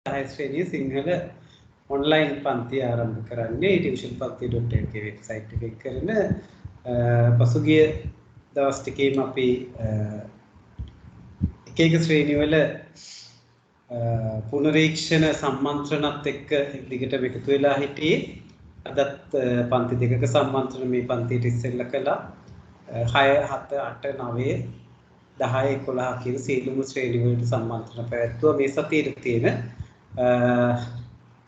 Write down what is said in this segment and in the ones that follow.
10 ශ්‍රේණිය Sinhala online පන්ති ආරම්භ කරන්නේ tuitionpanthi.lk වෙබ්සයිට් එකේ කරන පසුගිය දවස් ටිකේම අපි එක ශ්‍රේණිවල පුනරීක්ෂණ සම්මන්ත්‍රණත් එක්ක දිගටම එකතු වෙලා හිටියේ. අදත් පන්ති දෙකක සම්මන්ත්‍රණ මේ පන්තියට ඉස්සෙල්ලා කළා. 6 7 8 9 10 11 කියන සියලුම ශ්‍රේණි වලට සම්මන්ත්‍රණ පැවැත්වුවා. මේ සතියේ තියෙන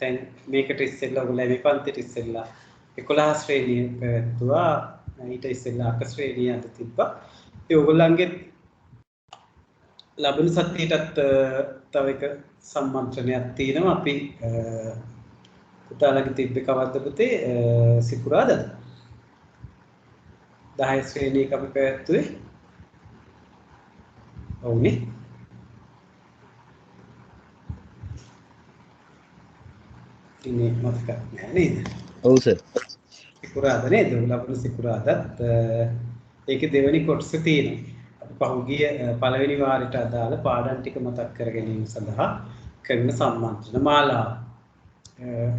දැන් මේකට ඉස්සෙල්ලා ඔයගොල්ලෝ මේ පන්තියට ඉස්සෙල්ලා 11 ශ්‍රේණිය පැවැත්වුවා. ඊට ඉස්සෙල්ලා 8 ශ්‍රේණිය අද තිබ්බා. ඒ ඔයගොල්ලන්ගේ ලබන සතියටත් තව එක සම්මන්ත්‍රණයක් තියෙනවා. අපි පුතාලගේ තිබ්බේ කවද්ද පුතේ? සිකුරාදාද? 10 ශ්‍රේණියක අපි පැවැත්වුවේ. ඔව්නේ. ඉන්නේ මතක නෑ නේද? ඔව් සර්. සිකුරාදා නේද? ලබන සිකුරාදාත් ඒකේ දෙවෙනි කොටස තියෙනවා. පහුගිය පළවෙනි වාරයට අදාළ පාඩම් ටික මතක් කර ගැනීම සඳහා කරන සම්මන්ත්‍රණ මාලාව.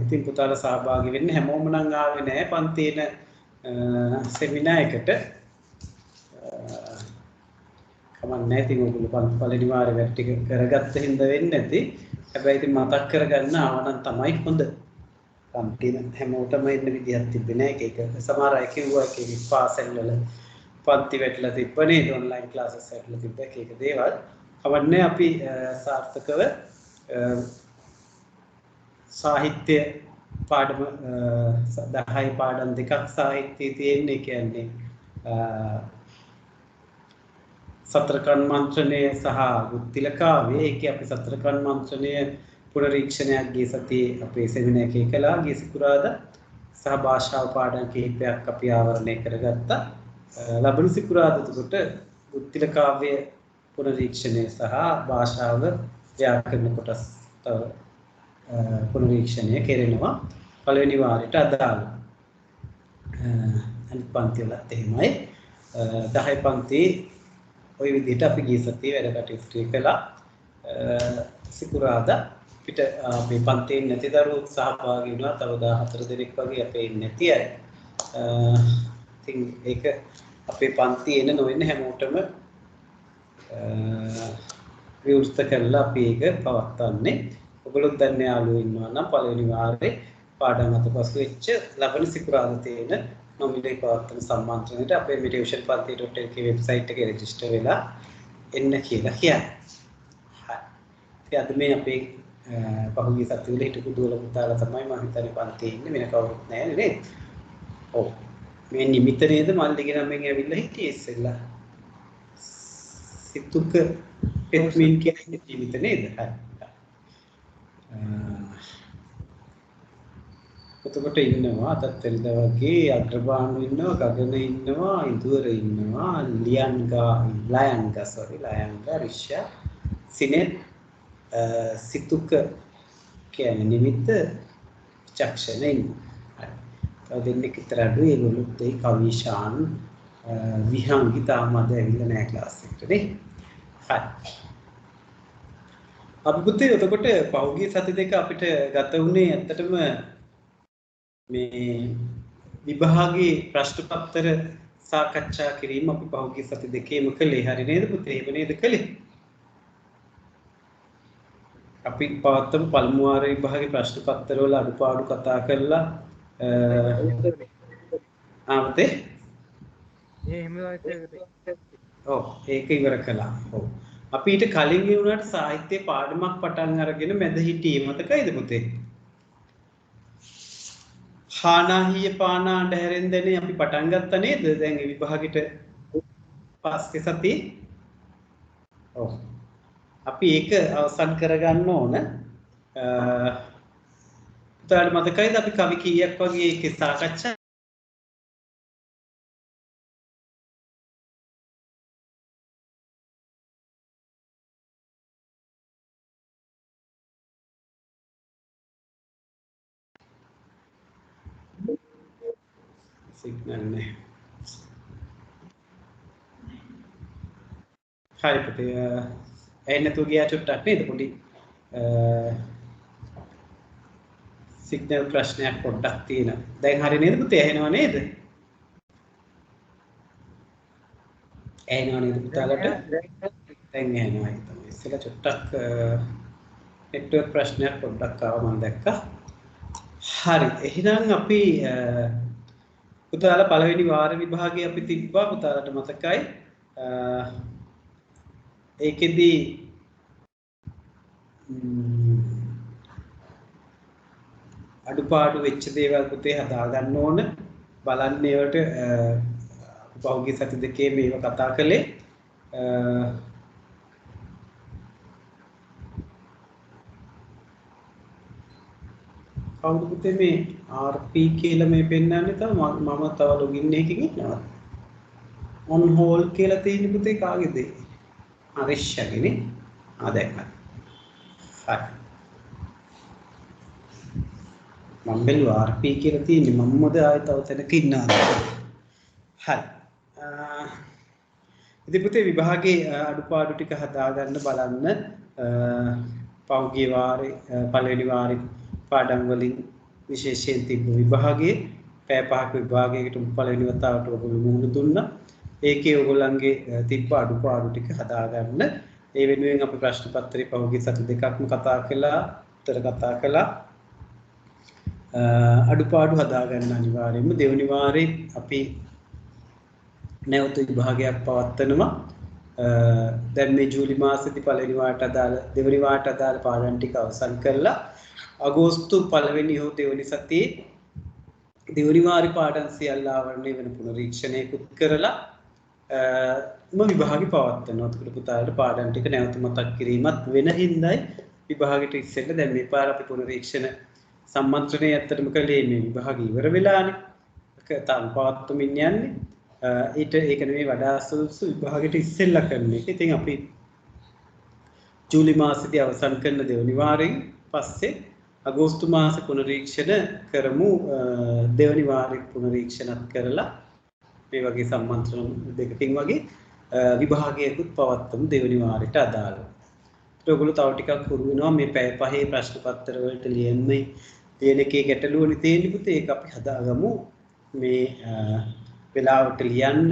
ඉතින් පුතාලා සහභාගී වෙන්න හැමෝම නම් ආවේ නැහැ පන්තියේ සෙමිනාර් එකට. කමන්නේ ඉතින් ඔයගොල්ලෝ පළවෙනි වාරේ වැඩ ටික කරගත්ත හින්දා වෙන්නේ නැති. හැබැයි ඉතින් මතක් කරගන්න ආවනම් තමයි හොඳ. පන්තියේ හැමෝටම ඉන්න විදිහක් තිබෙන්නේ නැහැ. ඒක සමහර අය කිව්වා ඒක පාසල් වල පන්ති වැටලා තිබ්බ නේද ඔන්ලයින් ක්ලාසස් වැටලා තිබ්බ එක දේවල්. කවන්නේ අපි සාර්ථකව සාහිත්‍ය පාඩම 10 පාඩම් දෙකක් සාහිත්‍යයේ තියෙන්නේ. කියන්නේ සතරකන් මන්ත්‍රණය සහ ගුත්තිලකාවේ. ඒකේ අපි සතරකන් මන්ත්‍රණය පුනරීක්ෂණයක් ගිය සතියේ අපේ සෙමිනාර් එකේ කළා. ගිය සිකුරාදා සහ භාෂාව පාඩම් කිහිපයක් අපි ආවරණය කරගත්තා. ලබන සිකුරාදාට ගුත්තිල කාව්‍ය පුනරීක්ෂණය සහ භාෂාව ව්‍යාකරණ කොටස් පුනරීක්ෂණය කෙරෙනවා පළවෙනි වාරයට අදාළ. අනිත් පන්ති වලත් එහෙමයි. 10 පන්ති ওই විදිහට අපි ගිය සතියේ වැඩ කටයුතු කළා. සිකුරාදා පිට මේ පන්තියේ නැති දරුවෝ සහභාගී වුණා. තව 14 දෙනෙක් වගේ අපේ ඉන්නේ නැති අය. ඉතින් ඒක අපේ පන්ති එන නොවෙන හැමෝටම විවෘත කරලා අපි ඒක පවත්වන්නේ. ඔයගොල්ලෝ දැන් යාළුවෝ ඉන්නවා නම් පළවෙනි වාරේ පාඩම් අතපසු වෙච්ච ලබන සිකුරාදා තියෙන නොමිලේ පවත්වන සම්මන්ත්‍රණයට අපේ tuitionpanthi.lk වෙබ්සයිට් එකේ රෙජිස්ටර් වෙලා එන්න කියලා කියන්නේ. හරි. ඉතින් අද මේ අපේ පහුගිය සතියේ හිටපු දුවල පුතාලා තමයි මම හිතන්නේ පන්තියේ ඉන්නේ. වෙන කවුරුත් නැහැ නේද? ඔව්. මේ නිමිත නේද මල්ලිගේ නමෙන් ඇවිල්ලා හිටියේ ඉස්සෙල්ලා. සිතුක පෙත්මින් කියන්නේ නිමිත නේද? හරි. එතකොට ඉන්නවා අතත් වෙනදා වගේ අග්‍රබාණු ඉන්නවා, ගගන ඉන්නවා, ඉඳුර ඉන්නවා, ලයන්ගා රිෂා සිනෙත් සිතුක කියන්නේ නිමිත චක්ෂණ ඉන්නවා. තව දෙන්නෙක් විතර අඩුයි. ඒගොල්ලොත් ඒ කවිෂාන් විහංගි තාම අද ඇවිල්ලා නැහැ ක්ලාස් එකට නේ. හරි. අපි පුතේ එතකොට පහුගිය සති දෙක අපිට ගත වුණේ ඇත්තටම මේ විභාගයේ ප්‍රශ්න පත්‍ර සාකච්ඡා කිරීම අපි පහුගිය සති දෙකේම කළේ. හරි නේද පුතේ? ඒක නේද කළේ? අපි පවත්වමු පළමු වාරයේ විභාගයේ ප්‍රශ්න පත්‍ර වල අඩුපාඩු කතා කරලා ආවතේ ඔව් ඒක ඉවර කළා. ඔව් අපි ඊට කලින් වුණාට සාහිත්‍ය පාඩමක් පටන් අරගෙන මැද හිටියේ මතකයිද පුතේ? හානාහිය පානාණ්ඩ හැරෙන්දනේ අපි පටන් ගත්තා නේද? දැන් ඒ විභාගෙට පස්සේ සතියේ ඔව් අපි ඒක අවසන් කරගන්න ඕන. පුතාට මතකයිද අපි කවි කීයක් වගේ ඒකේ සාකච්ඡා සිග්නල් නැහැ. හරි පුතේ ඇයි නැතුව ගියා චුට්ටක් නේද පොඩි සිග්නල් ප්‍රශ්නයක් පොඩ්ඩක් තියෙනවා. දැන් හරි නේද පුතේ? ඇහෙනව නේද? ඇහෙනව නේද පුතාලට? දැන් ඇහෙනවා හිතමු. ඉස්සෙල්ලා චුට්ටක් නෙට්වර්ක් ප්‍රශ්නයක් පොඩ්ඩක් ආවා මම දැක්කා. හරි. එහෙනම් අපි පුතාලා පළවෙනි වාර විභාගයේ අපි තිබ්බා පුතාලට මතකයි. ඒකෙදි අඩුපාඩු වෙච්ච දේවල් පුතේ හදා ගන්න ඕන. බලන්න ඒවට පහුගිය සති දෙකේ මේව කතා කළේ. කවුද පුතේ මේ RP කියලා මේ පෙන්නන්නේ තව මම තව ලොගින් එකකින් ඉන්නවා. on hold කියලා තියෙන පුතේ කාගේද? හරිෂ්‍යගේනේ. දැක්කා. හරි. මම බැලුවා RP කියලා තියෙන්නේ මම මොකද ආයෙ තව තැනක ඉන්නවා. හරි. ඉතින් පුතේ විභාගයේ අඩුපාඩු ටික හදා ගන්න බලන්න. පෞගිය වාරේ පළවෙනි වාරේ පාඩම් වලින් විශේෂයෙන් තිබ්බ විභාගයේ පැය පහක විභාගයකට පළවෙනි වතාවට ඔයගොල්ලෝ මුහුණ දුන්නා. ඒකේ ඔයගොල්ලන්ගේ තිබ්බ අඩුපාඩු ටික හදා ගන්න. ඒ වෙනුවෙන් අපි ප්‍රශ්න පත්‍රේ පහුගිය සති දෙකක්ම කතා කළා, උත්තර කතා කළා. අඩුපාඩු හදා ගන්න අනිවාර්යයෙන්ම දෙවෙනි වාරේ අපි නැවත විභාගයක් පවත්වනවා. දැන් මේ ජූලි මාසෙදි පළවෙනි වාරට අදාළ දෙවෙනි වාරට අදාළ පාඩම් ටික අවසන් කරලා අගෝස්තු පළවෙනි හෝ දෙවෙනි සතියේ දෙවෙනි වාරේ පාඩම් සියල්ල ආවරණය වෙන පුනරීක්ෂණයකුත් කරලා විභාගෙ පවත්වනවා. එතකොට පුතාලට පාඩම් ටික නැවත මතක් කිරීමත් වෙන හින්දායි විභාගෙට ඉස්සෙල්ලා දැන් මේ පාර අපි පුනරීක්ෂණ සම්මන්ත්‍රණය ඇත්තටම කළේ මේ විභාගය ඉවර වෙලානේ. තාම පවත්වමින් යන්නේ. ඒක නෙමෙයි වඩා සුසු විභාගෙට ඉස්සෙල්ලා කරන එක. ඉතින් අපි ජූලි මාසෙදී අවසන් කරන දෙවෙනි වාරයෙන් පස්සේ අගෝස්තු මාසේ පුනරීක්ෂණ කරමු. දෙවෙනි වාරේ පුනරීක්ෂණත් කරලා මේ වගේ සම්මන්ත්‍රණ දෙකකින් වගේ විභාගයකුත් පවත්වමු දෙවෙනි වාරයට අදාළව. ඒගොල්ලෝ තව ටිකක් හුරු වෙනවා මේ පැය පහේ ප්‍රශ්න පත්‍ර වලට ලියන්නේ තියෙන එකේ ගැටලුවනේ තියෙන්නේ පුතේ. ඒක අපි හදාගමු. මේ වෙලාවට ලියන්න.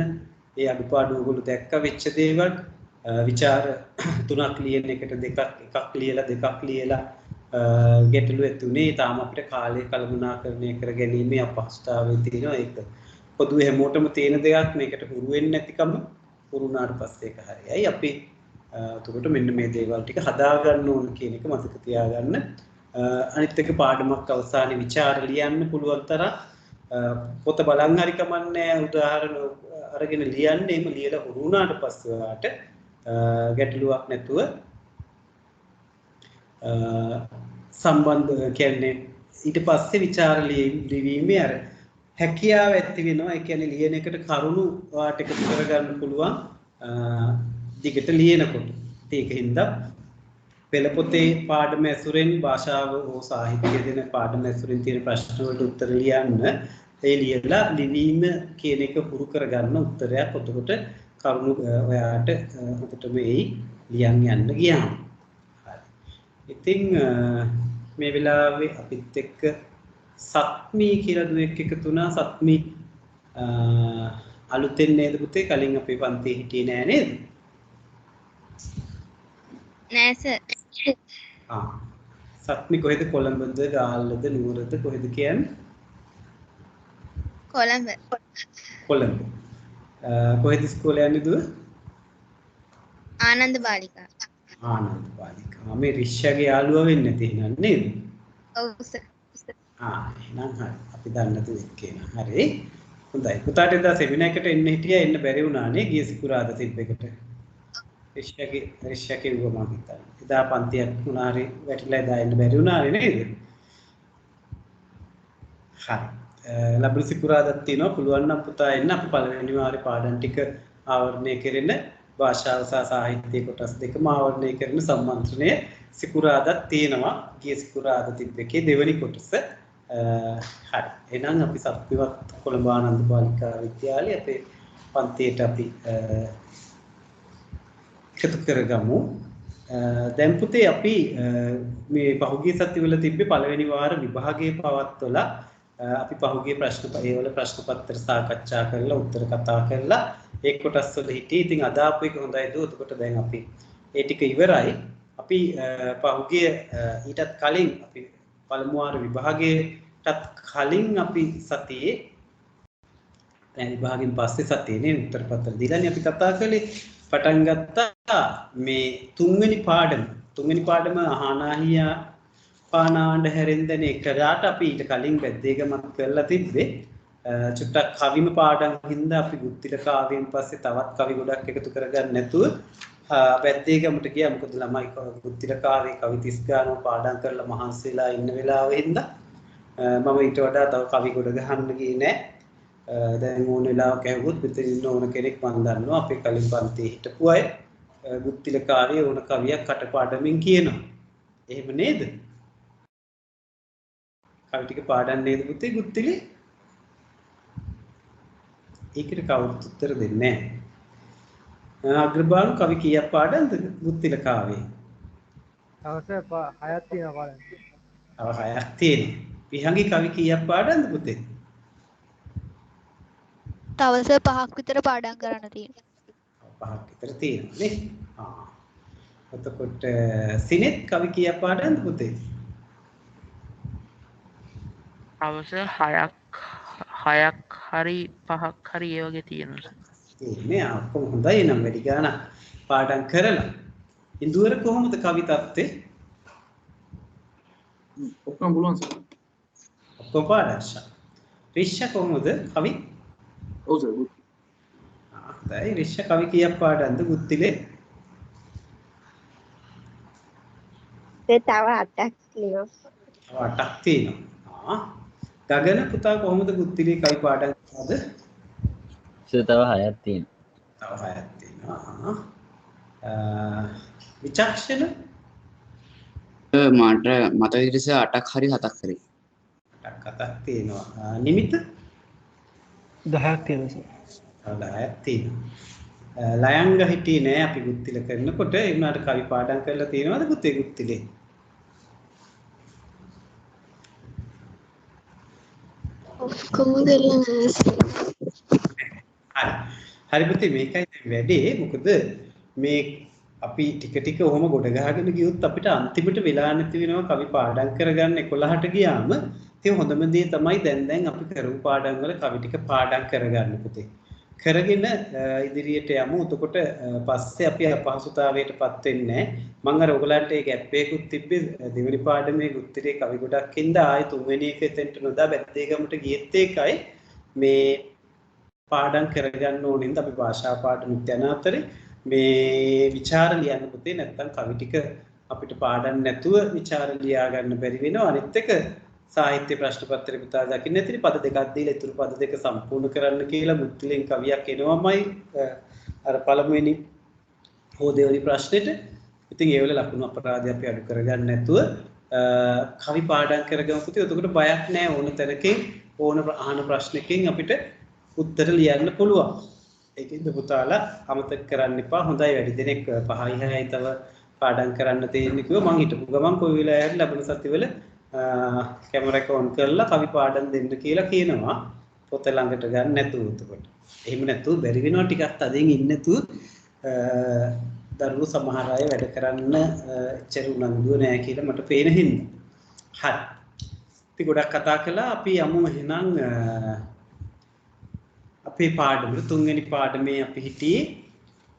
ඒ අඩුපාඩු ඔයගොල්ලෝ දැක්ක වෙච්ච දේවල් විචාර තුනක් ලියන එකට එකක් ලියලා ගැටලු ඇතුනේ. තාම අපිට කාලය කළමනාකරණය කර ගැනීම අපහසුතාවය තියෙනවා. ඒක පොදු හැමෝටම තියෙන දෙයක්. මේකට හුරු වෙන්නේ නැතිකම හුරුනාට පස්සේ ඒක හරියයි. අපි එතකොට මෙන්න මේ දේවල් ටික හදා ගන්න ඕන කියන එක මතක තියාගන්න. අනිත් එක පාඩමක් අවසානයේ විචාර ලියන්න පුළුවන් තරම් පොත බලන් හරි කමන්නේ උදාහරණ අරගෙන ලියන්න. එහෙම ලියලා හුරු වුණාට පස්සේ ඔයාට ගැටලුවක් නැතුව සම්බන්ධ කියන්නේ ඊට පස්සේ විචාර ලිවීමේ අර හැකියාව ඇති වෙනවා. ඒ කියන්නේ ලියන එකට කරුණු ඔයාට එකතු කරගන්න පුළුවන් දිගට ලියනකොට. ඒකින්ද පෙළ පොතේ පාඩම ඇසුරෙන් භාෂාව හෝ සාහිත්‍ය දෙන පාඩම ඇසුරෙන් තියෙන ප්‍රශ්න වලට උත්තර ලියන්න. ඒ ලියලා ලිවීම කියන එක පුරු කරගන්න උත්තරයක් එතකොට කරුණු ඔයාට උකට මේ ලියන් යන්න ගියාම. හරි. ඉතින් මේ වෙලාවේ අපිත් එක්ක සත්මී කියලා දුවෙක් එකතු වුණා. සත්මී අලුතෙන් නේද පුතේ? කලින් අපේ පන්තියේ හිටියේ නෑ නේද? නෑ සර්. සත්මි කොහෙද? කොළඹද ගාල්ලද නුවරද කොහෙද කියන්නේ? කොළඹ. කොළඹ. කොහෙද ඉස්කෝලේ යන්නේ දුව? ආනන්ද බාලිකා. ආනන්ද බාලිකා. මේ රිෂ්යාගේ යාළුවා වෙන්නේ නැති නේද නේද? ඔව් සර්. එහෙනම් හරි. අපි දන්න දුවෙක් කෙනා. හරි. හොඳයි. පුතාට එදා සෙමිනාර් එකට එන්න හිටියා. එන්න බැරි වුණානේ ගිය සිකුරාදා තිබ්බ එකට. රිෂ්යාගේ වුණා මම හිතන්නේ. එදා පන්තියක් වුණා හරි වැටිලා එදා එන්න බැරි වුණානේ නේද? හරි. ලබන සිකුරාදාත් තියෙනවා. පුළුවන් නම් පුතා එන්න අපි පළවෙනි වාරේ පාඩම් ටික ආවරණය කරන භාෂාව සහ සාහිත්‍ය කොටස් දෙකම ආවරණය කරන සම්මන්ත්‍රණය සිකුරාදාත් තියෙනවා. ගිය සිකුරාදා තිබ්බ එකේ දෙවෙනි කොටස. හරි. එහෙනම් අපි සත්‍යවත් කොළඹ ආනන්ද බාලිකා විද්‍යාලයේ අපේ පන්තියට අපි එකතු කරගමු. දැන් පුතේ අපි මේ පහුගිය සතිවල තිබ්බේ පළවෙනි වාර විභාගයේ පවත්වලා අපි පහුගිය ඒවල ප්‍රශ්න පත්‍ර සාකච්ඡා කරලා උත්තර කතා කරලා ඒ කොටස් වල හිටියේ. ඉතින් අද ආපු එක හොඳයි දෝ. එතකොට දැන් අපි ඒ ටික ඉවරයි. අපි පහුගිය ඊටත් කලින් අපි පළමු වාර විභාගයටත් කලින් අපි සතියේ දැන් විභාගයෙන් පස්සේ සතියේනේ උත්තර පත්‍ර දීලානේ අපි කතා කළේ. පටන් ගත්තා මේ තුන්වෙනි පාඩම අහනාහියා පානාණ්ඩ හැරෙන්දනේ කරාට අපි ඊට කලින් වැද්දේගමත් කරලා තිබ්බේ. චුට්ටක් කවිම පාඩම් හින්දා අපි ගුත්තිල කාව්‍යයෙන් පස්සේ තවත් කවි ගොඩක් එකතු කරගන්න නැතුව වැද්දේගමට ගියා. මොකද ළමයි ගුත්තිල කාව්වේ කවි 30 ගානක් පාඩම් කරලා මහන්සි වෙලා ඉන්න වෙලාවෙ හින්දා මම ඊට වඩා තව කවි ගොඩ ගහන්න ගියේ නෑ. දැන් ඕන වෙලාවක ඇහුවොත් මෙතන ඉන්න ඕන කෙනෙක් මම දන්නවා අපේ කලින් පන්තියේ හිටපු අය ගුත්තිල කාර්යයේ ඕන කවියක් කටපාඩමින් කියනවා. එහෙම නේද? කවි ටික පාඩම් නේද පුතේ ගුත්තිලේ? ඒකට කවුරුත් උත්තර දෙන්නේ නැහැ. අග්‍රබාලු කවි කීයක් පාඩම්ද ගුත්තිල කාර්යයේ? අවශ්‍ය 6ක් තියෙනවා පාඩම්. තව 6ක් තියෙනවා. පිහංගි කවි කීයක් පාඩම්ද පුතේ? තවස 5ක් විතර පාඩම් කරන්න තියෙනවා. 5ක් විතර තියෙනවා නේ. එතකොට සිනෙත් කවි කීයක් පාඩම්ද පුතේ? අවශ්‍ය 6ක් හරි 5ක් හරි ඒ වගේ තියෙනවා. මේ ඔක්කොම හොඳයි නම් වැඩි ගාන පාඩම් කරලා. ඉන්දුවර කොහොමද කවි තත්ත්වේ? ඔක්කොම පුළුවන් සර්. ඔක්කොම පාඩම්. රිෂ්ෂා කොහොමද කවි? ඔව් සර්. හොඳයි. රිෂ්ෂා කවි කීයක් පාඩම්ද ගුත්තිලේ? තව 8ක් ලියනවා. තව 8ක් තියෙනවා. ගගන පුතා කොහොමද ගුත්තිලේ කවි පාඩම් කරනවද? තව 6ක් තියෙනවා. තව 6ක් තියෙනවා. විචක්ෂණ මට මත විදිහට 8ක් හරි 7ක් හරි 8ක් තියෙනවා. නිමිත 10ක් තියෙනවා සර්. තව 10ක් තියෙනවා. ලයංග හිටියේ නෑ අපි ගුත්තිල කරනකොට ඒ වුණාට කවි පාඩම් කරලා තියෙනවද පුතේ ගුත්තිලේ? ඔක්කොම කරලා නැහැ සර්. හරි පුතේ මේකයි දැන් වැඩේ. මොකද මේ අපි ටික ටික ඔහොම ගොඩ ගහගෙන ගියොත් අපිට අන්තිමට වෙලා නැති වෙනවා කවි පාඩම් කරගන්න 11ට ගියාම. ඉතින් හොඳම දේ තමයි දැන් අපි කරපු පාඩම් වල කවි ටික පාඩම් කරගන්න පුතේ. කරගෙන ඉදිරියට යමු. එතකොට පස්සේ අපි අපහසුතාවයටපත් වෙන්නේ නැහැ. මම අර ඔයගලන්ට ඒ ගැප් එකකුත් තිබ්බේ දෙවෙනි පාඩමේ ගුත්තිලේ කවි ගොඩක් ඉඳලා ආයේ තුන්වෙනි එක එතෙන්ට නොදා බැද්දේගමට ගියෙත් ඒකයි මේ පාඩම් කරගන්න ඕනින්ද අපි භාෂා පාඩමුත් යන අතරේ මේ විචාර ලියන්න පුතේ. නැත්තම් කවි ටික අපිට පාඩම් නැතුව විචාර ලියා ගන්න බැරි වෙනවා. අනිත් එක සාහිත්‍ය ප්‍රශ්න පත්‍රේ පුතා දකින්න නැතිනේ පද දෙකක් දීලා ඉතුරු පද දෙක සම්පූර්ණ කරන්න කියලා මුත්තිලෙන් කවියක් එනවමයි අර පළමුවෙනි හෝ දෙවෙනි ප්‍රශ්නෙට. ඉතින් ඒ වල ලකුණු අපරාධය අපි අඩු කරගන්න නැතුව කවි පාඩම් කරගමු පුතේ. එතකොට බයක් නැහැ. ඕන තැනකින් ඕන අහන ප්‍රශ්නකින් අපිට උත්තර ලියන්න පුළුවන්. ඒකෙන්ද පුතාලා අමතක කරන්න එපා. හොඳයි වැඩි දෙනෙක් 5යි 6යි තව පාඩම් කරන්න තියෙන්නේ කිව්වා. මං හිටපු ගමන් කොයි වෙලාවෙ හරි ලැබෙන සතිවල කැමරා එක ඔන් කරලා කවි පාඩම් දෙන්න කියලා කියනවා. පොත ළඟට ගන්න නැතුව එතකොට. එහෙම නැතුව බැරි වෙනවා ටිකක් තදින් ඉන්න නැතුව දරුවෝ සමහර අය වැඩ කරන්න එච්චර උනන්දුව නැහැ කියලා මට පේන හින්දා. හරි. අපි ගොඩක් කතා කළා. අපි යමු එහෙනම් අපේ පාඩම තුන්වෙනි පාඩමේ අපි හිටියේ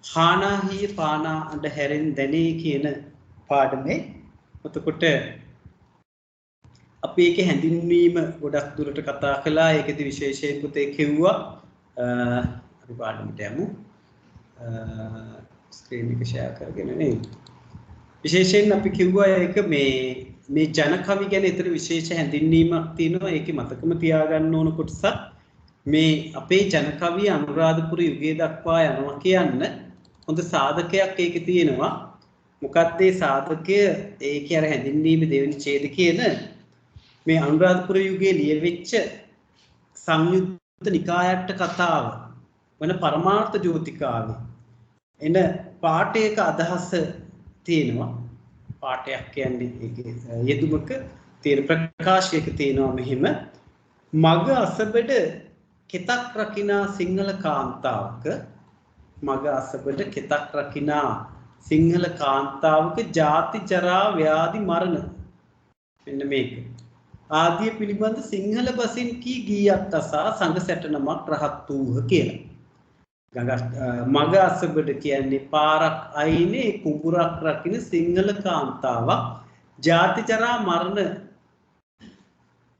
හානාහිය පානා අඬ හැරෙන් දැනේ කියන පාඩමේ. එතකොට අපි ඒකේ හැඳින්වීම ගොඩක් දුරට කතා කළා. ඒකෙදි විශේෂයෙන් පුතේ කිව්වා අපි පාඩමට යමු. ස්ක්‍රීන් එක ෂෙයා කරගෙන නේ. විශේෂයෙන් අපි කිව්වා ඒක මේ ජන කවි ගැන ඊතර විශේෂ හැඳින්වීමක් තියෙනවා. ඒකේ මතකම තියාගන්න ඕන කොටසක් මේ අපේ ජන කවිය අනුරාධපුර යුගයේ දක්වා යනවා කියන්න හොඳ සාධකයක් ඒකේ තියෙනවා. මොකක්ද ඒ සාධකය? ඒකේ අර හැඳින්වීම දෙවෙනි ඡේදකයේන මේ අනුරාධපුර යුගයේ ලියවිච්ච සංයුත්ත නිකායට කතාව වන පරමාර්ථ ජෝතිකාවේ එන පාඨයක අදහස තියෙනවා පාඨයක් කියන්නේ ඒකේ යෙදුමක තියෙන ප්‍රකාශයක තියෙනවා මෙහිම මග අසබඩ කෙතක් රකිනා සිංහල කාන්තාවක මග අසබඩ කෙතක් රකිනා සිංහල කාන්තාවක ජාති ජරා ව්‍යාධි මරණ මෙන්න මේක ආදී පිළිබඳ සිංහල බසින් කී ගීයක් අසා සංඝ සැටනමක් රහත් වූහ කියලා. මග අසබඩ කියන්නේ පාරක් අයිනේ කුඹුරක් රකින සිංහල කාන්තාවක් ජාති ජරා මරණ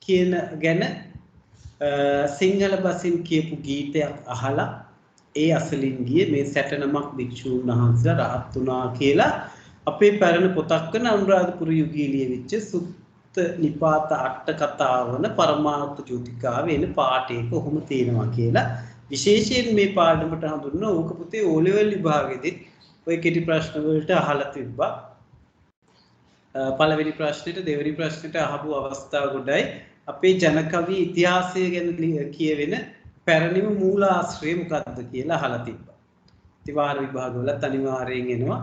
කියන ගැන සිංහල බසින් කියපු ගීතයක් අහලා ඒ අසලින් ගියේ මේ සැටනමක් භික්ෂූන් වහන්සේලා රහත් වුණා කියලා අපේ පැරණි පොතක් කරන අනුරාධපුර යුගයේ ලියවිච්ච සුත්ත නිපාත අට කතාවන පරමාර්ථ ජෝතිකාවේ එන පාඨයක ඔහොම තියෙනවා කියලා විශේෂයෙන් මේ පාඩමට හඳුන්වන ඕක පුතේ O level විභාගෙදී ඔය කෙටි ප්‍රශ්න වලට අහලා තිබ්බා. පළවෙනි ප්‍රශ්නෙට දෙවෙනි ප්‍රශ්නෙට අහපු අවස්ථාව ගොඩයි අපේ ජනකවි ඉතිහාසය ගැන කියවෙන පැරණිම මූලාශ්‍රය මොකක්ද කියලා අහලා තිබ්බා. තිවාර විභාගවලත් අනිවාර්යයෙන් එනවා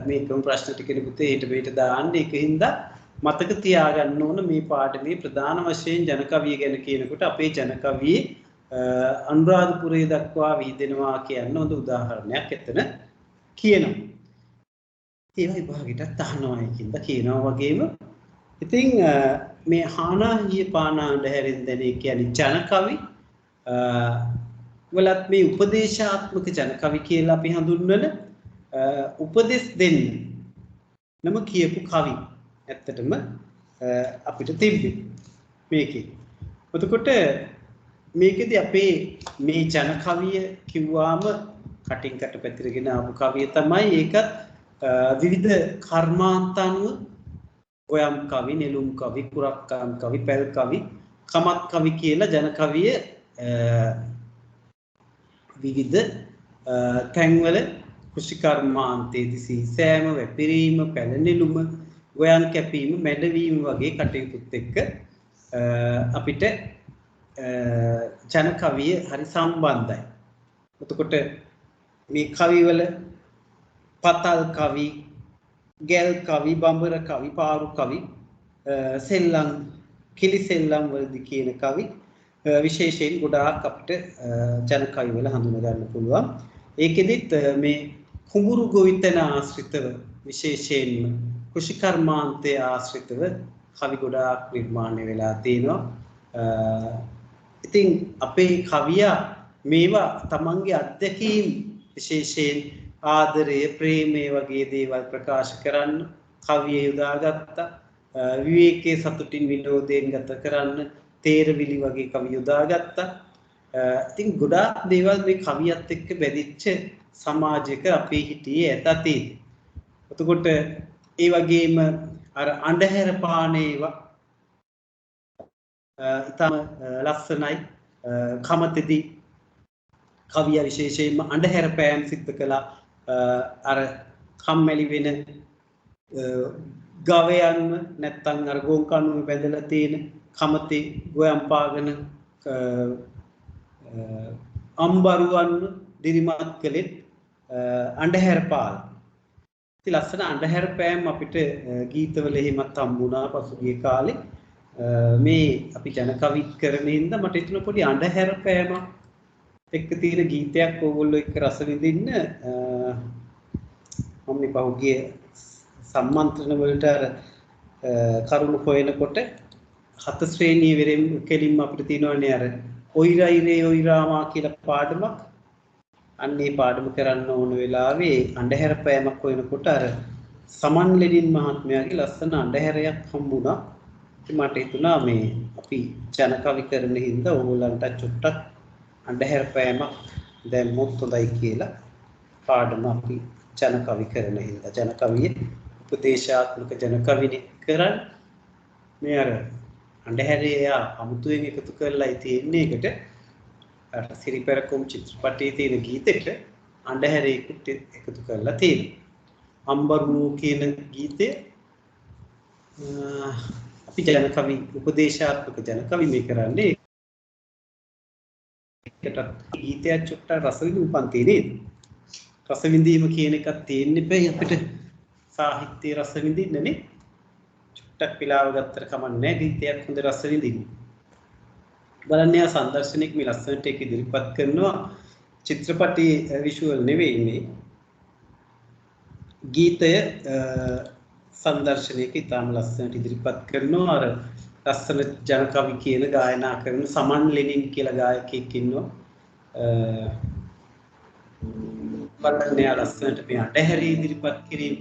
මේකම ප්‍රශ්න ටිකනේ පුතේ ඊට මෙහෙට දාන්න ඒකින්ද මතක තියාගන්න ඕන මේ පාඩමේ ප්‍රධාන වශයෙන් ජනකවිය ගැන කියනකොට අපේ ජනකවියේ අනුරාධපුරයේ දක්වා විහිදෙනවා කියන හොඳ උදාහරණයක් එතන කියනවා. ඒ විභාගෙට අහනවා ඒකින්ද කියනවා වගේම ඉතින් මේ හානාහිය පානාණ්ඩ හැරෙන් දැනේ කියන්නේ ජනකවි වලත් මේ උපදේශාත්මක ජනකවි කියලා අපි හඳුන්වන උපදෙස් දෙන්න නම කියපු කවි ඇත්තටම අපිට තිබ්බේ මේකේ. එතකොට මේකෙදී අපේ මේ ජනකවිය කිව්වාම කටින් කට පැතිරගෙන ආපු කවිය තමයි ඒකත් විවිධ කර්මාන්ත අනුව ගොයම් කවි, නෙළුම් කවි, කුරක්කම් කවි, පැල් කවි, කමත් කවි කියලා ජනකවිය විවිධ තැන්වල කෘෂිකර්මාන්තයේදී සීසෑම වැපිරීම, පැලනෙළුම, ගොයම් කැපීම, මැඩවීම වගේ කටයුතුත් එක්ක අපිට ජනකවිය හරි සම්බන්ධයි. එතකොට මේ කවිවල පතල් කවි, ගැල් කවි, බඹර කවි, පාරු කවි, සෙල්ලම්, කිලි සෙල්ලම් වලදී කියන කවි විශේෂයෙන් ගොඩාක් අපිට ජනකවි වල හඳුනා ගන්න පුළුවන්. ඒකෙදිත් මේ කුඹුරු ගොවිතැන ආශ්‍රිතව විශේෂයෙන්ම කෘෂිකර්මාන්තය ආශ්‍රිතව කවි ගොඩාක් නිර්මාණය වෙලා තියෙනවා. ඉතින් අපේ කවියා මේවා තමන්ගේ අත්දැකීම් විශේෂයෙන් ආදරය, ප්‍රේමය වගේ දේවල් ප්‍රකාශ කරන්න කවිය යොදාගත්තා. විවේකයේ සතුටින් විනෝදයෙන් ගත කරන්න තේරවිලි වගේ කවි යොදාගත්තා. ඉතින් ගොඩාක් දේවල් මේ කවියත් එක්ක බැඳිච්ච සමාජයක අපි හිටියේ ඇතතියි. එතකොට ඒ වගේම අර අන්ධහැර පානේවා ඉතාම ලස්සනයි. කමතේදී කවිය විශේෂයෙන්ම අන්ධහැර පෑම් සිද්ධ කළා. අර කම්මැලි වෙන ගවයන්ම නැත්තම් අර ගෝන් කණුවේ බැඳලා තියෙන කමතේ ගොයම් පාගන අම්බරුවන් දිරිමත් කළෙත් අන්ධහැර පාල. ඉතින් ලස්සන අන්ධහැර පෑම් අපිට ගීතවල එහෙමත් හම්බුණා පසුගිය කාලේ. මේ අපි ජනකවි කරන හින්දා මට හිතුණා පොඩි අන්ධහැර පෑමක් එක්ක තියෙන ගීතයක් ඕගොල්ලෝ එක්ක රස විඳින්න මම මේ පහුගිය සම්මන්ත්‍රණ වලට අර කරුණු හොයනකොට 7 ශ්‍රේණිය වෙරෙන් කෙලින්ම අපිට තියෙනවනේ අර ඔයිරයිරේ ඔයිරාමා කියලා පාඩමක්. අන්න ඒ පාඩම කරන්න ඕන වෙලාවේ අන්ධහැර පෑමක් හොයනකොට අර සමන් ලෙනින් මහත්මයාගේ ලස්සන අන්ධහැරයක් හම්බුණා. ඉතින් මට හිතුණා මේ අපි ජනකවි කරන හින්දා ඕගොල්ලන්ට චුට්ටක් අන්ධහැර පෑමක් දැම්මොත් හොඳයි කියලා පාඩම අපි ජනකවි කරන හින්දා ජනකවියේ උපදේශාත්මක ජනකවිනේ කරන්නේ. මේ අර අන්ධහැරේ අමුතුවෙන් එකතු කරලා තියෙන්නේ එකට අර සිරිපැරකුම් චිත්‍රපටයේ තියෙන ගීතෙට අන්ධහැරේකට එකතු කරලා තියෙනවා. අම්බරු කියන ගීතය අපි ජනකවි උපදේශාත්මක ජනකවි මේ කරන්නේ. ඒකට ගීතයක් චුට්ටක් රස විඳින්න පන්ති නේද? රස විඳීම කියන එකක් තියෙන්න බෑ අපිට සාහිත්‍ය රස විඳින්නනේ. චුට්ටක් පිලාව ගත්තට කමන්නේ ගීතයක් හොඳ රස විඳින්න. බලන්න යා සංදර්ශනයක් මේ ලස්සනට ඒක ඉදිරිපත් කරනවා. චිත්‍රපටි විෂුවල් නෙවෙයි මේ. ගීතය සංදර්ශනයක ඉතාම ලස්සනට ඉදිරිපත් කරනවා. අර ලස්සන ජනකවි කියන ගායනා කරන සමන් ලෙනින් කියලා ගායකයෙක් ඉන්නවා. බලන්න යා ලස්සනට මේ අටහැරි ඉදිරිපත් කිරීම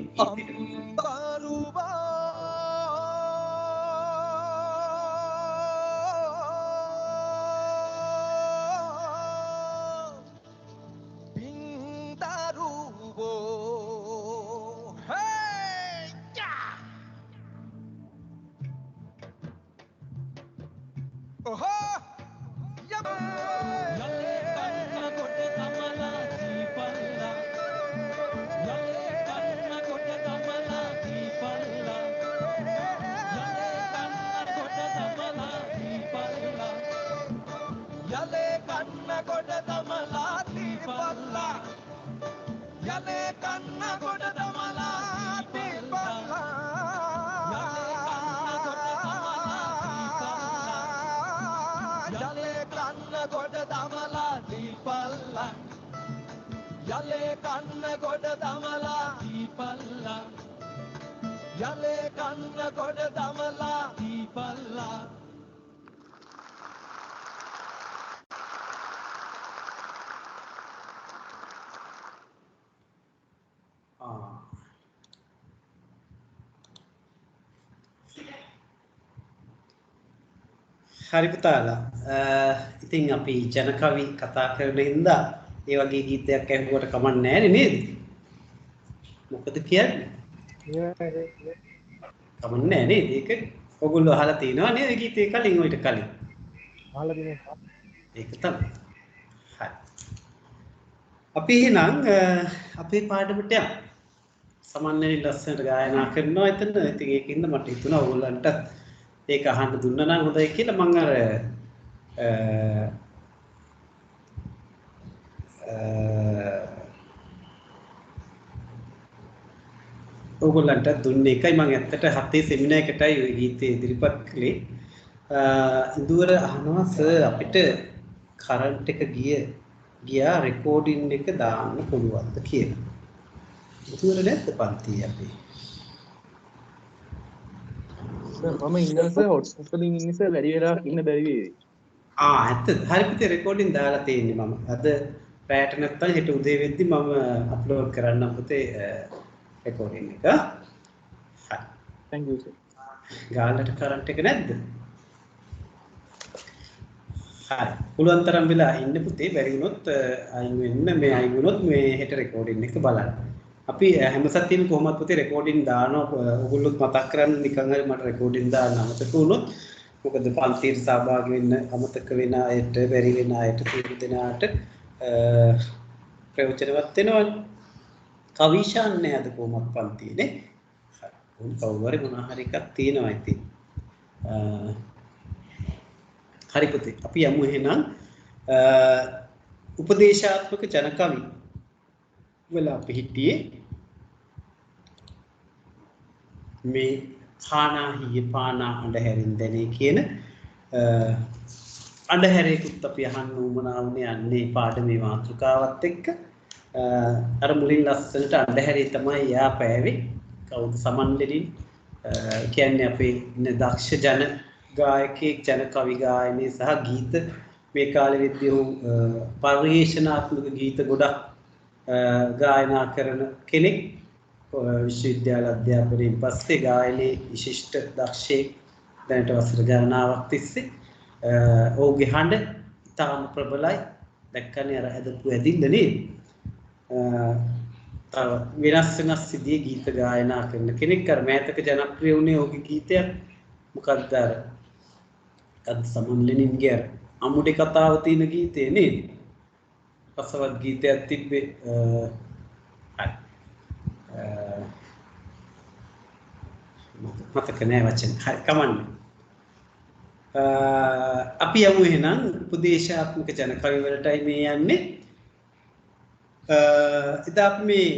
හරි පුතාලා ඉතින් අපි ජනකවි කතා කරන හින්දා ඒ වගේ ගීතයක් ඇහුවට කමක් නැහැ නේද? මොකද කියන්නේ? කමක් නැහැ නේද? ඒක ඔයගොල්ලෝ අහලා තියෙනවා නේද ගීතේ කලින් ඔයිට කලින්? අහලා තියෙනවා. ඒක තමයි. හරි. අපි එහෙනම් අපේ පාඩමට යමු. සමන්ලේ ලස්සනට ගායනා කරනවා එතන. ඉතින් ඒකින්ද මට හිතුණා ඕගොල්ලන්ට ඒක අහන්න දුන්නා නම් හොඳයි කියලා මම අර ඕගොල්ලන්ට දුන්නේ එකයි මම ඇත්තට හතේ සෙමිනාර් එකටයි ওই ගීතේ ඉදිරිපත් කළේ. ඉදුවර අහනවා සර් අපිට කරන්ට් එක ගියා රෙකෝඩින් එක දාන්න පුළුවන්ද කියලා. ඉදුවර නැද්ද පන්ති අපි? මම ඉන්න සර් හොට්ස්පොට් වලින් ඉන්නේ සර් වැඩි වෙලාවක් ඉන්න බැරි වේවි. ඇත්ත. හරි පුතේ රෙකෝඩින් දාලා තියෙන්නේ මම. අද රැට නැත්තම් හෙට උදේ වෙද්දි මම අප්ලෝඩ් කරන්නම් පුතේ රෙකෝඩින් එක. හරි. thank you sir. ගාලට කරන්ට් එක නැද්ද? හරි. පුළුවන් තරම් වෙලා ඉන්න පුතේ බැරි වුණොත් අයින් වෙන්න මේ අයින් වුණොත් මේ හෙට රෙකෝඩින් එක බලන්න. අපි හැම සතියෙම කොහොමද පුතේ රෙකෝඩින් දානවා ඔයගොල්ලොත් මතක් කරන්න නිකන් හරි මට රෙකෝඩින් දාන්න අමතක වුණොත් මොකද පන්තියට සහභාගී වෙන්න අමතක වෙන අයට බැරි වෙන අයට තියෙන දෙනාට ප්‍රයෝජනවත් වෙනවනේ. කවිෂාන්නේ අද කොහොමද පන්තියේනේ. හරි. උන් කවුරුහරි මොනවා හරි එකක් තියෙනවා ඉතින්. හරි පුතේ අපි යමු එහෙනම් උපදේශාත්මක ජනකවි වල අපි හිටියේ මේ පානා හිය පානා අඳුරින් දැනේ කියන අඳුරේකුත් අපි අහන්න උවමනා වුණේ අන්නේ පාඩමේ මාතෘකාවත් එක්ක අර මුලින් ලස්සනට අඳුරේ තමයි යා පෑවේ කවුද සමන්ලෙලින් කියන්නේ අපේ දක්ෂ ජන ගායකයෙක් ජන කවි ගායනයේ සහ ගීත මේ කාලෙ වෙද්දී පරිවේශනාත්මක ගීත ගොඩක් ගායනා කරන කෙනෙක් විශ්වවිද්‍යාල අධ්‍යාපනයෙන් පස්සේ ගායනයේ විශිෂ්ට දක්ෂයෙක් දැනට වසර ගණනාවක් තිස්සේ ඔහුගේ හඬ ඉතාම ප්‍රබලයි දැක්කනේ අර ඇදපු ඇදින්න නේද තව වෙනස් වෙනස් සිදියේ ගීත ගායනා කරන කෙනෙක් අර මෑතක ජනප්‍රිය වුණේ ඔහුගේ ගීතයක් මොකක්ද අර අද සමන්ලෙනින්ගේ අර අමුඩේ කතාව තියෙන ගීතේ නේද රසවත් ගීතයක් තිබ්බේ මතක නෑ වචන හරි කමන්නේ අපි යමු එහෙනම් උපදේශාත්මක ජන කවි වලටයි මේ යන්නේ එදා අපි මේ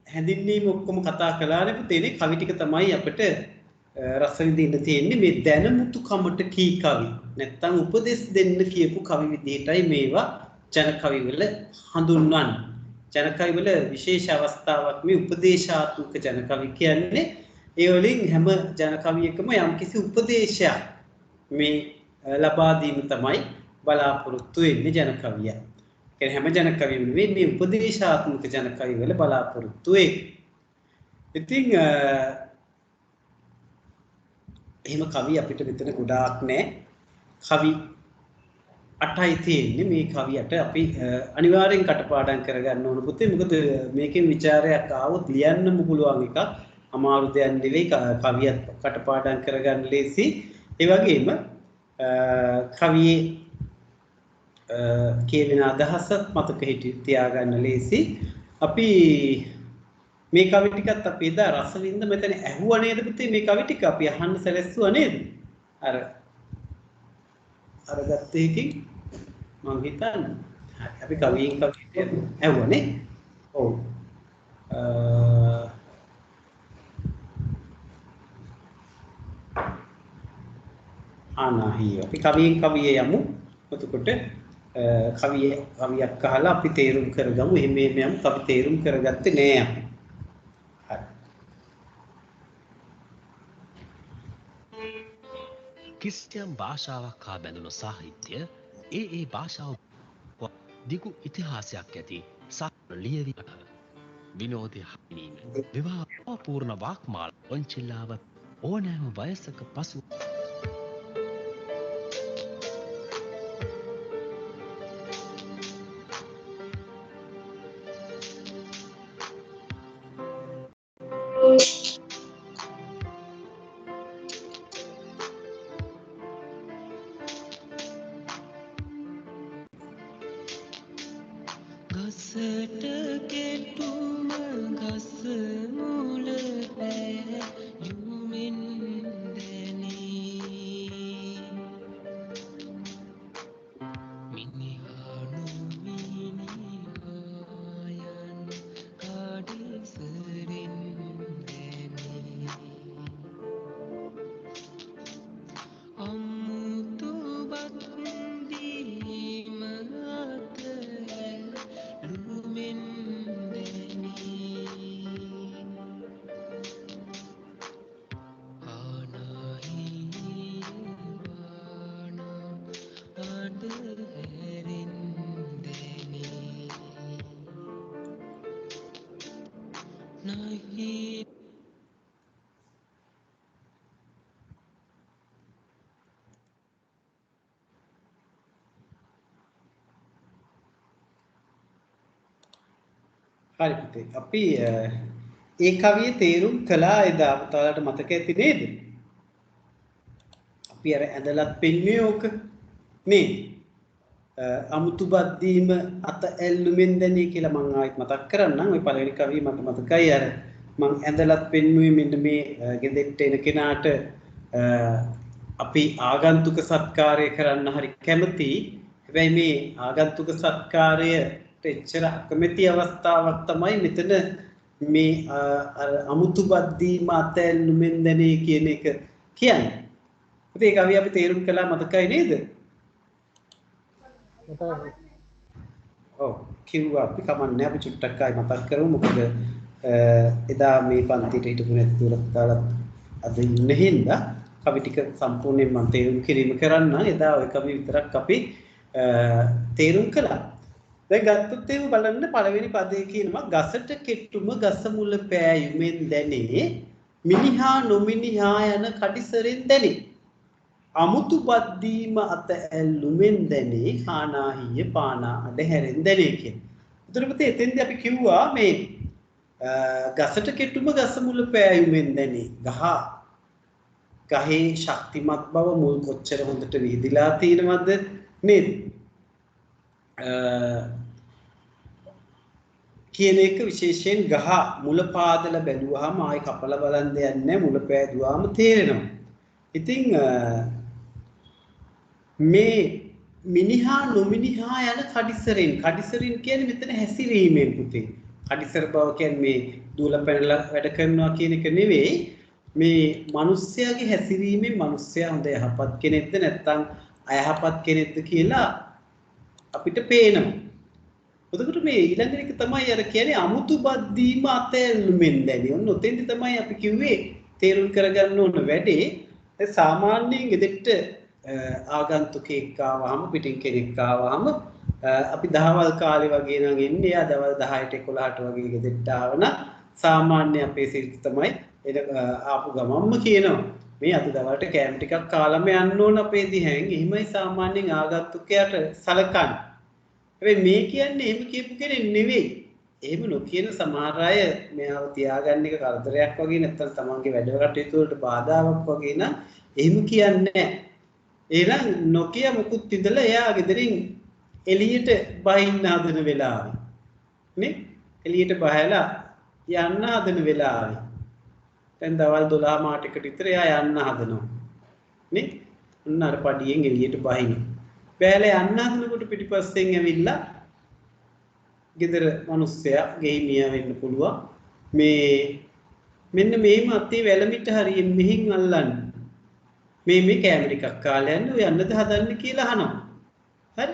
හැඳින්වීම ඔක්කොම කතා කළානේ පුතේනේ කවි ටික තමයි අපිට රස විඳින්න තියෙන්නේ මේ දැනමුතු කමට කී කවි නැත්තම් උපදෙස් දෙන්න කියපු කවි විදිහටයි මේවා ජන කවි වල හඳුන්වන්නේ ජන කවි වල විශේෂ අවස්ථාවක් මේ උපදේශාත්මක ජන කවි කියන්නේ ඒ වලින් හැම ජන කවියකම යම්කිසි උපදේශයක් මේ ලබා දීම තමයි බලාපොරොත්තු වෙන්නේ ජන කවිය. ඒ හැම ජන කවියම මේ උපදේශාත්මක ජන කවි වල බලාපොරොත්තු වෙන්නේ. ඉතින් එහෙම කවි අපිට මෙතන ගොඩාක් නැහැ. කවි 8යි තියෙන්නේ. මේ කවි 8 අපි අනිවාර්යෙන් කටපාඩම් කරගන්න ඕන පුතේ. මොකද මේකෙන් ਵਿਚාරයක් ආවොත් ලියන්නම පුළුවන් එකක්. අමාරු දෙයක් නෙවෙයි. කවියත් කටපාඩම් කරගන්න ලේසි. ඒ වගේම කවියේ කියවෙන අදහස මතක තියාගන්න ලේසි. අපි මේ කවි ටිකත් අපි එදා රස විඳ මෙතන ඇහුවා නේද පුතේ මේ කවි ටික අපි අහන්න සැලැස්සුවා නේද? අර ගත්ත එකකින් මම හිතන්නේ අපි කවියෙන් කවියට ඇහුවානේ. ඔව්. ආනාහි අපි කවියෙන් කවිය යමු. එතකොට කවියක් අහලා අපි තේරුම් කරගමු. එහෙම යමු අපි තේරුම් කරගත්තේ නෑ අපි. කිසියම් භාෂාවක් හා බැඳුණු සාහිත්‍ය ඒ භාෂාව දිගු ඉතිහාසයක් ඇති සාහිත්‍ය ලියවීම විනෝදය හඳුනීම විවාහ පූර්ණ වාක්මාල ඔන්චිල්ලාව ඕනෑම වයසක පසු හරි පුතේ. අපි ඒ කවියේ තේරුම් කළා එදා පුතාලට මතක ඇති නේද? අපි අර ඇඳලත් පෙන්වුවේ ඕක නේද? අමුතු බද්දීම අත ඇල්ලුමින් දැනී කියලා මම ආයෙත් මතක් කරන්නම්. ওই පළවෙනි කවිය මට මතකයි අර මම ඇඳලත් පෙන්වුවේ මෙන්න මේ ගෙදෙට්ට එන කෙනාට අපි ආගන්තුක සත්කාරය කරන්න හරි කැමතියි. හැබැයි මේ ආගන්තුක සත්කාරය එච්චර අකමැති අවස්ථාවක් තමයි මෙතන මේ අර අමුතු බද්දීම අත ඇල්ලුමින් දැනී කියන එක කියන්නේ. ඉතින් ඒ කවිය අපි තේරුම් කළා මතකයි නේද? ඔව් කිව්වා අපි කමන්නේ අපි චුට්ටක් ආයි මතක් කරමු. මොකද එදා මේ පන්තියට හිටපු නැති දුරතාලත් අද ඉන්න හින්දා කවි ටික සම්පූර්ණයෙන් මම තේරුම් කිරීම කරන්න. එදා ওই කවි විතරක් අපි තේරුම් කළා. දැන් ගත්තොත් එහෙම බලන්න පළවෙනි පදේ කියනවා ගසට කෙට්ටුම ගස මුල පෑයුමෙන් දැනේ මිනිහා නොමිනිහා යන කඩිසරෙන් දැනේ අමුතු බද්දීම අත ඇල්ලුමෙන් දැනේ කානාහිය පානා අඩ හැරෙන් දැනේ කියන. උතර පුතේ එතෙන්දී අපි කිව්වා මේ ගසට කෙට්ටුම ගස මුල පෑයුමෙන් දැනේ ගහේ ශක්තිමත් බව මුල් කොච්චර හොඳට විහිදිලා තියෙනවද නේද? කියන එක විශේෂයෙන් ගහ මුල පාදලා බැලුවාම ආයි කපලා බලන් දෙයක් නැහැ මුල පෑදුවාම තේරෙනවා. ඉතින් මේ මිනිහා නොමිනිහා යන කඩිසරෙන් කියන්නේ මෙතන හැසිරීමෙන් පුතේ. කඩිසර බව කියන්නේ මේ දුවලා පැනලා වැඩ කරනවා කියන එක නෙවෙයි මේ මිනිස්යාගේ හැසිරීමේ මිනිස්යා හොඳ යහපත් කෙනෙක්ද නැත්නම් අයහපත් කෙනෙක්ද කියලා අපිට පේනවා. එතකොට මේ ඊළඟ එක තමයි අර කියන්නේ අමුතු බද්දීම අතැල්ලුමින් දැනි. ඔන්න ඔතෙන්දි තමයි අපි කිව්වේ තේරුම් කරගන්න ඕන වැඩේ. ඒ සාමාන්‍යයෙන් ගෙදෙට්ට ආගන්තුකෙක් ආවම පිටින් කෙනෙක් ආවම අපි දහවල් කාලේ වගේ නම් එන්නේ. යා දවල් 10ට 11ට වගේ ගෙදෙට්ට ආවන සාමාන්‍ය අපේ සිරිත තමයි ආපු ගමම්ම කියනවා. මේ අද දවල්ට කෑම ටිකක් කාලම යන්න ඕන අපේ දිහෙන්. එහෙමයි සාමාන්‍යයෙන් ආගන්තුකයාට සලකන්නේ. හැබැයි මේ කියන්නේ එහෙම කියපු කෙනෙක් නෙවෙයි. එහෙම නොකියන සමහර අය මෙයාව තියාගන්න එක කරදරයක් වගේ නැත්නම් තමන්ගේ වැඩ කටයුතු වලට බාධාවක් වගේ නම් එහෙම කියන්නේ නැහැ. එහෙනම් නොකිය මුකුත් ඉඳලා එයා ගෙදරින් එළියට බහින්න හදන වෙලාවේ නේ එළියට බහලා යන්න හදන වෙලාවේ දැන් දවල් 12 මාටකට විතර එයා යන්න හදනවා නේ උන්න අර පඩියෙන් එළියට බහින බෑලා යන්න හදනකොට පිටිපස්සෙන් ඇවිල්ලා ගෙදර මිනිස්සයා ගෙහිමියා වෙන්න පුළුවන් මේ මෙන්න මේම අතේ වැලමිට හරියෙන් මෙහින් අල්ලන්න මේ කැමර ටිකක් කාලේ යන්න ඔය යන්නද හදන්නේ කියලා අහනවා හරි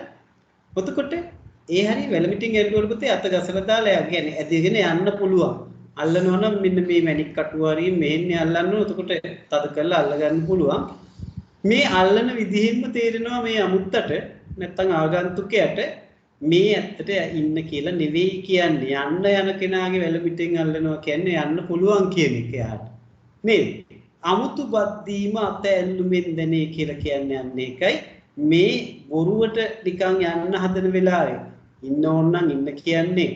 එතකොට ඒ හරිය වැලමිටින් එල්ලුවල පුතේ අත ගසලා දාලා කියන්නේ ඇදගෙන යන්න පුළුවන් අල්ලනවා නම් මෙන්න මේ මැණික් කටුව හරිය මෙහෙන්නේ අල්ලන්න ඕන එතකොට තද කරලා අල්ල ගන්න පුළුවන් මේ අල්ලන විදිහින්ම තේරෙනවා මේ අමුත්තට නැත්තම් ආගන්තුකයට මේ ඇත්තට ඉන්න කියලා නෙවෙයි කියන්නේ යන්න යන කෙනාගේ වැලමිටෙන් අල්ලනවා කියන්නේ යන්න පුළුවන් කියන එක යාට නේද අමුතු බද්දීම අත ඇල්ලුමින් දැනේ කියලා කියන්නේ යන්නේ එකයි මේ බොරුවට නිකන් යන්න හදන වෙලාවේ ඉන්න ඕන නම් ඉන්න කියන්නේ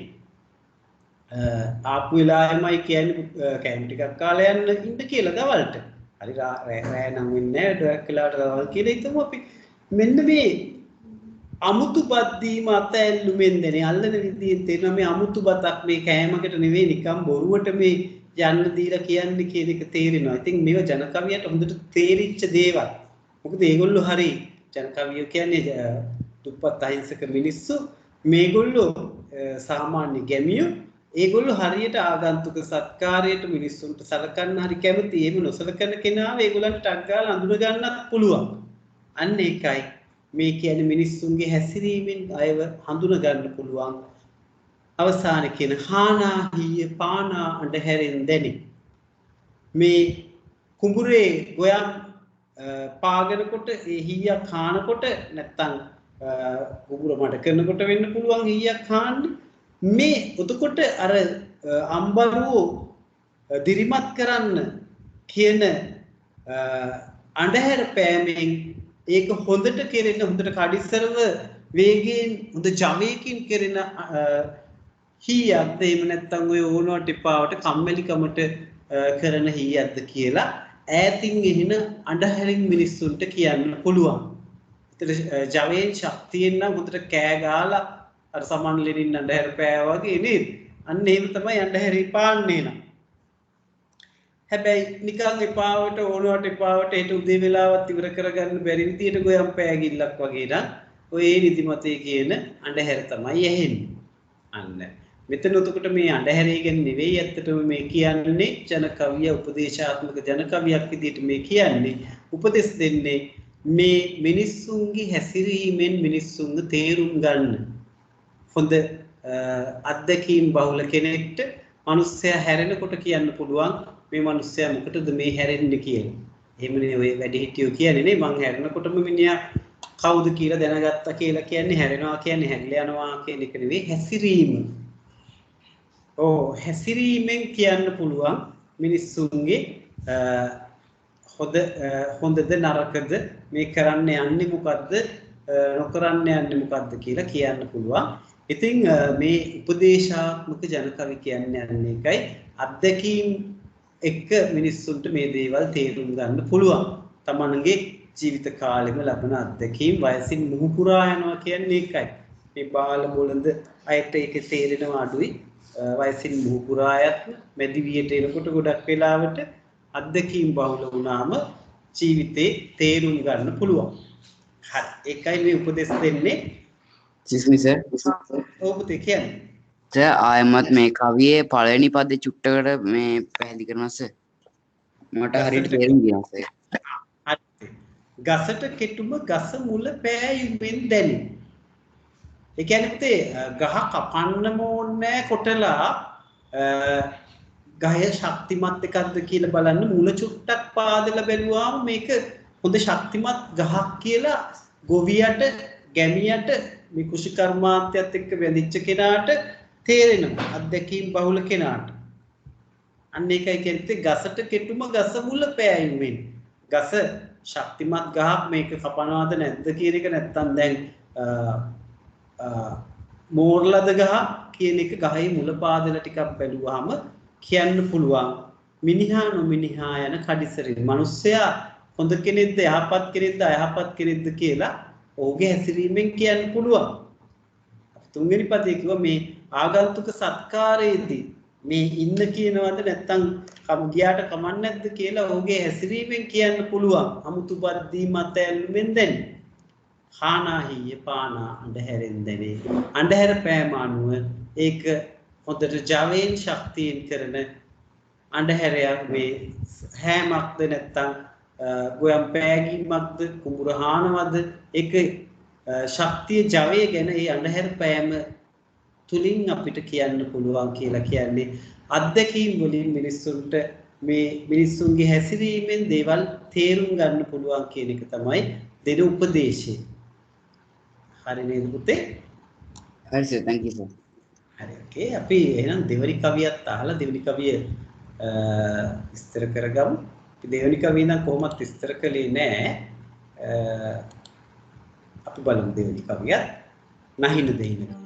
ආපු වෙලාවෙමයි කියන්නේ කැම ටිකක් කාලේ යන්න ඉන්න කියලා දවල්ට හරි රෑ නම් වෙන්නේ නැහැ ඩොයක් වෙලාවට දවල් කියලා හිතමු අපි මෙන්න මේ අමුතු බද්දීම අත ඇල්ලුමින් දැනේ අල්ලන විදියෙන් තේරෙනවා මේ අමුතු බතක් මේ කෑමකට නෙවෙයි නිකන් බොරුවට මේ යන්න දීලා කියන්නේ කියන එක තේරෙනවා. ඉතින් මේව ජනකවියට හොඳට තේරිච්ච දේවල්. මොකද ඒගොල්ලෝ හරි ජනකවියෝ කියන්නේ දුප්පත් අහිංසක මිනිස්සු මේගොල්ලෝ සාමාන්‍ය ගැමියෝ ඒගොල්ලෝ හරියට ආගන්තුක සත්කාරයට මිනිස්සුන්ට සලකන්න හරි කැමති. එහෙම නොසලකන කෙනාව ඒගොල්ලන්ට ටක් ගාලා අඳුර ගන්නත් පුළුවන්. අන්න ඒකයි මේ කියන්නේ මිනිස්සුන්ගේ හැසිරීමෙන් අයව හඳුන ගන්න පුළුවන්. අවසාන කියන හානා හීය පානා අඬහැරෙන් දැනි මේ කුඹුරේ ගොයම් පාගනකොට ඒ හීයක් කානකොට නැත්තම් කුඹුර මඩ කරනකොට වෙන්න පුළුවන් හීයක් කාන්නේ මේ එතකොට අර අම්බරුව දිරිමත් කරන්න කියන අඬහැර පෑමෙන් ඒක හොඳට කෙරෙන හොඳට කඩිස්සරව වේගයෙන් හොඳ ජවයකින් කෙරෙන හීයක්ද එහෙම නැත්නම් ඔය ඕනවට එපාවට කම්මැලිකමට කරන හීයක්ද කියලා ඈතින් එහින අඬහැරින් මිනිස්සුන්ට කියන්න පුළුවන්. ඒතර ජවයෙන් ශක්තියෙන් නම් හොඳට කෑ ගාලා අර සමන් ලෙනින් අඬහැර පෑවා වගේ නේද? අන්න එහෙම තමයි අඬහැරි පාන්නේ නම්. හැබැයි නිකන් එපාවට ඕනවට එපාවට ඒට උදේ වෙලාවත් ඉවර කරගන්න බැරි විදියට ගොයම් පෑගිල්ලක් වගේ නම් ඔය නිදිමතේ කියන අඬහැර තමයි ඇහෙන්නේ. අන්න මෙතන උතකට මේ අඬහැරේ ගැන නෙවෙයි ඇත්තටම මේ කියන්නේ ජන කවිය උපදේශාත්මක ජන කවියක් විදිහට මේ කියන්නේ උපදෙස් දෙන්නේ මේ මිනිස්සුන්ගේ හැසිරීමෙන් මිනිස්සුන්ව තේරුම් ගන්න හොඳ අත්දැකීම් බහුල කෙනෙක්ට මිනිස්සයා හැරෙනකොට කියන්න පුළුවන් මේ මිනිස්සයා මොකටද මේ හැරෙන්නේ කියලා. එහෙමනේ ඔය වැඩිහිටියෝ කියන්නේ නේ මං හැරෙනකොටම මිනිහා කවුද කියලා දැනගත්තා කියලා කියන්නේ හැරෙනවා කියන්නේ හැරිලා යනවා කියන එක නෙවෙයි හැසිරීම. හැසිරීමෙන් කියන්න පුළුවන් මිනිස්සුන්ගේ හොඳද නරකද මේ කරන්න යන්නේ මොකද්ද නොකරන්න යන්නේ මොකද්ද කියලා කියන්න පුළුවන්. ඉතින් මේ උපදේශාත්මක ජන කවි කියන්නේ යන්නේ එකයි අත්දැකීම් එක්ක මිනිස්සුන්ට මේ දේවල් තේරුම් ගන්න පුළුවන්. තමන්ගේ ජීවිත කාලෙම ලබන අත්දැකීම් වයසින් මුහුකුරා යනවා කියන්නේ ඒකයි. මේ බාල බොළඳ අයට ඒක තේරෙනවා අඩුයි. වයසින් මුහුකුරායත් මැදිවියට එනකොට ගොඩක් වෙලාවට අත්දැකීම් බහුල වුණාම ජීවිතේ තේරුම් ගන්න පුළුවන්. හරි. ඒකයි මේ උපදෙස් දෙන්නේ. Excuse me, sir. ඔබ කියන්නේ. ආයමත් මේ කවියේ පළවෙනි පදේ චුට්ටකට මේ පැහැදිලි කරනවා සර්. මට හරියට තේරුම් ගියා සර්. ගසට කෙටුම ගස මුල පෑයුමෙන් දැනේ. ඒ කියන්නේ ගහ කපන්නම ඕනේ කොටලා ගහේ ශක්තිමත් එකක්ද කියලා බලන්න මුල චුට්ටක් පාදලා බැලුවාම මේක හොඳ ශක්තිමත් ගහක් කියලා ගොවියට ගැමියට මේ කුෂිකර්මාන්තයත් එක්ක වැදිච්ච කෙනාට තේරෙනවා අත්දැකීම් බහුල කෙනාට. අන්න ඒකයි කියන්නේ ගසට කෙටුම ගස මුල පෑයුමෙන්. ගස ශක්තිමත් ගහක් මේක කපනවාද නැද්ද කියන එක නැත්තම් දැන් මෝරලද ගහ කියන එක ගහේ මුල පාදලා ටිකක් බැලුවාම කියන්න පුළුවන් මිනිහා නොමිනිහා යන කඩිසරින් මිනිස්සයා හොඳ කෙනෙක්ද යහපත් කෙනෙක්ද අයහපත් කෙනෙක්ද කියලා ඔහුගේ හැසිරීමෙන් කියන්න පුළුවන්. තුන්වෙනි පදේ කිව්වා මේ ආගන්තුක සත්කාරයේදී මේ ඉන්න කියනවද නැත්තම් ගියාට කමක් නැද්ද කියලා ඔහුගේ හැසිරීමෙන් කියන්න පුළුවන්. අමුතු බද්දී මත ඇල්ලුමෙන් දැනේ. හානාහිය පානා අන්ධහැරෙන් දැනේ. අන්ධහැර පෑම අනුව ඒක හොඳට ජවයෙන් ශක්තියෙන් කරන අන්ධහැරයක් මේ හැමක්ද නැත්තම් ගොයම් පෑගීමක්ද කුඹුර හානවද ඒක ශක්තිය ජවය ගැන ඒ අන්ධහැර පෑම තුලින් අපිට කියන්න පුළුවන් කියලා කියන්නේ අත්දැකීම් වලින් මිනිස්සුන්ට මේ මිනිස්සුන්ගේ හැසිරීමෙන් දේවල් තේරුම් ගන්න පුළුවන් කියන එක තමයි දෙන උපදේශය. හරි නේද පුතේ? හරි සර් thank you sir. හරි ඕකේ අපි එහෙනම් දෙවනි කවියත් අහලා දෙවනි කවිය විස්තර කරගමු. අපි දෙවනි කවිය නම් කොහොමත් විස්තර කළේ නෑ. අපි බලමු දෙවනි කවියත් නහින දෙහින.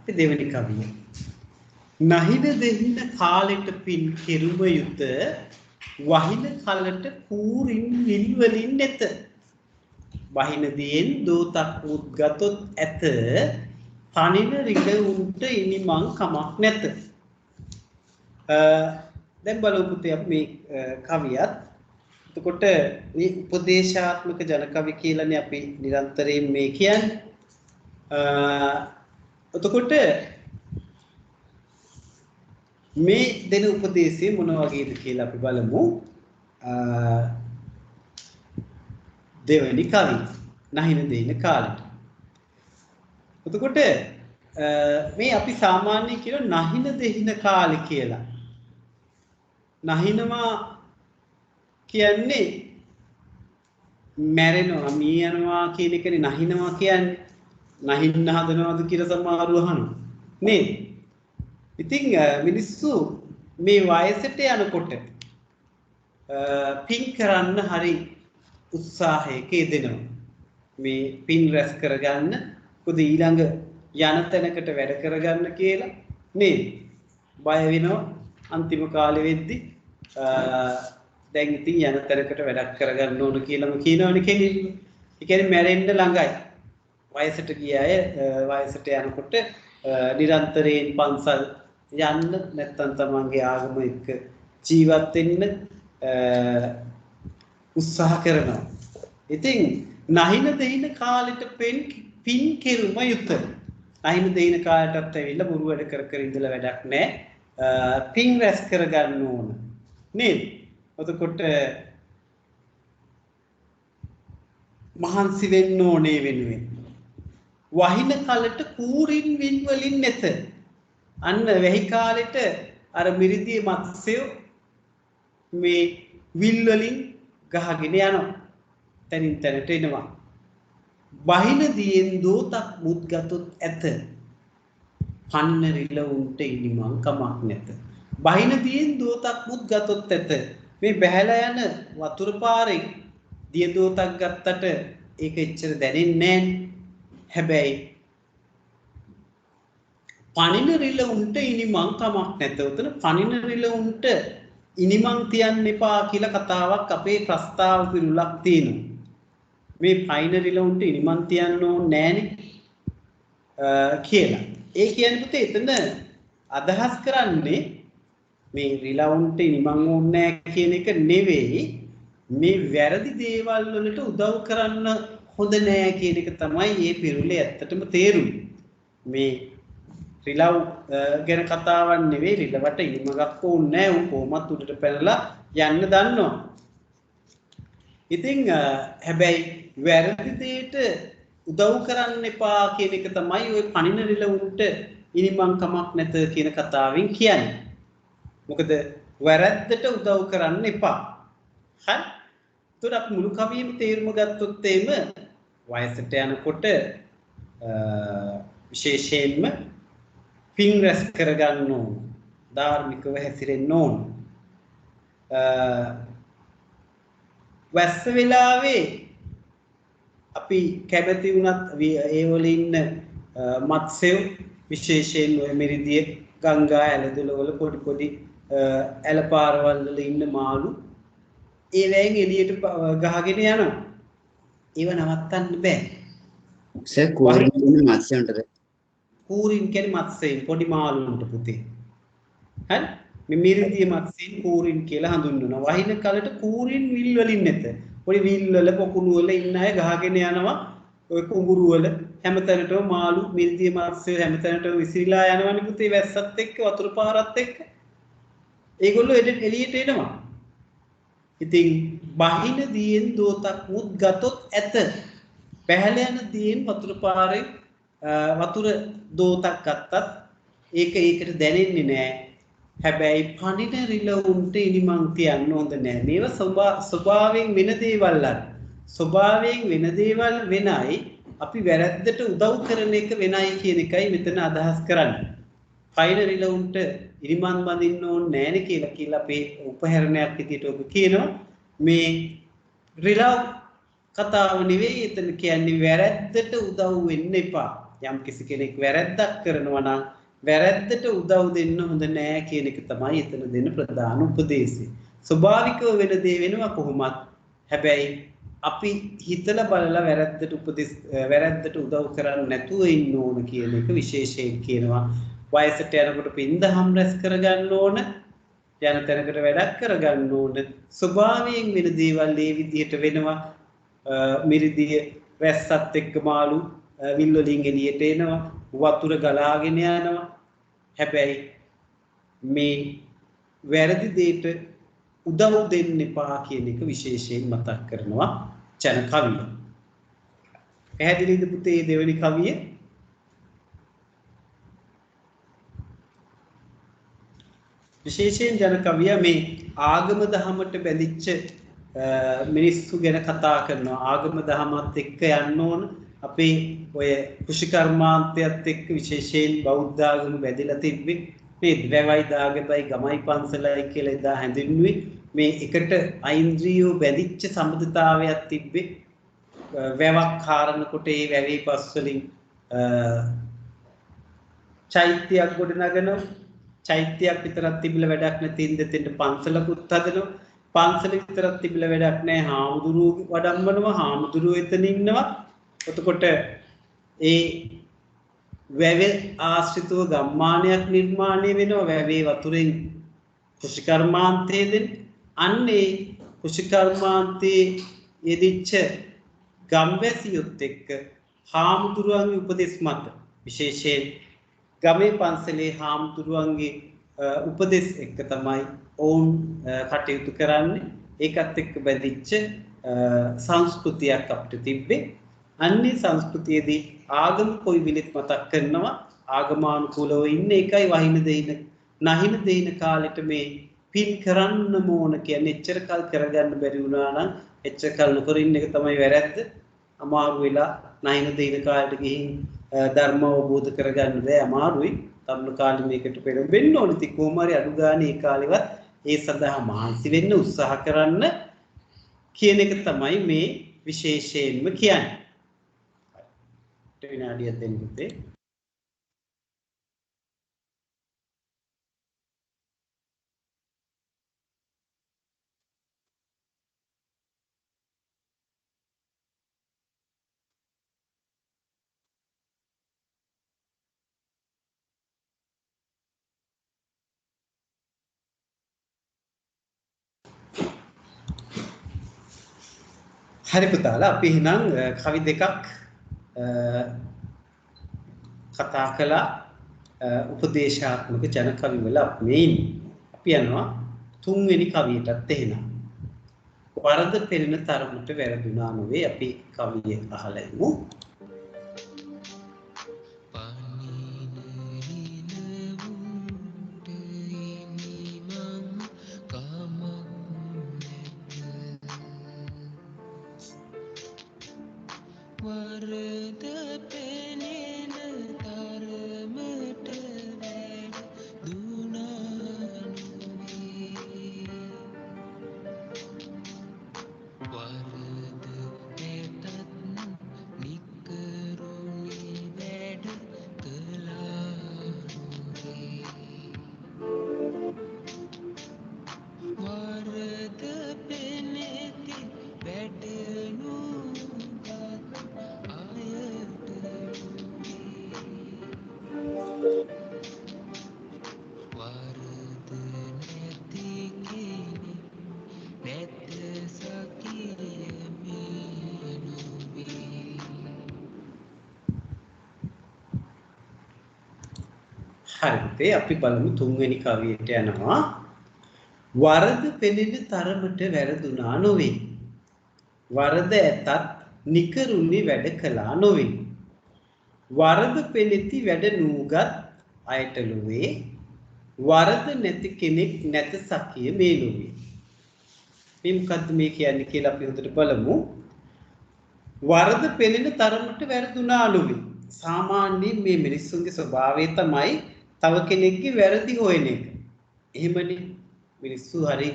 අපි දෙවෙනි කවිය. නහින දෙහින කාලෙට පින් කෙරුම යුත වහින කලට කූරින් නිල්වලින් නැත. වහින දියෙන් දෝතක් උද්ගතොත් ඇත තනින රිඟ උන්ට ඉනිමං කමක් නැත. දැන් බලමු පුතේ අපි මේ කවියත් එතකොට මේ උපදේශාත්මක ජන කවි කියලානේ අපි නිරන්තරයෙන් මේ කියන්නේ. එතකොට මේ දෙන උපදේශය මොන වගේද කියලා අපි බලමු. දෙවෙනි කවි නහින දෙින කාලෙට. එතකොට මේ අපි සාමාන්‍ය කියන නහින දෙහින කාලේ කියලා. නහිනවා කියන්නේ මැරෙනවා මිය යනවා කියන එකනේ නහිනවා කියන්නේ. නහින්න හදනවද කියලා සමහරව අහනවා නේද? ඉතින් මිනිස්සු මේ වයසට යනකොට පින් කරන්න හරි උත්සාහයක යෙදෙනවා. මේ පින් රැස් කරගන්න මොකද ඊළඟ යන තැනකට වැඩ කරගන්න කියලා නේද? බය වෙනවා අන්තිම කාලෙ වෙද්දි දැන් ඉතින් යන තැනකට වැඩක් කරගන්න ඕන කියලාම කියනවනේ කෙනෙක්. ඒ කියන්නේ මැරෙන්න ළඟයි. වයසට ගිය අය වයසට යනකොට නිරන්තරයෙන් පන්සල් යන්න නැත්නම් තමන්ගේ ආගම එක්ක ජීවත් වෙන්න උත්සාහ කරනවා. ඉතින් නහින දෙහින කාලෙට පින් කෙරුම යුතුය. නහින දෙහින කාලයටත් ඇවිල්ලා බුරු වැඩ කර කර ඉඳලා වැඩක් නැහැ. පින් රැස් කරගන්න ඕන. නේද? එතකොට මහන්සි වෙන්න ඕනේ වෙනුවෙන්. වහින කලට කූරින් වින් වලින් නැත. අන්න වෙහි කාලෙට අර මිරිදියේ මත්ස්‍යෝ මේ විල් වලින් ගහගෙන යනවා. තනින් තනට එනවා. වහින දියෙන් දෝතක් මුත් ගතොත් ඇත. පන්න රිලවුන්ට ඉනිමං කමක් නැත. වහින දියෙන් දෝතක් මුත් ගතොත් ඇත. මේ බැහැලා යන වතුර පාරෙන් දිය දෝතක් ගත්තට ඒක එච්චර දැනෙන්නේ නැහැ. හැබැයි පනින රිලවුන්ට ඉනිමං කමක් නැත. උතන පනින රිලවුන්ට ඉනිමං තියන්න එපා කියලා කතාවක් අපේ ප්‍රස්තාව පිරුලක් තියෙනවා. මේ පයින් රිලවුන්ට ඉනිමං තියන්න ඕනේ නැහනේ කියලා. ඒ කියන්නේ පුතේ එතන අදහස් කරන්නේ මේ රිලවුන්ට ඉනිමං ඕනේ නැහැ කියන එක නෙවෙයි. මේ වැරදි දේවල් වලට උදව් කරන්න හොඳ නෑ කියන එක තමයි මේ පිරුලේ ඇත්තටම තේරුම. මේ රිලව් ගැන කතාවක් නෙවෙයි. රිලවට ඉනිමගක් ඕනේ නෑ. උන් කොහොමත් උඩට පැනලා යන්න දන්නවා. ඉතින් හැබැයි වැරදි දෙයට උදව් කරන්න එපා කියන එක තමයි ওই පණින රිලවුන්ට ඉනිමං කමක් නැත කියන කතාවෙන් කියන්නේ. මොකද වැරද්දට උදව් කරන්න එපා. හරි? ඒතර අපි මුළු කවියෙම තේරුම ගත්තොත් එimhe වයසට යනකොට විශේෂයෙන්ම පින් රැස් කරගන්න ඕන. ධාර්මිකව හැසිරෙන්න ඕන. වැස්ස වෙලාවේ අපි කැමති වුණත් ඒ වල ඉන්න මත්ස්‍යෝ විශේෂයෙන් ඔය මෙරිදිය ගංගා ඇලදොල වල පොඩි පොඩි ඇලපාරවල් වල ඉන්න මාළු ඒ වෑන් එළියට ගහගෙන යනවා. ඒව නවත්තන්න බෑ. සර් කූරින් ඉන්න මත්ස්‍යයන්ටද? කූරින් කියන්නේ මත්ස්‍යයන් පොඩි මාළුන්ට පුතේ. හරි? මේ මිරිදිය මත්ස්‍යයන් කූරින් කියලා හඳුන්වනවා. වහින කලට කූරින් විල් වලින් නැත. පොඩි විල් වල පොකුණු වල ඉන්න අය ගහගෙන යනවා. ඔය කුඹුරු වල හැමතැනටම මාළු මිරිදිය මත්ස්‍යය හැමතැනටම විසිරීලා යනවනේ පුතේ වැස්සත් එක්ක වතුර පාරත් එක්ක. ඒගොල්ලෝ එළියට එනවා. ඉතින් බහින දියෙන් දෝතක් මුත් ගතොත් ඇත. පැහැල යන දියෙන් වතුර පාරේ වතුර දෝතක් ගත්තත් ඒක ඒකට දැනෙන්නේ නැහැ. හැබැයි පණින රිලවුන්ට ඉනිමං තියන්න හොඳ නැහැ. මේවා ස්වභාවයෙන් වෙන දේවල් අර. ස්වභාවයෙන් වෙන දේවල් වෙනයි අපි වැරද්දට උදව් කරන එක වෙනයි කියන එකයි මෙතන අදහස් කරන්නේ. පයින් රිලවුන්ට ඉනිමං බඳින්න ඕනේ නැහැ කියලා අපේ උපහරණයක් විදියට ඔබ කියනවා. මේ රිලව් කතාව නෙවෙයි එතන කියන්නේ වැරද්දට උදව් වෙන්න එපා. යම් කිසි කෙනෙක් වැරද්දක් කරනවා නම් වැරද්දට උදව් දෙන්න හොඳ නෑ කියන එක තමයි එතන දෙන ප්‍රධාන උපදේශය. ස්වභාවිකව වෙන දේ වෙනවා කොහොමත්. හැබැයි අපි හිතලා බලලා වැරද්දට උදව් කරන්නේ නැතුව ඉන්න ඕන කියන එක විශේෂයෙන් කියනවා. වයසට යනකොට පින්දහම් රැස් කරගන්න ඕන. යන තැනකට වැඩක් කරගන්න ඕන. ස්වභාවයෙන් වෙන දේවල් ඒ විදිහට වෙනවා. මිරිදිය වැස්සත් එක්ක මාළු විල් වලින් එළියට එනවා. වතුර ගලාගෙන යනවා. හැබැයි මේ වැරදි දෙයට උදව් දෙන්න එපා කියන එක විශේෂයෙන් මතක් කරනවා ජන කවිය. පැහැදිලිද පුතේ දෙවෙනි කවිය? විශේෂයෙන් ජන කවිය මේ ආගම දහමට බැඳිච්ච මිනිස්සු ගැන කතා කරනවා. ආගම දහමත් එක්ක යන්න ඕන. අපේ ඔය කෘෂිකර්මාන්තයත් එක්ක විශේෂයෙන් බෞද්ධ ආගම බැඳිලා තිබ්බේ. මේ වැවයි දාගබයි ගමයි පන්සලයි කියලා එදා හැඳින්වුවේ. මේ එකට ඓන්ද්‍රියෝ බැඳිච්ච සම්බන්ධතාවයක් තිබ්බේ. වැවක් කාරණකොට ඒ වැවේ පස් වලින් චෛත්‍යයක් ගොඩනගනවා. චෛත්‍යයක් විතරක් තිබිලා වැඩක් නැති ඉඳෙතෙන්ට පන්සලකුත් හදනවා. පන්සල විතරක් තිබිලා වැඩක් නැහැ. හාමුදුරුවෝ වඩම්මනවා. හාමුදුරුවෝ එතන ඉන්නවා. එතකොට ඒ වැවේ ආශ්‍රිතව ගම්මානයක් නිර්මාණය වෙනවා. වැවේ වතුරෙන් කෘෂිකර්මාන්තයේදී අන්නේ කෘෂිකර්මාන්තයේ යෙදිච්ච ගම්වැසියොත් එක්ක හාමුදුරුවන්ගේ උපදෙස් මත විශේෂයෙන් ගමේ පන්සලේ හාමුදුරුවන්ගේ උපදෙස් එක්ක තමයි ඕන් කටයුතු කරන්නේ ඒකත් එක්ක බැඳිච්ච සංස්කෘතියක් අපිට තිබ්බේ. අන්නේ සංස්කෘතියේදී ආගම කොයි විලෙත් මතක් කරනවා ආගමානුකූලව ඉන්න එකයි වහින දෙයින නැහින දෙයින කාලෙට මේ පින් කරන්න ඕන කියන්නේ එච්චර කල් කරගන්න බැරි වුණා නම් එච්චර කල් නොකර ඉන්න එක තමයි වැරද්ද. අමාරු වෙලා නැහින දෙයින කාලෙට ගිහින් ධර්ම අවබෝධ කරගන්න බෑ අමාරුයි. තරුණ කාලේ මේකට පෙළඹෙන්න ඕනේ. ඉතින් කොහොම හරි අඩු ගානේ ඒ කාලෙවත් ඒ සඳහා මහන්සි වෙන්න උත්සාහ කරන්න කියන එක තමයි මේ විශේෂයෙන්ම කියන්නේ. විනාඩියක් දෙන්න පුතේ. හරි පුතාලා අපි එහෙනම් කවි දෙකක් කතා කළා උපදේශාත්මක ජන කවි වල මේන් අපි යනවා තුන්වෙනි කවියටත් එහෙනම් වරද පෙළෙන තරමට වැරදුනා නොවේ අපි කවිය අහලා ඉමු. හරිද අපි බලමු තුන්වෙනි කවියට යනවා. වරද පෙළෙන තරමට වැරදුනා නොවේ. වරද ඇතත් නිකරුණි වැඩ කළා නොවේ. වරද පෙළෙති වැඩ නූගත් අයට ලොවේ. වරද නැති කෙනෙක් නැත සකිය මේ ලොවේ. මේ මොකද්ද මේ කියන්නේ කියලා අපි හොඳට බලමු. වරද පෙළෙන තරමට වැරදුනා නොවේ. සාමාන්‍යයෙන් මේ මිනිස්සුන්ගේ ස්වභාවය තමයි තව කෙනෙක්ගේ වැරදි හොයන එක. එහෙමනේ මිනිස්සු හරි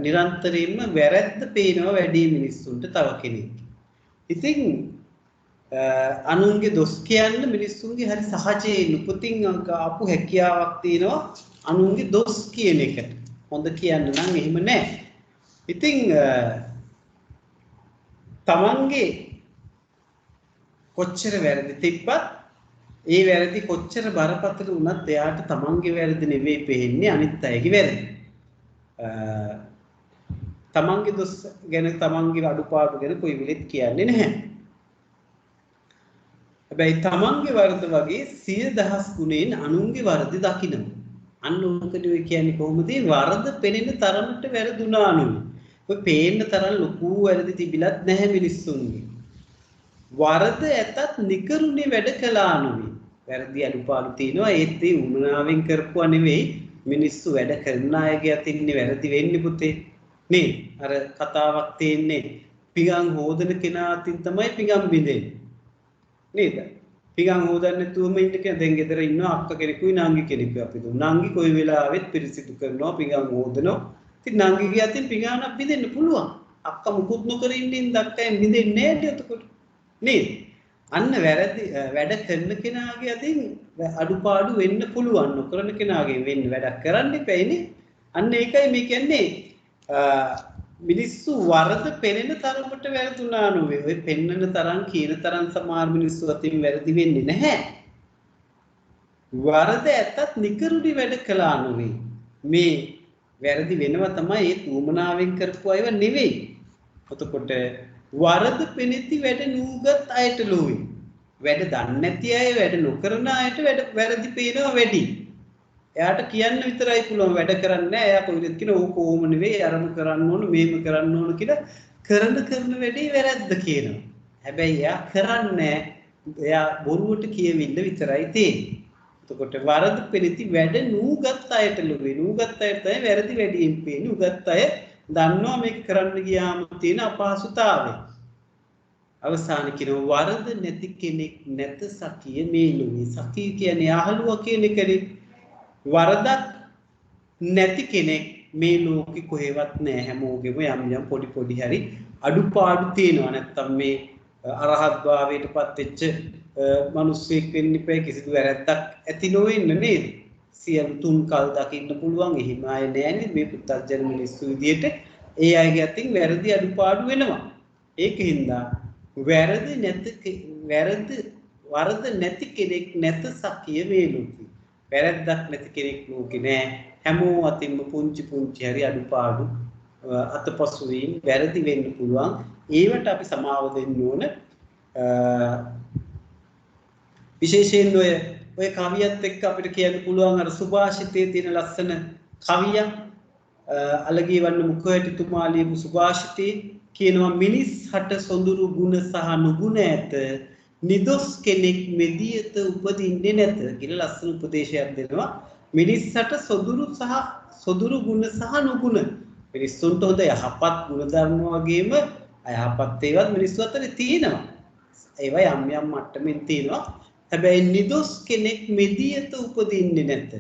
නිරන්තරයෙන්ම වැරද්ද පේනවා වැඩි මිනිස්සුන්ට තව කෙනෙක්. ඉතින් අනුන්ගේ දොස් කියන්න මිනිස්සුන්ගේ හරි සහජයෙන් උපතින් ආපු හැකියාවක් තියෙනවා අනුන්ගේ දොස් කියන එකට. හොඳ කියන්න නම් එහෙම නැහැ. ඉතින් තමන්ගේ කොච්චර වැරදි තිබ්බත් ඒ වැරදි කොච්චර බරපතල වුණත් එයාට තමන්ගේ වැරදි නෙවෙයි පේන්නේ අනිත් අයගේ වැරදි. තමන්ගේ දොස් ගැන තමන්ගේ අඩුපාඩු ගැන කොයි වෙලෙත් කියන්නේ නැහැ. හැබැයි තමන්ගේ වරද වගේ 100,000 ගුණයෙන් අනුන්ගේ වරද දකිනවා. අන්න උන්කදී ඔය කියන්නේ කොහොමද? වරද පෙනෙන තරමට වැරදුනා අනුනේ. ඔය පේන්න තරම් ලොකු වැරදි තිබිලත් නැහැ මිනිස්සුන්ගේ. වරද ඇතත් නිකරුණේ වැඩ කළා නෙවෙයි. වැරදි අඩුපාඩු තියෙනවා ඒත් ඒ උමනාවෙන් කරපුවා නෙවෙයි මිනිස්සු වැඩ කරන අයගේ අතින්නේ වැරදි වෙන්නේ පුතේ. නේ අර කතාවක් තියෙන්නේ පිගන් හොදන කෙනා අතින් තමයි පිගන් බිඳෙන්නේ. නේද? පිගන් හොදන්නේ නැතුවම ඉන්න කෙනා දැන් ගෙදර ඉන්නවා අක්ක කෙනෙකුයි නංගි කෙනෙකුයි අපි දුන්න. නංගි කොයි වෙලාවෙත් පිරිසිදු කරනවා පිගන් හොදනවා. ඉතින් නංගිගේ අතින් පිගානක් බිඳෙන්න පුළුවන්. අක්කා මුකුත් නොකර ඉන්න අක්කෙන් බිඳෙන්නේ නැහැ නේද එතකොට? නේද? අන්න වැරදි වැඩ කරන කෙනාගේ අතින් අඩුපාඩු වෙන්න පුළුවන්. නොකරන කෙනාගෙන් වෙන්න වැඩක් කරන්න එපැයිනේ. අන්න ඒකයි මේ කියන්නේ මිනිස්සු වරද පෙනෙන තරමට වැරදුනා නෙවෙයි. ඔය පෙන්නන තරම් කියන තරම් සමහර මිනිස්සු අතින් වැරදි වෙන්නේ නැහැ. වරද ඇත්තත් නිකරුණි වැඩ කළා නෙවෙයි. මේ වැරදි වෙනවා තමයි ඒ තුමනාවෙන් කරපු අයව නෙවෙයි. එතකොට වරද පෙනෙති වැඩ නූගත් අයට ලෝවේ. වැඩ දන්නේ නැති අය වැඩ නොකරන අයට වැරදි පේනවා වැඩි. එයාට කියන්න විතරයි පුළුවන් වැඩ කරන්නේ නැහැ. එයා කොහෙද කියන ඕක ඕම නෙවෙයි අරම කරන්න ඕන මේම කරන්න ඕන කියලා කරන වැඩේ වැරද්ද කියනවා. හැබැයි එයා කරන්නේ එයා බොරුවට කියවින්න විතරයි තියෙන්නේ. එතකොට වරද පෙනිති වැඩ නූගත් අයට ලුවේ. නූගත් අයට තමයි වැරදි වැඩියෙන් පේන්නේ. උගත් අය දන්නවා මේක කරන්න ගියාම තියෙන අපහසුතාවය. අවසාන කියනවා වරද නැති කෙනෙක් නැත සතිය මේ ලුවේ. සතිය කියන්නේ අහලුවා කියන එකනේ. වරදක් නැති කෙනෙක් මේ ලෝකෙ කොහෙවත් නැහැ. හැමෝගෙම යම් පොඩි හරි අඩුපාඩු තියෙනවා. නැත්තම් මේ අරහත් භාවයටපත් වෙච්ච මිනිස්සෙක් වෙන්න ඉපේ කිසිදු වැරැද්දක් ඇති නොවෙන්න නේද? සියලු තුන් කල් දකින්න පුළුවන්. එහෙම අය නෑනේ මේ පුත්තජන මිනිස්සු විදියට. ඒ අයගේ අතින් වැරදි අඩුපාඩු වෙනවා. ඒකින්ද වරද නැති කෙනෙක් නැත සකිය මේ ලෝකෙ. වැරද්දක් නැති කෙනෙක් ලෝකේ නෑ. හැමෝ අතින්ම පුංචි හරි අඩුපාඩු අතපසු වීම වැරදි වෙන්න පුළුවන්. ඒවට අපි සමාව දෙන්න ඕන. විශේෂයෙන් ඔය කවියත් එක්ක අපිට කියන්න පුළුවන් අර සුභාෂිතයේ තියෙන ලස්සන කවියක් අලගී වන්න මුඛවැටිතුමා ලියපු සුභාෂිතේ කියනවා මිනිස් හට සොඳුරු ගුණ සහ නුගුණ ඇත නිදොස් කෙනෙක් මෙදියත උපදින්නේ නැත කියලා ලස්සන උපදේශයක් දෙනවා. මිනිස්සට සොඳුරු ගුණ සහ නුගුණ මිනිස්සුන්ට හොඳ යහපත් ගුණ ධර්ම වගේම අයහපත් ඒවාත් මිනිස්සු අතර තියෙනවා. ඒවා යම් මට්ටමින් තියෙනවා. හැබැයි නිදොස් කෙනෙක් මෙදියත උපදින්නේ නැත.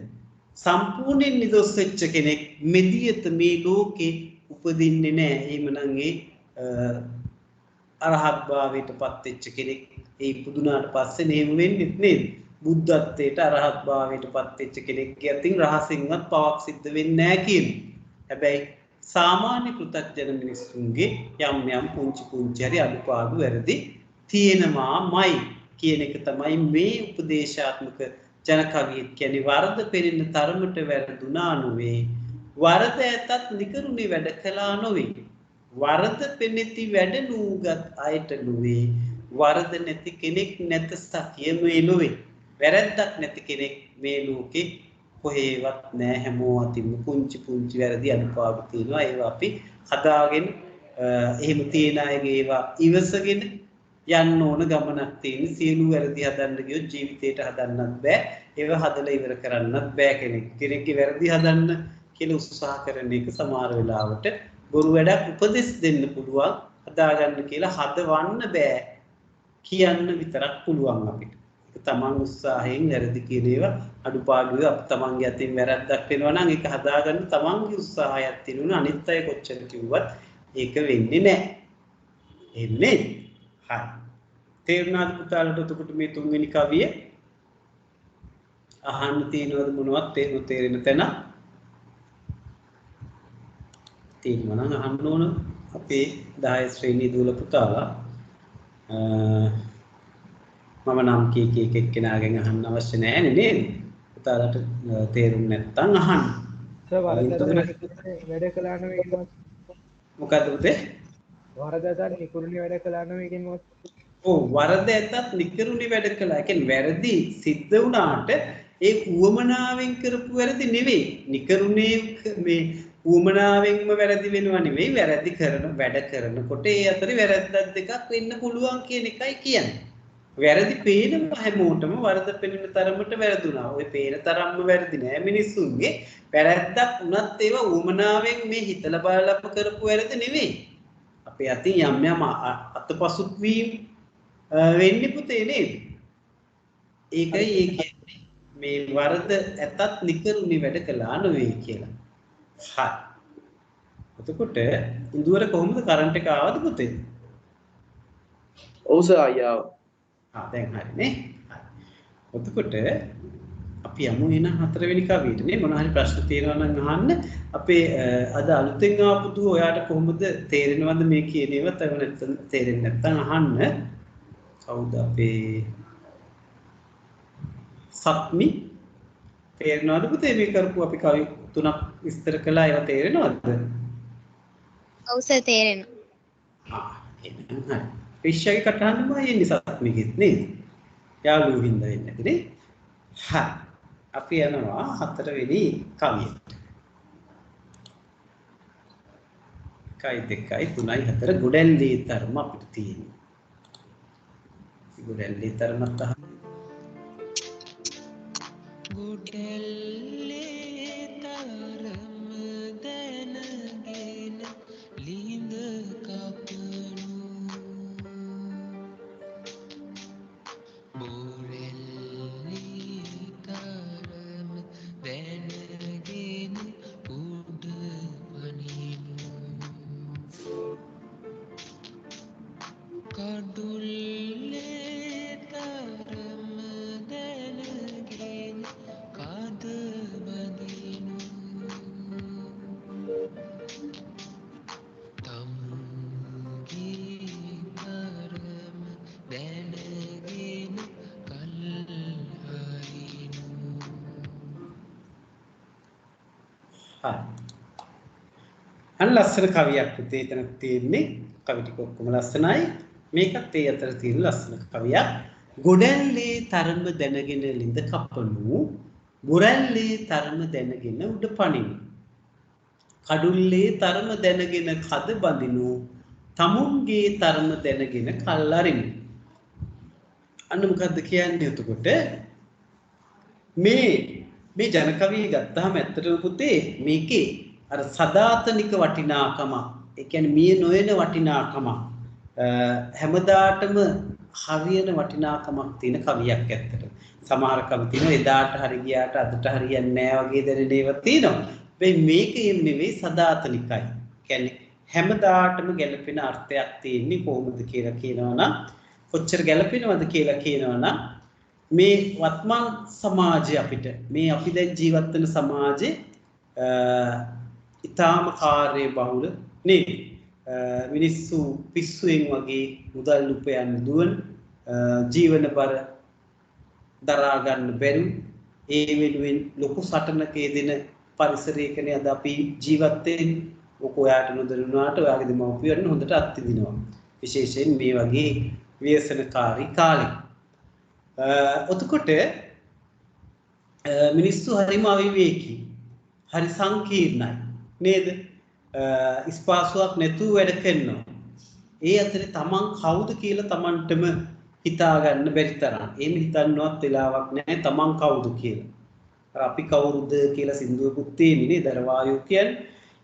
සම්පූර්ණයෙන් නිදොස් වෙච්ච කෙනෙක් මෙදියත මේ ලෝකේ උපදින්නේ නැහැ. එහෙමනම් ඒ අරහත් භාවයටපත් වෙච්ච කෙනෙක් ඒ පුදුනාට පස්සේ නෙම වෙන්නේ නේද? බුද්ධත්වයට අරහත් භාවයටපත් වෙච්ච කෙනෙක්ගේ අතින් රහසින්වත් පවක් සිද්ධ වෙන්නේ නැහැ කියනවා. හැබැයි සාමාන්‍ය පෘථග්ජන මිනිස්සුන්ගේ යම් පුංචි හරි අඩුපාඩු වැරදි තියෙනවාමයි කියන එක තමයි මේ උපදේශාත්මක ජන කවිය කියන්නේ. වරද පෙරෙන තරමට වැරදුනා නොවේ. වරද ඇතත් නිකරුණේ වැඩ කළා නොවේ. වරද පෙනෙති වැඩ නූගත් අයට නොවේ. වරද නැති කෙනෙක් නැත සතිය මේ ලොවේ. වැරද්දක් නැති කෙනෙක් මේ ලෝකේ කොහෙවත් නැහැ. හැමෝ අතින්ම පුංචි වැරදි අඩුපාඩු තියෙනවා. ඒවා අපි හදාගෙන එහෙම තියෙන අයගේ ඒවා ඉවසගෙන යන්න ඕන ගමනක් තියෙන. සියලු වැරදි හදන්න ගියොත් ජීවිතේට හදන්නත් බෑ. ඒවා හදලා ඉවර කරන්නත් බෑ කෙනෙක්ගේ වැරදි හදන්න කියලා උත්සාහ කරන එක සමහර වෙලාවට බොරු වැඩක් උපදෙස් දෙන්න පුළුවන්. හදාගන්න කියලා හදවන්න බෑ. කියන්න විතරක් පුළුවන් අපිට. ඒක තමන් උත්සාහයෙන් වැරදි කියන ඒවා අඩුපාඩු අප තමන්ගේ අතින් වැරද්දක් වෙනවා නම් ඒක හදාගන්න තමන්ගේ උත්සාහයක් තියෙනවා. අනිත් අය කොච්චර කිව්වත් ඒක වෙන්නේ නැහැ. එහෙම නේද? හරි. තේරුණාද පුතාලට? එතකොට මේ තුන්වෙනි කවිය අහන්න තියෙනවද මොනවත් තේරෙන තැන තියෙනවා නම් අහන්න ඕන. අපේ 10 ශ්‍රේණියේ දුවල පුතාලා මම නම් කීක එක්කෙනාගෙන් අහන්න අවශ්‍ය නැහැ නේද? පුතාලට තේරුම් නැත්නම් අහන්න. සර් වැඩ කළා නෙවෙයි මොකද පුතේ? වරදට නිකුරුණේ වැඩ කළා නෙවෙයි කියන්නේ. ඔව් වරද ඇත්තත් නිකරුණේ වැඩ කළා. ඒ කියන්නේ වැරදි සිද්ධ වුණාට ඒ උවමනාවෙන් කරපු වැරදි නෙවෙයි. නිකරුණේ මේ උවමනාවෙන්ම වැරදි වෙනවා නෙවෙයි. වැරදි කරන වැඩ කරනකොට ඒ අතරේ වැරද්දක් දෙකක් වෙන්න පුළුවන් කියන එකයි කියන්නේ. වැරදි පේනවා හැමෝටම. වරද පෙනෙන තරමට වැරදුනා. ඔය පේන තරම්ම වැරදි නෑ මිනිස්සුන්ගේ. වැරද්දක් වුණත් ඒවා උවමනාවෙන් මේ හිතලා බලලා කරපු වැරදි නෙවෙයි. අපේ අතින් යම් අතපසුත් වීම වෙන්නේ පුතේ නේද? ඒකයි ඒ කියන්නේ මේ වරද ඇතත් නිකරුණේ වැඩ කළා නෙවෙයි කියලා. හරි. එතකොට ඉන්දුවර කොහොමද කරන්ට් එක ආවද පුතේ? ඔව් සර් අයියා. දැන් හරිනේ. හරි. එතකොට අපි යමු එන හතරවෙනි කවියට නේ. මොනවා හරි ප්‍රශ්න තියෙනවා නම් අහන්න. අපේ අද අලුතෙන් ආපු දු ඔයාට කොහොමද තේරෙනවද මේ කියන ඒවා? තව නැත්නම් තේරෙන්නේ නැත්නම් අහන්න. කවුද අපේ සත්මි තේරෙනවද පුතේ මේ කරපු අපි කවි තුනක් විස්තර කළා ඒවා තේරෙනවද? ඔව් සර් තේරෙනවා. එහෙනම් හරි. රිෂ්යාගේ කටහඬම එන්නේ සත්මිගෙත් නේද? යාළුවෝ හින්දා වෙන්නේ නැති නේ. හරි. අපි යනවා 4 වෙනි කවිය. 1 2 3 4 ගොඩැල්ලේ තරම අපිට තියෙනවා. ගොඩැල්ලේ තරමත් අහන්න. ගොඩැල්ලේ තරම දැනගෙන ලිඳ කපනු බෝරැල්ලේ තරම දැනගෙන උඩ පනිනු කඩුල්ලේ තරම දැනගෙන කද බඳිනු තම්ගේ තරම දැනගෙන කල් හරිනු. හරි. අන්න ලස්සන කවියක් පුතේ එතන තියෙන්නේ. කවි ටික ඔක්කොම ලස්සනයි. මේකත් ඒ අතර තියෙන ලස්සන කවියක්. ගොඩැල්ලේ තරම දැනගෙන ලිඳ කපනු ගොරැල්ලේ තරම දැනගෙන උඩ පනිනු කඩුල්ලේ තරම දැනගෙන කද බඳිනු තමුන්ගේ තරම දැනගෙන කල් අරිනු. අන්න මොකද්ද කියන්නේ එතකොට මේ ජන කවිය ගත්තාම ඇත්තටම පුතේ මේකේ අර සදාතනික වටිනාකම ඒ කියන්නේ මිය නොයන වටිනාකම හැමදාටම හරියන වටිනාකමක් තියෙන කවියක් ඇත්තට. සමහර කවි තියෙනවා එදාට හරි ගියාට අදට හරියන්නේ නැහැ වගේ දැනෙන ඒවා තියෙනවා. මේක නෙවෙයි සදාතනිකයි. කියන්නේ හැමදාටම ගැලපෙන අර්ථයක් තියෙන්නේ කොහොමද කියලා කියනවනම් කොච්චර ගැලපෙනවද කියලා කියනවනම් මේ වත්මන් සමාජය අපිට මේ අපි දැන් ජීවත් වෙන සමාජේ ඊටාම කාර්ය බහුල නේ. මිනිස්සු පිස්සුවෙන් වගේ මුදල් උපයන්න දුවන ජීවන බර දරා ගන්න බැරි ඒ වෙනුවෙන් ලොකු සටනක යෙදෙන පරිසරයකනේ අද අපි ජීවත් වෙන්නේ. ඔයාට නොදන්නාට ඔයාගේ දෙමව්පියන් හොඳට අත්විඳිනවා. විශේෂයෙන් මේ වගේ ව්‍යසනකාරී කාලේ. ඔතකොට මිනිස්සු හරිම අවිවේකී හරි සංකීර්ණයි නේද? ස්පාසුවක් නැතුව වැඩ කරනවා. ඒ අතරේ තමන් කවුද කියලා තමන්ටම හිතා ගන්න බැරි තරම්. එහෙම හිතන්නවත් වෙලාවක් නැහැ තමන් කවුද කියලා. අර අපි කවුරුද කියලා සින්දුවකුත් තියෙන්නේ නේද? දරවායෝ කියන්නේ.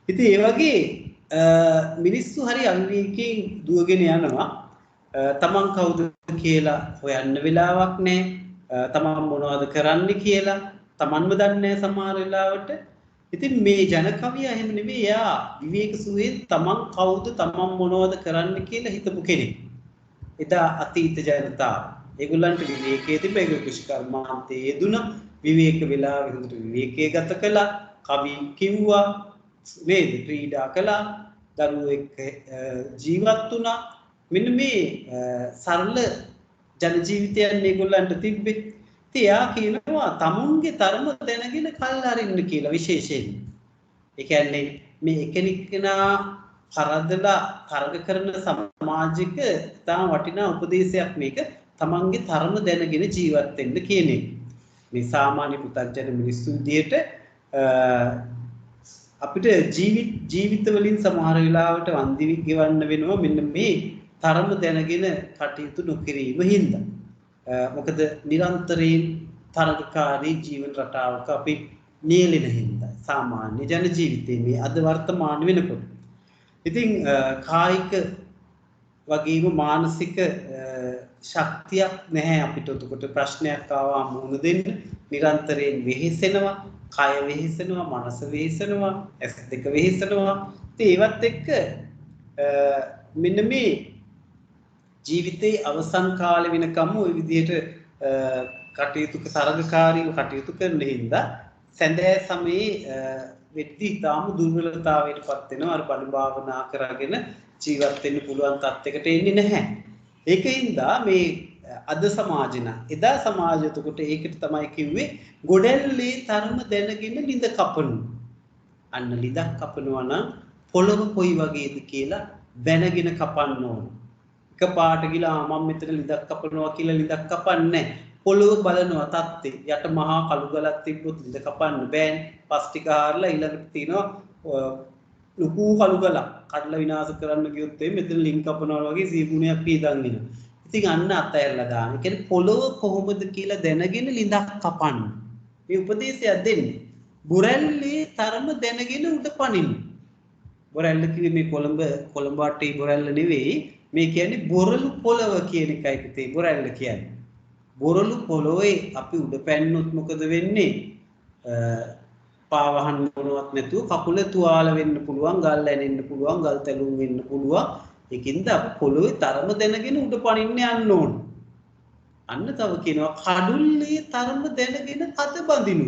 ඉතින් ඒ වගේ මිනිස්සු හරි අවිවේකයෙන් දුවගෙන යනවා. තමන් කවුද කියලා හොයන්න වෙලාවක් නැහැ. තමන් මොනවද කරන්න කියලා තමන්ම දන්නේ නැහැ සමහර වෙලාවට. ඉතින් මේ ජන කවිය එහෙම නෙමෙයි. එයා විවේක සුවේ තමන් කවුද තමන් මොනවද කරන්න කියලා හිතපු කෙනෙක්. එදා අතීත ජනතාව. ඒගොල්ලන්ට විවේකයේ තිබ්බ ඒක කුෂ්කර්මාන්තයේ යෙදුණා. විවේක වෙලා විඳට විවේකයේ ගත කළා. කවි කිව්වා නේද? ක්‍රීඩා කළා. දරුවෝ එක්ක ජීවත් වුණා. මෙන්න මේ සරල ජන ජීවිතයක් මේගොල්ලන්ට තිබ්බේ. එයා කියනවා තමුන්ගේ තරම දැනගෙන කල් අරින්න කියලා විශේෂයෙන්. ඒ කියන්නේ මේ එකිනෙකා හරදලා තරග කරන සමාජික තාම වටිනා උපදේශයක් මේක. තමන්ගේ තරම දැනගෙන ජීවත් වෙන්න කියන එක. මේ සාමාන්‍ය පුතග්ජන මිනිස්සු විදියට අපිට ජීවිත වලින් සමහර වෙලාවට වන්දි ගෙවන්න වෙනවා මෙන්න මේ තරම දැනගෙන කටයුතු නොකිරීම හින්දා. මොකද නිරන්තරයෙන් තරගකාරී ජීවන රටාවක අපි නියැලෙන හින්දා සාමාන්‍ය ජන ජීවිතයේ මේ අද වර්තමාන වෙනකොට. ඉතින් කායික වගේම මානසික ශක්තියක් නැහැ අපිට. එතකොට ප්‍රශ්නයක් ආවම මුහුණ දෙන්න නිරන්තරයෙන් වෙහෙසෙනවා, කය වෙහෙසෙනවා, මනස වෙහෙසෙනවා, ඇස් දෙක වෙහෙසෙනවා. ඉතින් ඒවත් එක්ක මෙන්න මේ ජීවිතයේ අවසන් කාලෙ වෙනකම් ওই විදිහට කටයුතු තරගකාරීව කටයුතු කරන හින්දා සැඳෑ සමයේ වෙද්දී තාම දුර්වලතාවයටපත් වෙනවා. අර බණ භාවනා කරගෙන ජීවත් වෙන්න පුළුවන් තත්යකට එන්නේ නැහැ. ඒකින්ද මේ අද සමාජන එදා සමාජය එතකොට ඒකට තමයි කිව්වේ ගොඩැල්ලේ තරම දැනගෙන ලිඳ කපනු. අන්න ලිඳක් කපනවා නම් පොළව කොයි වගේද කියලා දැනගෙන කපන්න ඕන. එකපාරට ගිලා මම මෙතන ලිඳක් කපනවා කියලා ලිඳක් කපන්නේ නැහැ. පොළොව බලනවා තත්ත්වය. යට මහා කළු ගලක් තිබ්බොත් ඉඳ කපන්න බෑනේ. පස් ටික හාරලා ඊළඟට තියෙනවා ලොකු කළු ගලක්. කඩලා විනාශ කරන්න ගියොත් මෙතන ලින්ක් කපනවා වගේ සීගුණයක් පීදන් වෙනවා. ඉතින් අන්න අතහැරලා දාන්න. ඒ කියන්නේ පොළොව කොහොමද කියලා දැනගෙන ලිඳක් කපන්න. මේ උපදේශයක් දෙන්නේ. බොරැල්ලේ තරම දැනගෙන උඩ පනින්න. බොරැල්ල කිව්වේ මේ කොළඹ වටේ බොරැල්ල නෙවෙයි. මේ කියන්නේ බොරළු පොළව කියන එකයි පුතේ බොරැල්ල කියන්නේ. බොරළු පොළොවේ අපි උඩ පැන්නොත් මොකද වෙන්නේ? පාවහන් මොනවත් නැතුව කකුල තුවාල වෙන්න පුළුවන්, ගල් ඇනෙන්න පුළුවන්, ගල් තැලුම් වෙන්න පුළුවන්. ඒකින්ද අපි පොළොවේ තරම දැනගෙන උඩ පනින්න යන්න ඕන. අන්න තව කියනවා කඩුල්ලේ තරම දැනගෙන කද බඳිනු.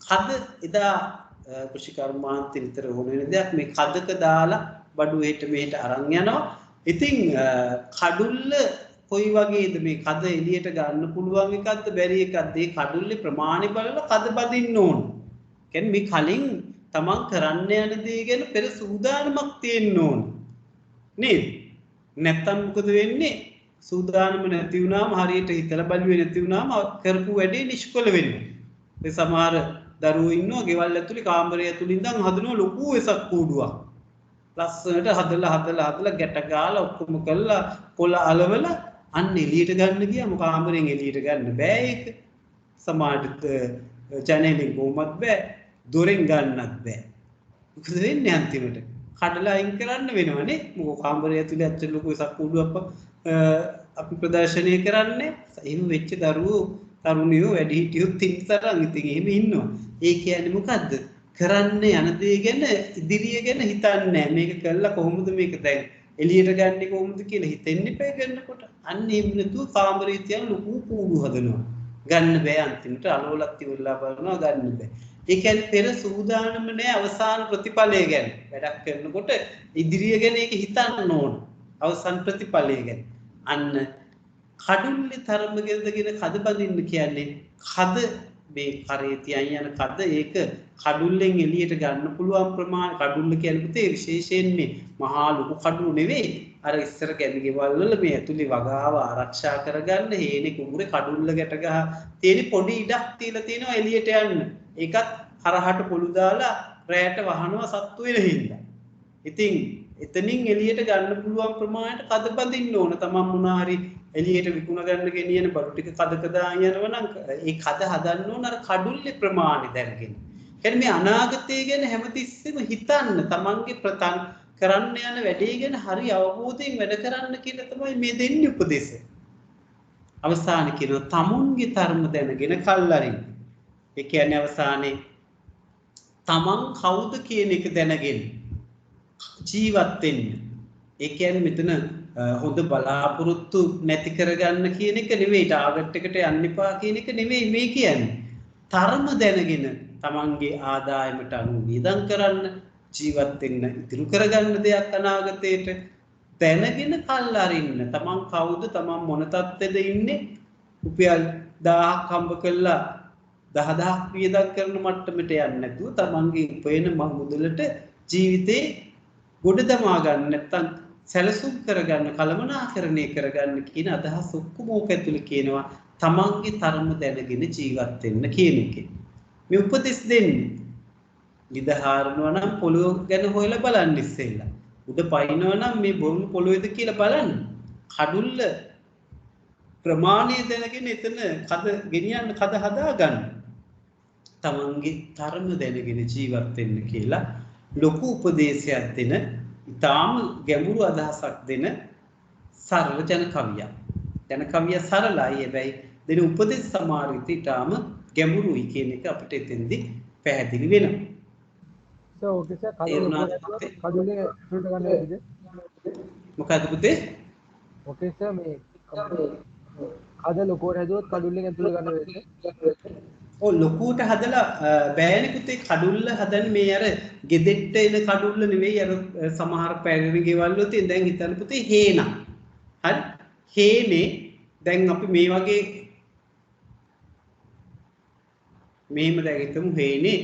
කද එදා කෘෂිකර්මාන්තේ විතර ඕන වෙන දෙයක් මේ කදක දාලා බඩු හෙට මෙහෙට අරන් යනවා. ඉතින් කඩුල්ල කොයි වගේද මේ කද එළියට ගන්න පුළුවන් එකක්ද බැරි එකක්ද? ඒ කඩුල්ලේ ප්‍රමාණය බලලා කද බඳින්න ඕන. කියන්නේ මේ කලින් තමන් කරන්න යන දේ ගැන පෙර සූදානමක් තියෙන්න ඕන. නේද? නැත්තම් මොකද වෙන්නේ? සූදානම නැති වුණාම හරියට හිතලා බලුවේ නැති වුණාම කරපු වැඩේ නිෂ්ඵල වෙනවා. ඒ සමහර දරුවෝ ඉන්නවා ගෙවල් ඇතුලේ කාමරය ඇතුලේ ඉඳන් හදනවා ලොකු වෙසක් කූඩුවක්. ලස්සනට හදලා ගැට ගාලා ඔක්කොම කළා කොළ අලවලා අන්න එළියට ගන්න ගියාම කාමරයෙන් එළියට ගන්න බෑ ඒක. සමහරට ජනේලෙන් කොහොමත් බෑ. දොරෙන් ගන්නත් බෑ. මොකද වෙන්නේ අන්තිමට? කඩලා අයින් කරන්න වෙනවනේ. මොකද කාමරය ඇතුලේ අච්චර ලොකු වෙසක් කූඩුවක් අපි ප්‍රදර්ශනය කරන්නේ. එහෙම වෙච්ච දරුවෝ තරුණියෝ වැඩිහිටියොත් ඉන්නතරම් ඉතින් එහෙම ඉන්නවා. ඒ කියන්නේ මොකද්ද? කරන්න යන දේ ගැන ඉදිරිය ගැන හිතන්නේ නැහැ. මේක කළා කොහොමද මේක දැන් එළියට ගන්නෙ කොහොමද කියලා හිතෙන්න එපා ගන්නකොට. අන්න එහෙම නැතුව කාමරේ තියන ලොකු කූඩු හදනවා. ගන්න බෑ අන්තිමට අලවලක් ඉවරලා බලනවා ගන්න බෑ. ඒ කියන්නේ පෙර සූදානම නැහැ අවසාන ප්‍රතිඵලය ගැන. වැඩක් කරනකොට ඉදිරිය ගැන ඒක හිතන්න ඕන. අවසාන ප්‍රතිඵලය ගැන. අන්න කඩුල්ලේ තරම ගෙදගෙන කද බඳින්න කියන්නේ කද මේ කරේ තියන් යන කද ඒක කඩුල්ලෙන් එළියට ගන්න පුළුවන් ප්‍රමාණය කඩුල්ල කියන්නේ පුතේ විශේෂයෙන් මේ මහා ලොකු කඩුළු නෙවෙයි අර ඉස්සර ගැමි ගෙවල් වල මේ ඇතුලේ වගාව ආරක්ෂා කරගන්න හේනේ කුඹුරේ කඩුල්ල ගැට ගහ තියෙන පොඩි ඉඩක් තියලා තියෙනවා එළියට යන්න ඒකත් හරහට පොළු දාලා රැයට වහනවා සත්තු වෙන හින්දා ඉතින් එතනින් එළියට ගන්න පුළුවන් ප්‍රමාණයට කද බඳින්න ඕන තමන් මොනවා හරි එළියට විකුණ ගන්න ගෙනියන බඩු ටික කදක දාගෙන යනවා නම් ඒ කද හදන්න ඕන අර කඩුල්ලේ ප්‍රමාණය දැනගෙන. කියන්නේ මේ අනාගතය ගැන හැමතිස්සෙම හිතන්න තමන්ගේ ප්‍රතන් කරන්න යන වැඩේ ගැන හරි අවබෝධයෙන් වැඩ කරන්න කියලා තමයි මේ දෙන්නේ උපදේශය. අවසානයේ කියනවා තමුන්ගේ ධර්ම දැනගෙන කල්ලාරින්. ඒ කියන්නේ අවසානයේ තමන් කවුද කියන එක දැනගෙන ජීවත් වෙන්න. ඒ කියන්නේ මෙතන හොඳ බලාපොරොත්තු නැති කරගන්න කියන එක නෙවෙයි ටාගට් එකට යන්න එපා කියන එක නෙවෙයි මේ කියන්නේ. තරම දැනගෙන තමන්ගේ ආදායමට අනුව වියදම් කරන්න ජීවත් වෙන්න ඉදිරි කරගන්න දෙයක් අනාගතයට දැනගෙන කල් අරින්න. තමන් කවුද තමන් මොන තත්ත්වෙද ඉන්නේ රුපියල් 1000ක් හම්බ කළා 10000ක් වියදම් කරන මට්ටමට යන්නේ නැතුව තමන්ගේ උපයන මුදලට ජීවිතේ ගොඩ දමා ගන්න නැත්තම් සැලසුම් කරගන්න කලමනාකරණය කරගන්න කියන අදහස් ඔක්කොම ඕක ඇතුළේ කියනවා තමන්ගේ තරම දැනගෙන ජීවත් වෙන්න කියන එක. මේ උපදෙස් දෙන්නේ නිදහාරනවා නම් පොළොව ගැන හොයලා බලන්න ඉස්සෙල්ලා. උඩ පයින්නවා නම් මේ බොරුණු පොළොවේද කියලා බලන්න. කඩුල්ල ප්‍රමාණය දැනගෙන එතන කද ගෙනියන්න කද හදා ගන්න. තමන්ගේ තරම දැනගෙන ජීවත් වෙන්න කියලා ලොකු උපදේශයක් දෙන ඉතාම ගැඹුරු අදහසක් දෙන සරල ජන කවියක්. ජන කවිය සරලයි හැබැයි දෙන උපදෙස් සමාරිත ඉතාම ගැඹුරුයි කියන එක අපිට එතෙන්දී පැහැදිලි වෙනවා. ඕකේ සර් කඩුල්ලේ සුට ගන්න බැරිද? මොකද පුතේ? ඕකේ සර් මේ කඩ ලොකුවට හදුවොත් කඩුල්ලෙන් ඇතුළේ ගන්න බැරිද? ඔව් ලොකුවට හදලා බෑනේ පුතේ කඩුල්ල හදන්නේ මේ අර ගෙදෙට්ට එන කඩුල්ල නෙවෙයි අර සමහර පැරණි ගෙවල් වල තියෙන දැන් හිතන්න පුතේ හේනා. හරි? හේනේ දැන් අපි මේ වගේ මෙහෙම දැන් හිතමු හේනේ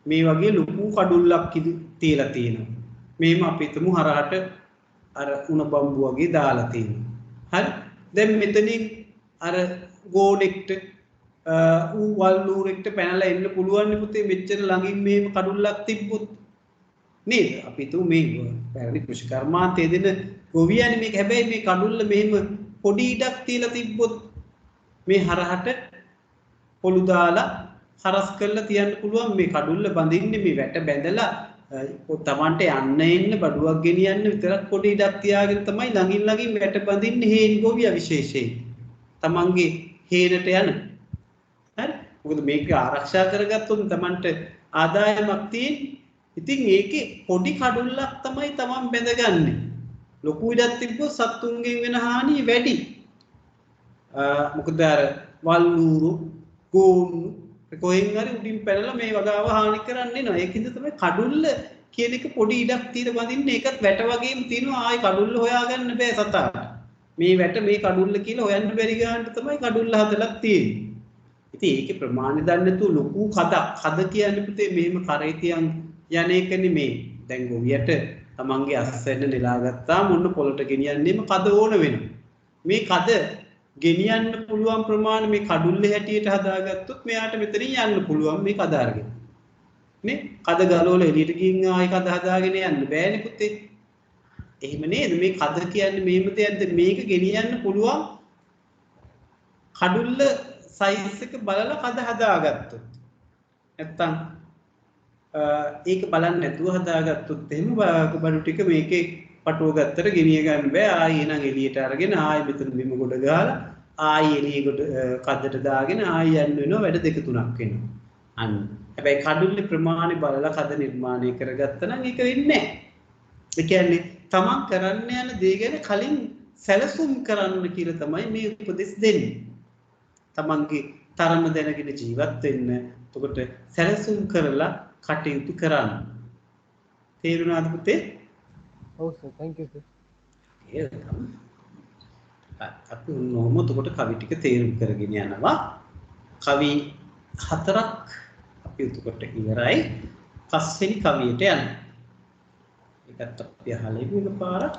මේ වගේ ලොකු කඩුල්ලක් තියලා තියෙනවා. මෙහෙම අපි හිතමු හරහට අර උණ බම්බු වගේ දාලා තියෙනවා. හරි? දැන් මෙතනින් අර ගෝනෙක්ට ඌ වල්ලූරෙක්ට පැනලා එන්න පුළුවන් නේ පුතේ මෙච්චර ළඟින් මේම කඩුල්ලක් තිබ්බොත් නේද අපි තු මේ පැරණි කෘෂිකර්මාන්තයේ දෙන ගොවියනි මේක හැබැයි මේ කඩුල්ල මෙහෙම පොඩි ඉඩක් තියලා තිබ්බොත් මේ හරහට පොළු දාලා හරස් කරලා තියන්න පුළුවන් මේ කඩුල්ල බඳින්නේ මේ වැට බැඳලා තමන්ට යන්න එන්න බඩුවක් ගෙනියන්න විතරක් පොඩි ඉඩක් තියාගෙන තමයි ළඟින් ළඟින් වැට බඳින්නේ හේන් ගොවියා විශේෂයෙන් තමන්ගේ හේනට යන හරි මොකද මේක ආරක්ෂා කරගත්තොත් තමන්ට ආදායමක් තියෙන්නේ ඉතින් ඒකේ පොඩි කඩුල්ලක් තමයි තමන් බැඳගන්නේ ලොකු ඉඩක් තිබ්බොත් සත්තුන්ගෙන් වෙන හානිය වැඩි මොකද අර වල්ලූරු ගෝන්නු කොහෙන් හරි උඩින් පැනලා මේ වගාව හානි කරන්නේ නැහැ ඒකින්ද තමයි කඩුල්ල කියන එක පොඩි ඉඩක් තියලා බඳින්නේ ඒකත් වැට වගේම තියෙනවා ආයි කඩුල්ල හොයාගන්න බෑ සතාට මේ වැට මේ කඩුල්ල කියලා හොයන්න බැරි ගන්නට තමයි කඩුල්ල හදලා තියෙන්නේ ඉතින් ඒකේ ප්‍රමාණය දන්නේ නැතුව ලොකු කද කියන්නේ පුතේ මෙහෙම කරේ තියන් යන එක නෙමේ දැන් ගොවියට තමන්ගේ අස්සෙන් නෙලා ගත්තා මොන්න පොළට ගෙනියන්නේම කද ඕන වෙනවා මේ කද ගෙනියන්න පුළුවන් ප්‍රමාණය මේ කඩුල්ලේ හැටියට හදාගත්තොත් මෙයාට මෙතනින් යන්න පුළුවන් මේ කද අරගෙන නේ කද ගලවල එළියට ගිහින් ආයි කද හදාගෙන යන්න බෑනේ පුතේ එහෙම නේද මේ කද කියන්නේ මේම දෙයක්ද මේක ගෙනියන්න පුළුවන් කඩුල්ල සයිස් එක බලලා කද හදාගත්තොත් නැත්තම් ඒක බලන්න නැතුව හදාගත්තොත් එහෙම බඩු ටික මේකේ පටුව ගත්තට ගෙනිය ගන්න බෑ ආයි එනං එළියට අරගෙන ආයි මෙතන බිම ගොඩ ගහලා ආයි එළිය ගොඩ කද්දට දාගෙන ආයි යන්න වෙනවා වැඩ දෙක තුනක් වෙනවා අන්න හැබැයි කඩුල්ලේ ප්‍රමාණය බලලා කද නිර්මාණය කරගත්තා නම් ඒක වෙන්නේ නැහැ ඒ කියන්නේ තමන් කරන්න යන දේ ගැන කලින් සැලසුම් කරන්න කියලා තමයි මේ උපදෙස් දෙන්නේ තමන්ගේ තරම දැනගෙන ජීවත් වෙන්න එතකොට සැලසුම් කරලා කටයුතු කරන්න තේරුණාද පුතේ ඔව් සර් thank you sir අපි උන්නෝම එතකොට කවි ටික තේරුම් කරගෙන යනවා කවි 4ක් අපි එතකොට ඉවරයි පස්වෙනි කවියට යනවා ඒකත් අපි අහලා ඉමු එකපාරක්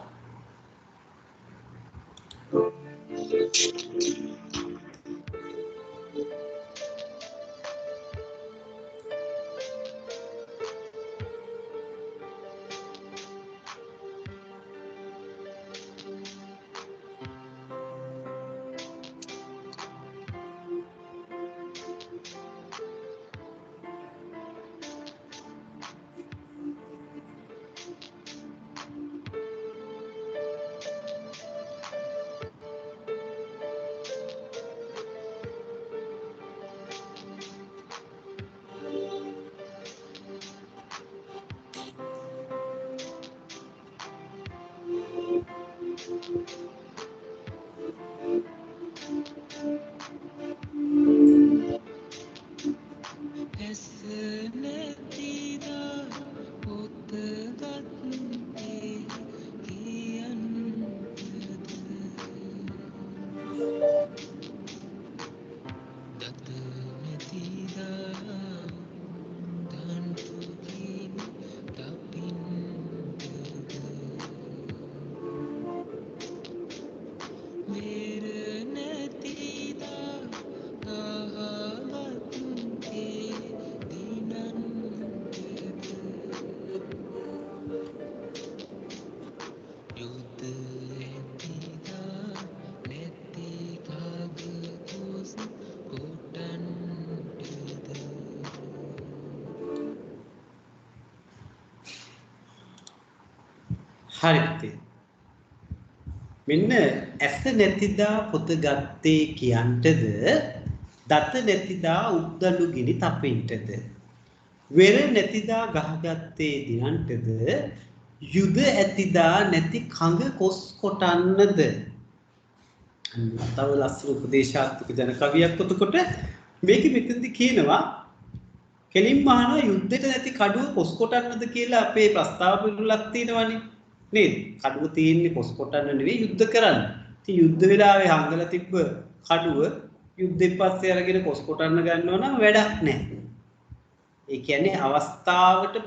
හරි මෙන්න ඇස නැතිදා පොත ගත්තේ කියන්ටද දත නැතිදා උක්දලු ගිනි තපින්ටද වෙර නැතිදා ගහගත්තේ දිනන්ටද යුද ඇතිදා නැති කඟ කොස් කොටන්නද තව ලස්සන උපදේශාත්මක ජන කවියක් එතකොට මේක මෙතනදී කියනවා කෙලින්ම අහනවා යුද්ධෙට නැති කඩුව කොස් කොටන්නද කියලා අපේ ප්‍රස්තාව පිළිලක් තියෙනවනේ නේද කඩුව තියෙන්නේ කොස් කොටන්න නෙවෙයි යුද්ධ කරන්න. ඉතින් යුද්ධ වෙලාවේ හංගලා තිබ්බ කඩුව යුද්ධෙන් පස්සේ අරගෙන කොස් කොටන්න ගන්නවා නම් වැඩක් නැහැ. ඒ කියන්නේ අවස්ථාවට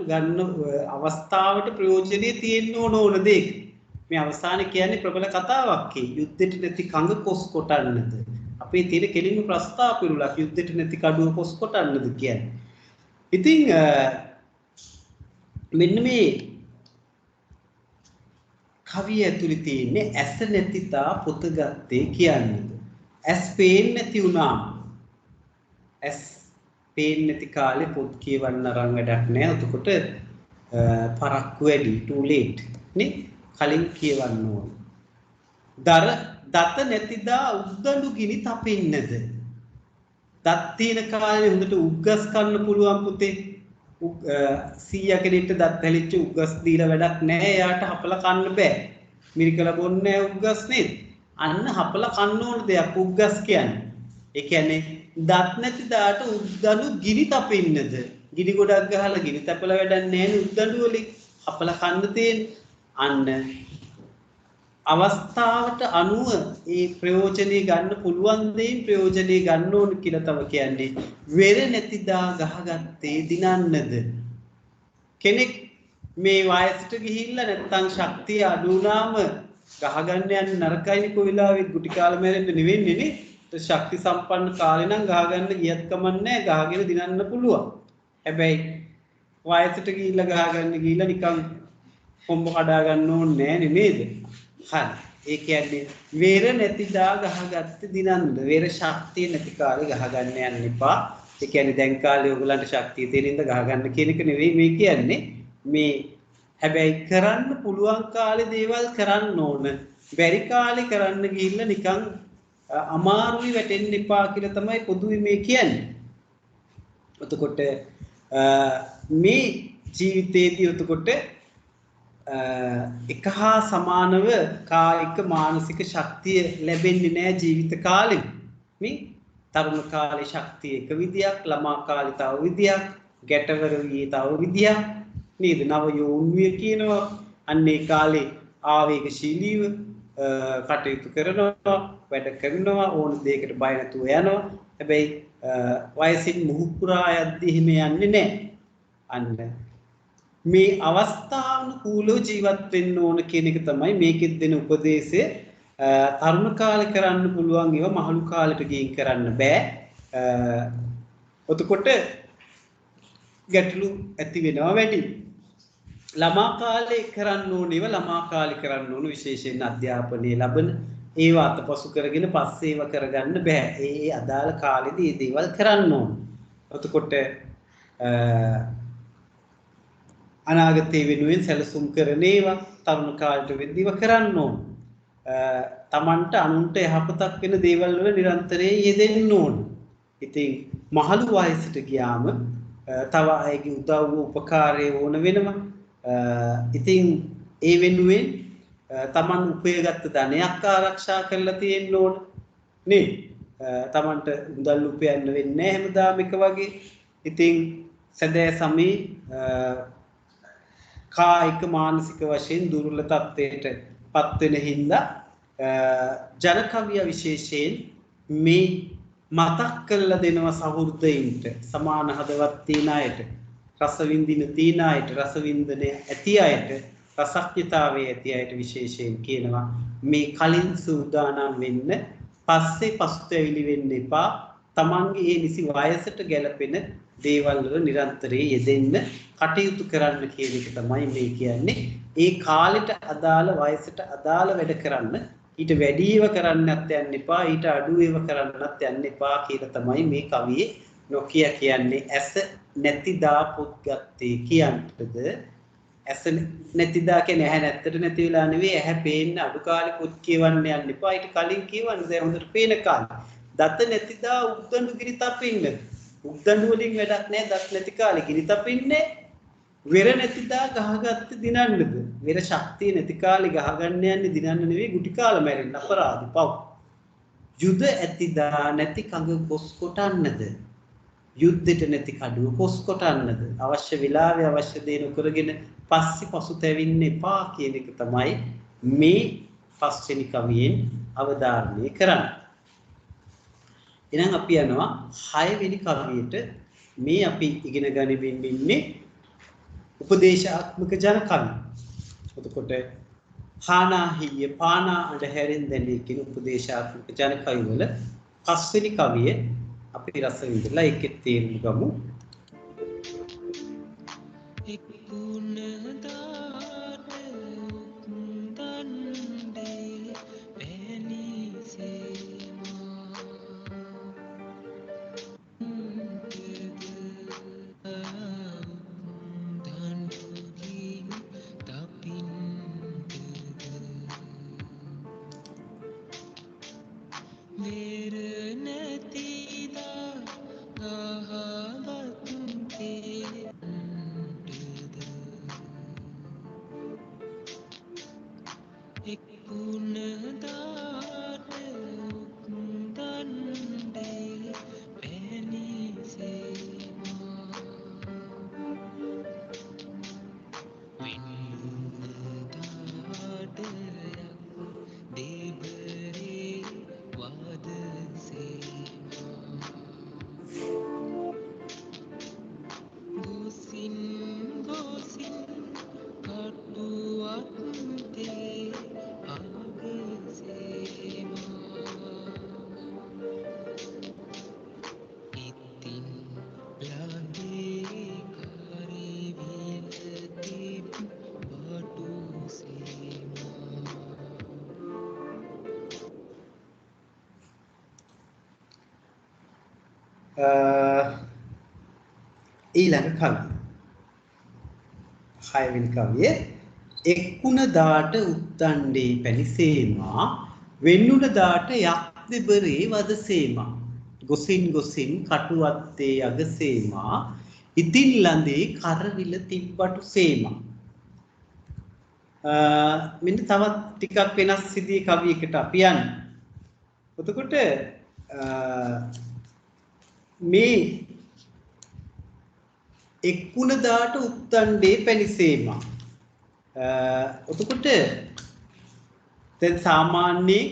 ප්‍රයෝජනෙ තියෙන්න ඕන දෙයක්. මේ අවසානයේ කියන්නේ ප්‍රබල කතාවක්. යුද්ධෙට නැති කඟ කොස් කොටන්නද. අපේ තියෙන කෙලින්ම ප්‍රස්තාව පිරුලක් යුද්ධෙට නැති කඩුව පොස් කොටන්නද කියන්නේ. ඉතින් මෙන්න මේ කවිය ඇතුලේ තියෙන්නේ ඇස නැතිතා පොත ගත්තේ කියන්නේද. ඇස් පේන්නේ නැති වුණාම ඇස් පේන්නේ නැති කාලේ පොත් කියවන්න අරන් වැඩක් නැහැ. එතකොට පරක්කු වැඩි too late නේ කලින් කියවන්න ඕන. දත නැතිදා උද්දඬු ගිනි තපින්නද. දත් තියෙන කාලේ හොඳට උග්ගස් කන්න පුළුවන් පුතේ. සීයා කෙනෙක්ට දත් හැලිච්ච උග්ගස් දීලා වැඩක් නැහැ. එයාට හපලා කන්න බෑ. මිරිකලා බොන්නේ උග්ගස් නේද? අන්න හපලා කන්න ඕන දෙයක් උග්ගස් කියන්නේ. ඒ කියන්නේ දත් නැති දාට උද්දඬු ගිනි තපින්නද. ගිනි ගොඩක් ගහලා ගිනි තපලා වැඩක් නැහැ නේ උද්දඬු වලින් හපලා කන්න තියෙන්නේ. අන්න අවස්ථාවට අනුව ඒ ප්‍රයෝජනෙ ගන්න පුළුවන් දෙයින් ප්‍රයෝජනෙ ගන්න ඕන කියලා තව කියන්නේ වෙර නැතිදා ගහගත්තේ දිනන්නද. කෙනෙක් මේ වයසට ගිහිල්ලා නැත්තම් ශක්තිය අඩු වුණාම ගහගන්න යන නරකයිනේ කොවිලාවෙත් ගුටි කාලේ මැරෙන්න නෙවෙන්නේ නේ. ශක්ති සම්පන්න කාලේ නම් ගහගන්න ගියත් කමන්නේ ගහගෙන දිනන්න පුළුවන්. හැබැයි වයසට ගිහිල්ලා ගහගන්න නිකන් කොම්බ කඩා ගන්න ඕනේ නෑ නේද? හරි. ඒ කියන්නේ වේර නැතිදා ගහගත්ත දිනන්න. වේර ශක්තිය නැති කාලේ ගහගන්න යන්න එපා. ඒ කියන්නේ දැන් කාලේ ඔයගලන්ට ශක්තිය තියෙන ඉඳ ගහගන්න කියන එක නෙවෙයි මේ කියන්නේ. මේ හැබැයි කරන්න පුළුවන් කාලේ දේවල් කරන්න ඕන. බැරි කාලේ කරන්න ගිහිල්ලා නිකන් අමාරුයි වැටෙන්න එපා කියලා තමයි පොදුවේ මේ කියන්නේ. එතකොට මේ ජීවිතයේදී එතකොට එක හා සමානව කායික මානසික ශක්තිය ලැබෙන්නේ නැහැ ජීවිත කාලෙම. මේ තරුණ කාලේ ශක්තිය එක විදියක්, ළමා කාලේ තව විදියක්, ගැටවර වියේ තව විදියක් නේද? නව යෝන්විය කියනවා. අන්නේ කාලේ ආවේගශීලීව කටයුතු කරනවා, වැඩ කරනවා, ඕන දෙයකට බය නැතුව යනවා. හැබැයි වයසින් මුහුකුරා යද්දී එහෙම යන්නේ නැහැ. අන්න මේ අවස්ථානුකූලව ජීවත් වෙන්න ඕන කියන එක තමයි මේකෙත් දෙන උපදේශය. තරුණ කාලේ කරන්න පුළුවන් ඒවා මහලු කාලෙට ගිහින් කරන්න බෑ. එතකොට ගැටලු ඇති වෙනවා වැඩි. ළමා කාලේ කරන්න ඕන ඒවා ළමා කාලේ කරන්න ඕන විශේෂයෙන් අධ්‍යාපනය ලැබෙන ඒවා අතපසු කරගෙන පස්සේ ඒවා කරගන්න බෑ. ඒ අදාළ කාලෙදී මේ දේවල් කරන්න ඕන. එතකොට අනාගතයේ වෙනුවෙන් සැලසුම් කරන ඒවා තරුණ කාලයට වෙද්දීව කරන්න ඕන. තමන්ට අනුන්ට යහපතක් වෙන දේවල් වල නිරන්තරයෙන් යෙදෙන්න ඕන. ඉතින් මහලු වයසට ගියාම තව අයගේ උදව්ව උපකාරය ඕන වෙනවා. ඉතින් ඒ වෙනුවෙන් තමන් උපයගත්ත ධනයක් ආරක්ෂා කරලා තියෙන්න ඕන නේ. තමන්ට මුදල් උපයන්න වෙන්නේ නැහැ හැමදාම එක වගේ. ඉතින් සදෑ සමේ කායික මානසික වශයෙන් දුර්වල තත්ත්වයට පත් වෙන හින්දා ජන කවිය විශේෂයෙන් මේ මතක් කරලා දෙනවා සහෘදයින්ට, සමාන හදවත් තියන අයට, රස විඳින තියන අයට, රස විඳින ඇති අයට, රසඥතාවයේ ඇති අයට විශේෂයෙන් කියනවා මේ කලින් සූදානම් වෙන්න, පස්සේ පසුතැවිලි වෙන්න එපා. තමන්ගේ ඒ නිසි වයසට ගැලපෙන දේවල් වල නිරන්තරයෙන් යෙදෙන්න කටයුතු කරන්න කියන එක තමයි මේ කියන්නේ. ඒ කාලෙට අදාළ වයසට අදාළ වැඩ කරන්න, ඊට වැඩිව කරන්නත් යන්න එපා, ඊට අඩුවේව කරන්නත් යන්න එපා කියලා තමයි මේ කවියේ නොකිය කියන්නේ. ඇස නැතිදා පොත් ගත්තේ කියන්නටද? ඇස නැතිදා කියන්නේ ඇහැ නැත්තට නැති වෙලා නෙවෙයි, ඇහැ පේන්න අඩු කාලේ පොත් කියවන්න යන්න එපා. ඊට කලින් කියවන්න දැන් හොඳට පේන කාලේ. දත නැතිදා උද්දඬු ගිනි තපින්න. උද්දඬු වලින් වැඩක් නැහැ. දත් නැති කාලේ ගිනි තපින්නේ. වෙර නැතිදා ගහගත්ත දිනන්නද? වෙර ශක්තිය නැති කාලේ ගහගන්න යන්නේ දිනන්න නෙවෙයි, ගුටි කාලා මැරෙන්න අපරාධ පව්. යුද ඇතිදා නැති කඟ කොස් කොටන්නද? යුද්ධෙට නැති කඩුව කොස් කොටන්නද? අවශ්‍ය වෙලාවේ අවශ්‍ය දේ නොකරගෙන පස්සේ පසුතැවෙන්න එපා කියන එක තමයි මේ පස්වෙනි කවියෙන් අවධාරණය කරන්නේ. එහෙනම් අපි යනවා 6 වෙනි කවියට. මේ අපි ඉගෙන ගනිමින් ඉන්නේ උපදේශාත්මක ජන කවි. එතකොට හානා හිය පානා අඬ හැරෙන් දැලී කියන උපදේශාත්මක ජන කවි වල පස්වෙනි කවිය අපි රස විඳලා ඒකේ තේරුම ගමු. ඊළඟ කවිය 6 වෙනි කවිය එක්කුණ දාට උත්තණ්ඩේ පැනිසේමා වෙන්නුණ දාට යක් දෙබරේ වදසේමා ගොසින් ගොසින් කටුවත්තේ යගසේමා ඉතින් ළඳේ කරවිල තිබ්බටු සේමා මෙන්න තවත් ටිකක් වෙනස් සිදී කවියකට අපි යන්නේ. එතකොට මේ එක්කුණ දාට උත්තණ්ඩේ පැනිසේමා. එතකොට දැන් සාමාන්‍යයෙන්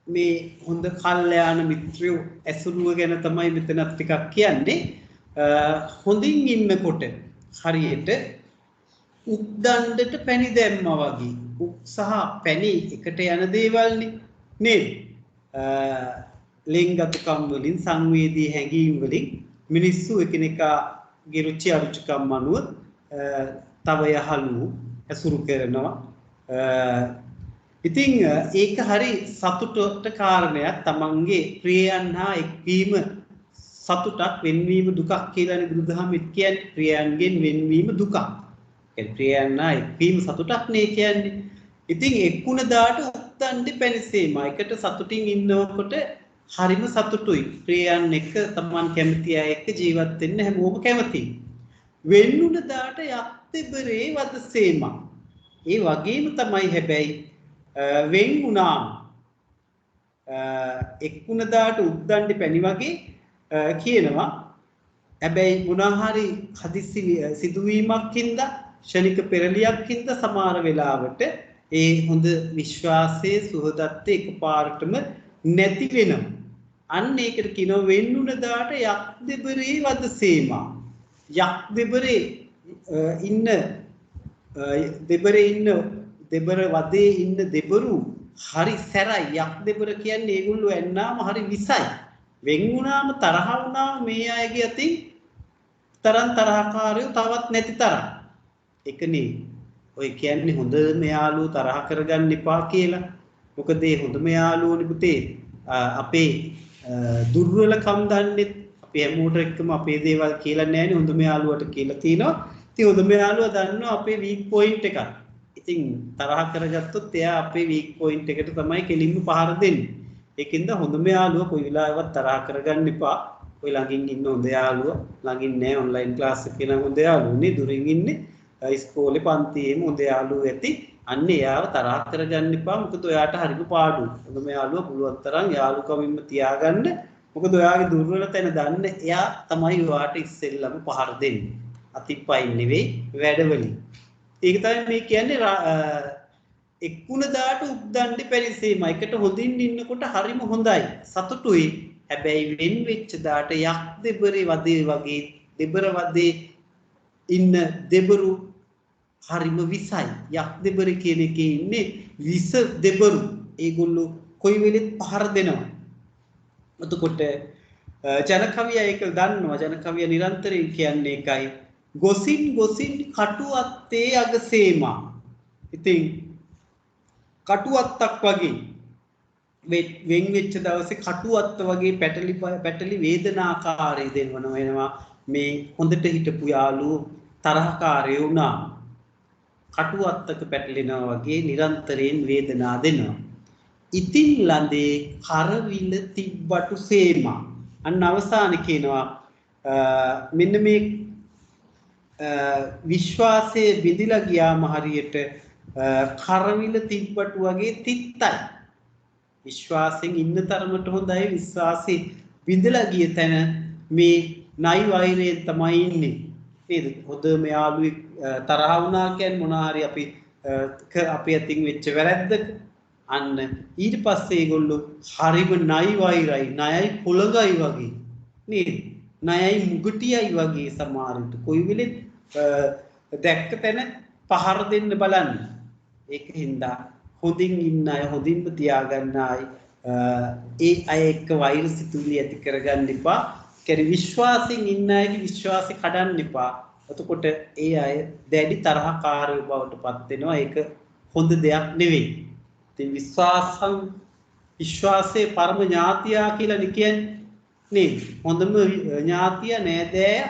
මේ හොඳ කල්යාණ මිත්‍රයෝ ඇසුරුව ගැන තමයි මෙතනත් ටිකක් කියන්නේ. හොඳින් ඉන්නකොට හරියට උද්දණ්ඩට පැණි දැම්මා වගේ. උක් සහ පැණි එකට යන දේවල්නේ නේද? ලිංගතුකම් වලින් සංවේදී හැඟීම් වලින් මිනිස්සු එකිනෙකාගේ රුචි අරුචිකම් අනුව තව යහළු ඇසුරු කරනවා. ඉතින් ඒක හරි සතුටට කාරණයක්. තමන්ගේ ප්‍රියයන් හා එක්වීම සතුටක්, වෙන්වීම දුකක් කියලානේ බුදුදහමෙත් කියන්නේ. ප්‍රියයන්ගෙන් වෙන්වීම දුකක්. ඒ ප්‍රියයන් හා එක්වීම සතුටක් නේ කියන්නේ. ඉතින් එක්කුණ දාට උත්තණ්ඩේ පැනිසේම. එකට සතුටින් ඉන්නකොට හරිම සතුටුයි. ප්‍රියයන් එක්ක තමන් කැමති අය එක්ක ජීවත් වෙන්න හැමෝම කැමතියි. වෙන්නුණ දාට යක් දෙබරේ වදසේම. ඒ වගේම තමයි හැබැයි වෙන් වුණාම එක්කුණ දාට උද්දණ්ඩේ පැණි වගේ කියනවා. හැබැයි මොනවා හරි හදිස්සි සිදුවීමක් හින්දා ක්ෂණික පෙරලියක් හින්දා සමහර වෙලාවට ඒ හොඳ විශ්වාසයේ සුහදත්වයේ එකපාරටම නැති වෙනවා. අන්න ඒකට කියනවා වෙන්නුණ දාට යක් දෙබරේ වදසේමා. යක් දෙබරේ ඉන්න දෙබර වදේ ඉන්න දෙබරු හරි සැරයි. යක් දෙබර කියන්නේ ඒගොල්ලෝ එන්නාම හරි විසයි. වෙන් වුණාම තරහ වුණාම මේ අයගේ අතින් තරම් තරහකාරයෝ තවත් නැති තරම්. ඒකනේ ඔය කියන්නේ හොඳම යාළුවෝ තරහ කරගන්න එපා කියලා. මොකද මේ හොඳම යාළුවෝනේ පුතේ අපේ දුර්වලකම් දන්නේ. අපි හැමෝට එක්කම අපේ දේවල් කියලා නැහැනේ. හොඳම යාළුවට කියලා තිනවා. ඉතින් හොඳම යාළුවා දන්නවා අපේ වීක් පොයින්ට් එකක්. ඉතින් තරහ කරගත්තොත් එයා අපේ වීක් පොයින්ට් එකට තමයි කෙලින්ම පහර දෙන්නේ. ඒකින්ද හොඳම යාළුවා කොයි වෙලාවෙවත් තරහ කරගන්න එපා. ඔය ළඟින් ඉන්න හොඳ යාළුවා ළඟින් නෑ ඔන්ලයින් ක්ලාස් එකේ නම් හොඳ යාළුවනේ දුරින් ඉන්නේ. ඉස්කෝලේ පන්තියේම හොඳ යාළුවෝ ඇති. අන්න එයාව තරහ කරගන්න එපා. මොකද ඔයාට හරිම පාඩුයි. හොඳම යාළුවා පුළුවන් තරම් යාළුකමින්ම තියාගන්න. මොකද ඔයාගේ දුර්වල තැන දන්න එයා තමයි ඔයාට ඉස්සෙල්ලම පහර දෙන්නේ. අතිපයින් නෙවෙයි වැඩවලින්. ඒක තමයි මේ කියන්නේ එක්කුණ දාට උද්දණ්ඩේ පැනිසේම. එකට හොඳින් ඉන්නකොට හරිම හොඳයි. සතුටුයි. හැබැයි වෙන් වෙච්ච දාට යක් දෙබරේ වදේ වගේ දෙබර වදේ ඉන්න දෙබරු හරිම විසයි. යක් දෙබරේ කියන එකේ ඉන්නේ විස දෙබරු. ඒගොල්ලෝ කොයි වෙලෙත් පහර දෙනවා. එතකොට ජන කවිය ඒක දන්නවා ජන කවිය නිරන්තරයෙන් කියන්නේ ඒකයි ගොසින් ගොසින් කටු අත්තේ අග සේමා ඉතින් කටු අත්තක් වගේ වෙන් වෙච්ච දවසේ කටු අත්ත වගේ පැටලි වේදනාකාරී වෙනවා මේ හොඳට හිටපු යාළුවෝ තරහකාරී වුණා කටු අත්තක පැටලෙනවා වගේ නිරන්තරයෙන් වේදනා දෙනවා ඉතින් ළඳේ කරවිල තිබ්බටු සේමා අන්න අවසාන කියනවා මෙන්න මේ විශ්වාසයේ විදිලා ගියාම හරියට කරවිල තිබ්බටු වගේ තිත්තයි විශ්වාසයෙන් ඉන්න තරමට හොඳයි විශ්වාසෙ විඳලා ගිය තැන මේ නයි වෛරයෙන් තමයි ඉන්නේ නේද හොඳම යාළුවෙක් තරහ වුණා කියන්නේ මොනවා හරි අපි අතින් වෙච්ච වැරද්දක අන්න ඊට පස්සේ ඒගොල්ලෝ හරිම නයි වෛරයි නයයි පොළඟයි වගේ නේද නයයි මුගටියයි වගේ සමහරවිට කොයි වෙලෙත් දැක්ක තැන පහර දෙන්න බලන්න ඒක හින්දා හොඳින් ඉන්න අය හොඳින්ම තියාගන්න අය ඒ අය එක්ක වෛර සිතුවිලි ඇති කරගන්න එපා කියන්නේ විශ්වාසයෙන් ඉන්න අයගේ විශ්වාසය කඩන්න එපා එතකොට ඒ අය දැඩි තරහකාරයෝ බවට පත් වෙනවා ඒක හොඳ දෙයක් නෙවෙයි ඉතින් විශ්වාසයේ පරම ඥාතියා කියලා කියන්නේ නේද හොඳම ඥාතිය නෑදෑය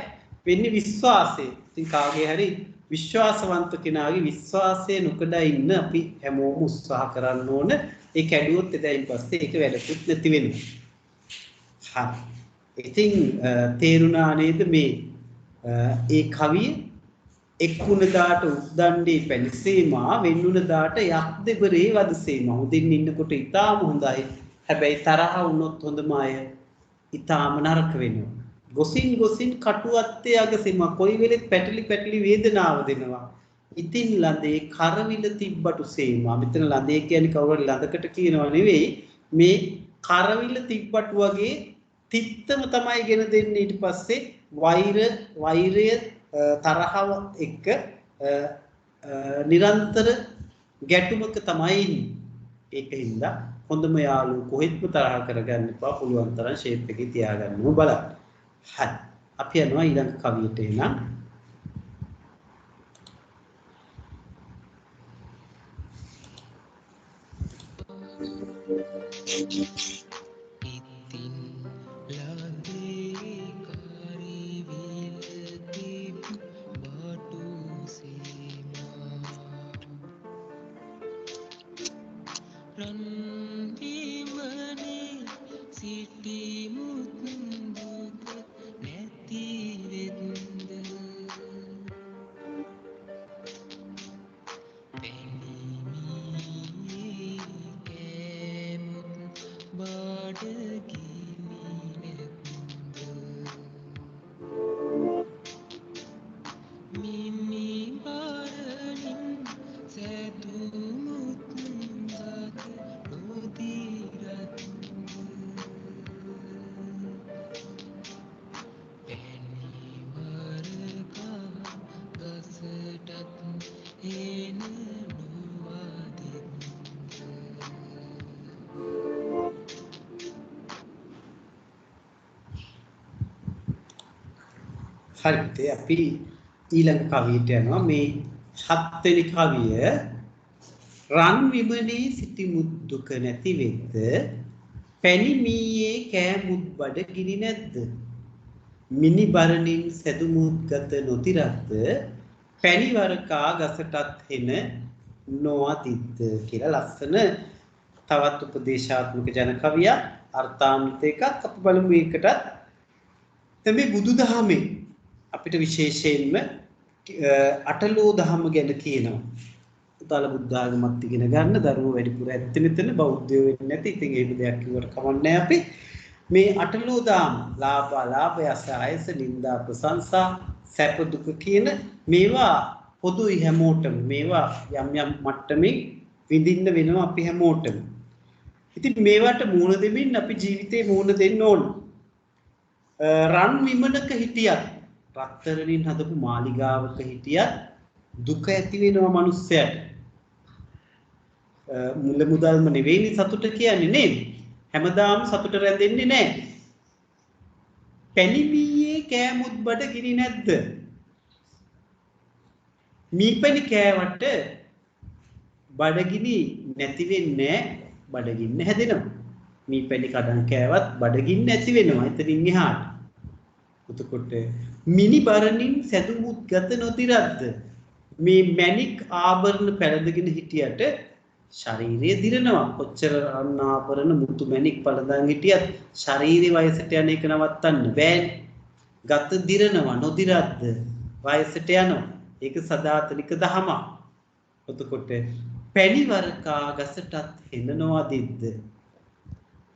වෙන්නේ විශ්වාසය ඉතින් කාගේ හරි විශ්වාසවන්ත කෙනාගේ විශ්වාසය නොකඩ ඉන්න අපි හැමෝම උත්සාහ කරන්න ඕන ඒ කැඩුවොත් එදායින් පස්සේ ඒක වැඩකුත් නැති වෙනවා හරි ඉතින් තේරුණා නේද මේ ඒ කවිය එක්කුණ දාට උද්දණ්ඩේ පැනිසේමා වෙන්නුණ දාට යක් දෙබරේ වදසේමා හොඳින් ඉන්නකොට ඊටාම හොඳයි හැබැයි තරහ වුණොත් හොඳම අය ඊටාම නරක වෙනවා ගොසින් ගොසින් කටු අත්තේ අගසේමා කොයි වෙලෙත් පැටලි වේදනාව දෙනවා ඉතින් ළඳේ කරවිල තිබ්බටු සේමා මෙතන ළඳේ කියන්නේ කවුරුහරි ළඳකට කියනවා නෙවෙයි මේ කරවිල තිබ්බටු වගේ තිත්තම තමයි ගෙන දෙන්නේ ඊට පස්සේ වෛරය තරහව එක්ක නිරන්තර ගැටුමක තමයි ඒක හින්දා හොඳම යාළුවෝ කොහෙත්ම තරහ කරගන්න එපා පුළුවන් තරම් ෂේප් එකේ තියාගන්නම බලන්න හරි අපි යනවා ඊළඟ කවියට එනම් හරිද අපි ඊළඟ කවියට යනවා මේ 7 වෙනි කවිය රන් විමනේ සිටි මුද්දුක නැති වෙද්ද පැණි මීයේ කෑමුත් බඩ ගිනි නැද්ද මිනි බරණින් සැදුමුත් ගත නොතිරද්ද පැණි වරකා ගසටත් හෙන නොඅතිද්ද කියලා ලස්සන තවත් උපදේශාත්මක ජන කවියක් අර්ථාන්විත එකක් අපි බලමු ඒකටත් තමයි බුදුදහමේ අපිට විශේෂයෙන්ම අටලෝ දහම ගැන කියනවා. උදාල බුද්ධ ආගමත් ඉගෙන ගන්න දරුවෝ වැඩිපුර ඇත්ත මෙතන බෞද්ධයෝ වෙන්නේ නැති. ඉතින් ඒක දෙයක් කිව්වට කමන්නේ අපි. මේ අටලෝ දහම ලාභ අලාභ යසායස නිന്ദා ප්‍රශංසා සැප දුක කියන මේවා පොදුයි හැමෝටම. මේවා යම් යම් මට්ටමින් විඳින්න වෙනවා අපි හැමෝටම. ඉතින් මේවට මූණ දෙමින් අපි ජීවිතේ මූණ දෙන්න ඕන. රන් විමනක හිටියත් රත්තරනින් හදපු මාලිගාවක හිටියත් දුක ඇති වෙනවා මිනිස්සයාට. මුල මුදල්ම නෙවෙයි සතුට කියන්නේ නේද? හැමදාම සතුට රැඳෙන්නේ නැහැ. පැණිමීයේ කෑමුත් බඩගිනි නැද්ද? මීපැණි කෑවට බඩගිනි නැති වෙන්නේ බඩගින්න හැදෙනවා. මීපැණි කඩන් කෑවත් බඩගින්න නැති වෙනවා. එතනින් එහාට. එතකොට මිනි බරණින් සැදුමුත් ගත නොදිරද්ද? මේ මැණික් ආභරණ පැළඳගෙන හිටියට ශරීරය දිරනවා. කොච්චර අන්න ආභරණ මුතු මැණික් පළඳන් හිටියත් ශරීරය වයසට යන එක නවත්තන්න බෑනේ. ගත දිරනවා නොදිරද්ද? වයසට යනවා. ඒක සදාතනික දහමක්. එතකොට පැණිවරකා ගසටත් හෙළනවා දිද්ද?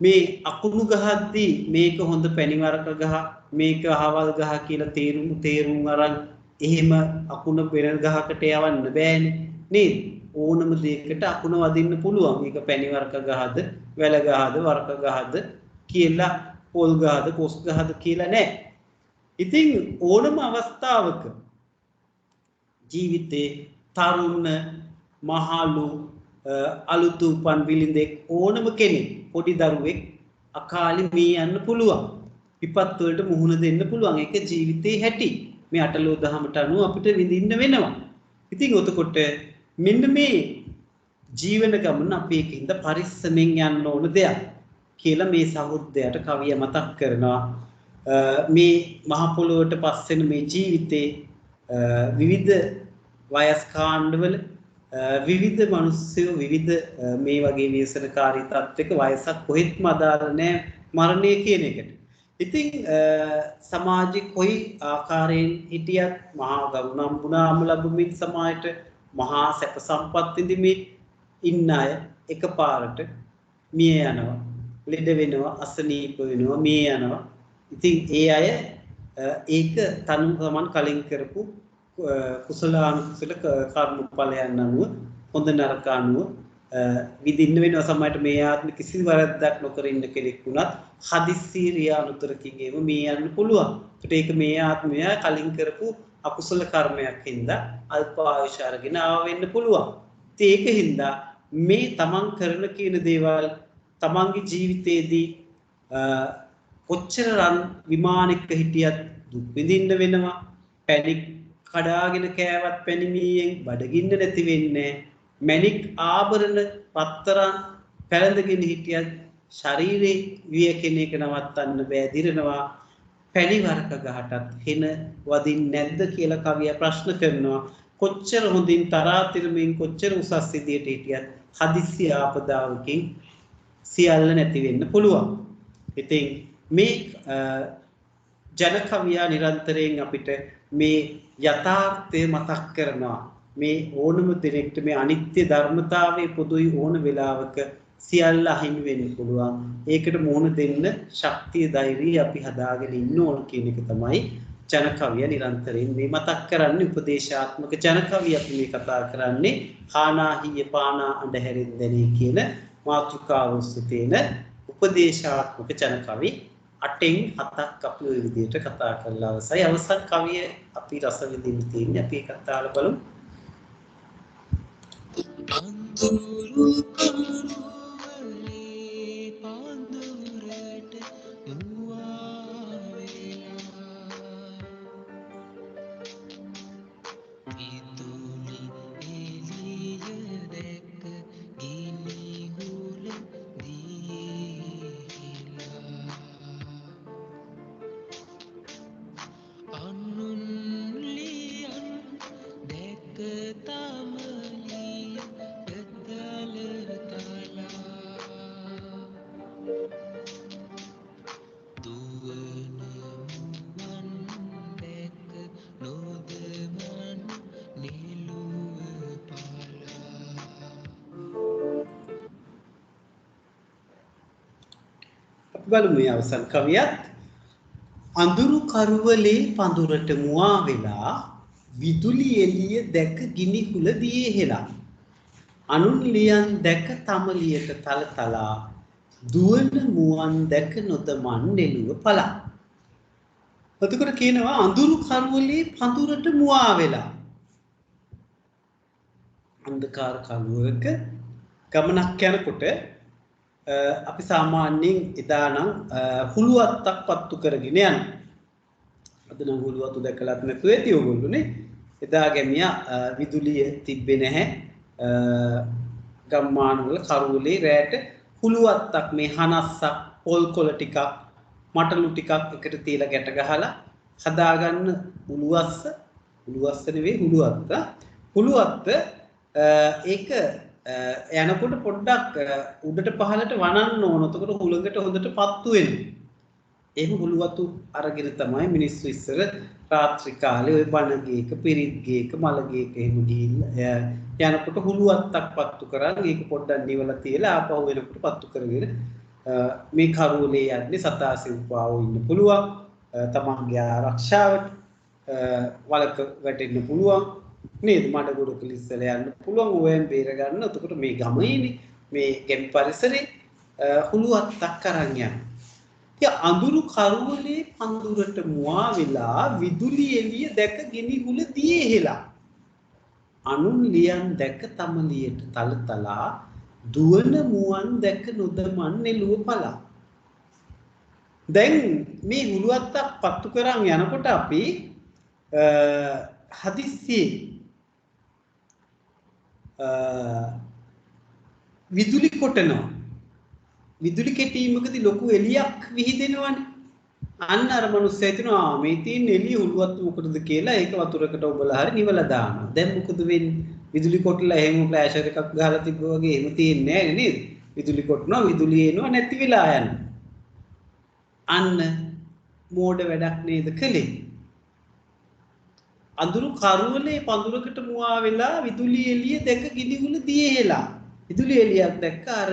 මේ අකුණු ගහද්දී මේක හොඳ පැණිවරක ගහ මේක අහවල් ගහ කියලා තේරුම් අරන් එහෙම අකුණ පෙර ගහකට යවන්න බෑනේ නේද? ඕනම දෙයකට අකුණ වදින්න පුළුවන්. මේක පැණිවරක ගහද වැල ගහද වරක ගහද කියලා පොල් ගහද කොස් ගහද කියලා නෑ. ඉතින් ඕනම අවස්ථාවක ජීවිතේ තරුණ මහලු අලුත් උපන් බිලින්දෙක් ඕනම කෙනෙක් පොඩි දරුවෙක් අකාලේ මේ යන්න පුළුවන්. විපත් වලට මුහුණ දෙන්න පුළුවන්. ඒක ජීවිතේ හැටි. මේ අටලෝ දහමට අනුව අපිට විඳින්න වෙනවා. ඉතින් ඔතකොට මෙන්න මේ ජීවන ගමන අපි එකින්ද පරිස්සමෙන් යන්න ඕන දෙයක් කියලා මේ සහෘදයට කවිය මතක් කරනවා. මේ මහ පොළොවට පස්සෙන මේ ජීවිතේ විවිධ වයස් කාණ්ඩවල විවිධ මිනිස්සු විවිධ මේ වගේ ව්‍යසනකාරී තත්ත්වයක වයසක් කොහෙත්ම අදාළ නැහැ මරණය කියන එකට. ඉතින් සමාජෙ කොයි ආකාරයෙන් හිටියත් මහා ගරුණම් ගුණාම ලැබුමින් සමාජයට මහා සැප සම්පත් විඳිමින් ඉන්න අය එකපාරට මිය යනවා. ලෙඩ වෙනවා, අසනීප වෙනවා, මිය යනවා. ඉතින් ඒ අය ඒක තමන් කලින් කරපු කුසලානුකුසල කර්ම ඵලයන් අනුව හොඳ නරක අනුව විඳින්න වෙනවා. සමහරට මේ ආත්ම කිසි වරද්දක් නොකර ඉන්න කෙනෙක් වුණත් හදිස්සි රියානුතරකින් ඒව මේ යන්න පුළුවන්. ඒකට ඒක මේ ආත්මය කලින් කරපු අකුසල කර්මයක් හින්දා අල්ප ආයුෂ අරගෙන ආව වෙන්න පුළුවන්. ඉතින් ඒක හින්දා මේ තමන් කරන කියන දේවල් තමන්ගේ ජීවිතේදී කොච්චර රන් විමානයක හිටියත් දුක් විඳින්න වෙනවා. පැණික් කඩාගෙන කෑවත් පැණිමීයෙන් බඩගින්න නැති වෙන්නේ. මැණික් ආභරණ පත්තරන් පැළඳගෙන හිටියත් ශරීරේ විය කෙනෙක් නවත්තන්න බෑ දිරනවා. පැණිවරක ගහටත් හෙන වදින්නේ නැද්ද කියලා කවිය ප්‍රශ්න කරනවා. කොච්චර හොඳින් තරාතිරමින් කොච්චර උසස් සිදියට හිටියත් හදිස්සි ආපදාවකින් සියල්ල නැති වෙන්න පුළුවන්. ඉතින් මේ ජන කවියා නිරන්තරයෙන් අපිට මේ යථාර්ථය මතක් කරනවා. මේ ඕනම දෙනෙක්ට මේ අනිත්‍ය ධර්මතාවයේ පොදුයි ඕන වෙලාවක සියල්ල අහිමි වෙන්න පුළුවන්. ඒකට මුහුණ දෙන්න ශක්තිය ධෛර්යය අපි හදාගෙන ඉන්න ඕන කියන එක තමයි ජන කවිය නිරන්තරයෙන් මේ මතක් කරන්නේ. උපදේශාත්මක ජන කවිය අපි මේ කතා කරන්නේ හානාහිය පානා අඳුරෙන් දැනේ කියන මාතෘකාව ඔස්සේ තියෙන උපදේශාත්මක ජන කවි 8න් 7ක් අපි ওই විදිහට කතා කරලා අවසයි. අවසන් කවිය අපි රස විඳින්න තියෙන්නේ. අපි ඒක අතාල බලමු. අඳුරු කරුවලේ පඳුරට මුවා වෙලා විදුලි එළිය දැක ගිනි හුල දීලා අනුන්ලියන් දැක තමලිය ගදල තලා දුවන මුවන් දැක නොදමන නිලුව පලා අපි බලමු මේ අවසන් කවියත්. අඳුරු කරුවලේ පඳුරට මුවා වෙලා විදුලි එළිය දැක ගිනි කුල දියේ හෙලා අනුන් ලියන් දැක තමලියට තලතලා දුවන මුවන් දැක නොදමන් නෙළුව පලා. එතකොට කියනවා අඳුරු කරුවලේ පඳුරට මුවා වෙලා. අන්ධකාර කරුවක ගමනක් යනකොට අපි සාමාන්‍යයෙන් එදා නම් හුලුවත්තක් පත්තු කරගෙන යන. අද නම් හුලුවතු දැකලත් නැතුව ඇති ඔයගොල්ලෝනේ. එදා ගැමියා විදුලිය තිබ්බේ නැහැ. ගම්මානවල කරුවලේ රැට හුලුවත්තක් මේ හනස්සක් පොල් කොළ ටිකක් මටලු ටිකක් එකට තියලා ගැට ගහලා හදාගන්න උළුවස්ස නෙවෙයි හුලුවත්ත. හුලුවත්ත ඒක යනකොට පොඩ්ඩක් උඩට පහළට වනන්න ඕන. එතකොට හුලඟට හොඳට පත්තු වෙනවා. එහෙම හුලුවතු අරගෙන තමයි මිනිස්සු ඉස්සර රාත්‍රී කාලේ ওই බණ ගේක පිරිත් ගේක මල ගේක එහෙම ගිහිල්ලා යනකොට හුලුවත්තක් පත්තු කරන් ඒක පොඩ්ඩක් නිවලා තියලා ආපහු වෙනකොට පත්තු කරගෙන මේ කරුවලේ යන්නේ සතාසෙ උපාවෝ ඉන්න පුළුවන්. තමන්ගේ ආරක්ෂාවට වලක වැටෙන්න පුළුවන් නේද? මඩ ගොඩක ලිස්සල යන්න පුළුවන්. ඕවෙන් බේර ගන්න. එතකොට මේ ගමේනේ මේ ගැමි පරිසරේ හුලුවත්තක් අරන් යන්න. අඳුරු කරුවලේ පඳුරට මුවා වෙලා විදුලි එළිය දැක ගිනි හුල දියේ හෙලා අනුන් ලියන් දැක තම ලියට තලතලා දුවන මුවන් දැක නොදමන් නෙළුව පලා. දැන් මේ හුලුවත්තක් පත්තු කරන් යනකොට අපි හදිස්සියේ විදුලි කොටනවා. විදුලි කෙටීමකදී ලොකු එළියක් විහිදෙනවනේ. අන්න අර මිනිස්සයා හිතනවා මේ තියෙන එළිය හුලුවත්තු මොකටද කියලා ඒක වතුරකට ඔබලා හරි නිවලා දානවා. දැන් මොකද වෙන්නේ? විදුලි කොටලා එහෙම ෆ්ලෑෂර් එකක් ගහලා තිබ්බා වගේ එහෙම තියෙන්නේ නැහැ නේද? විදුලි කොටනවා විදුලිය එනවා නැති වෙලා යනවා. අන්න මෝඩ වැඩක් නේද කළේ? අඳුරු කරුවලේ පඳුරකට මුවා වෙලා විදුලි එළිය දැක ගිනිහුල දියේ හෙලා. විදුලි එළියක් දැක්ක අර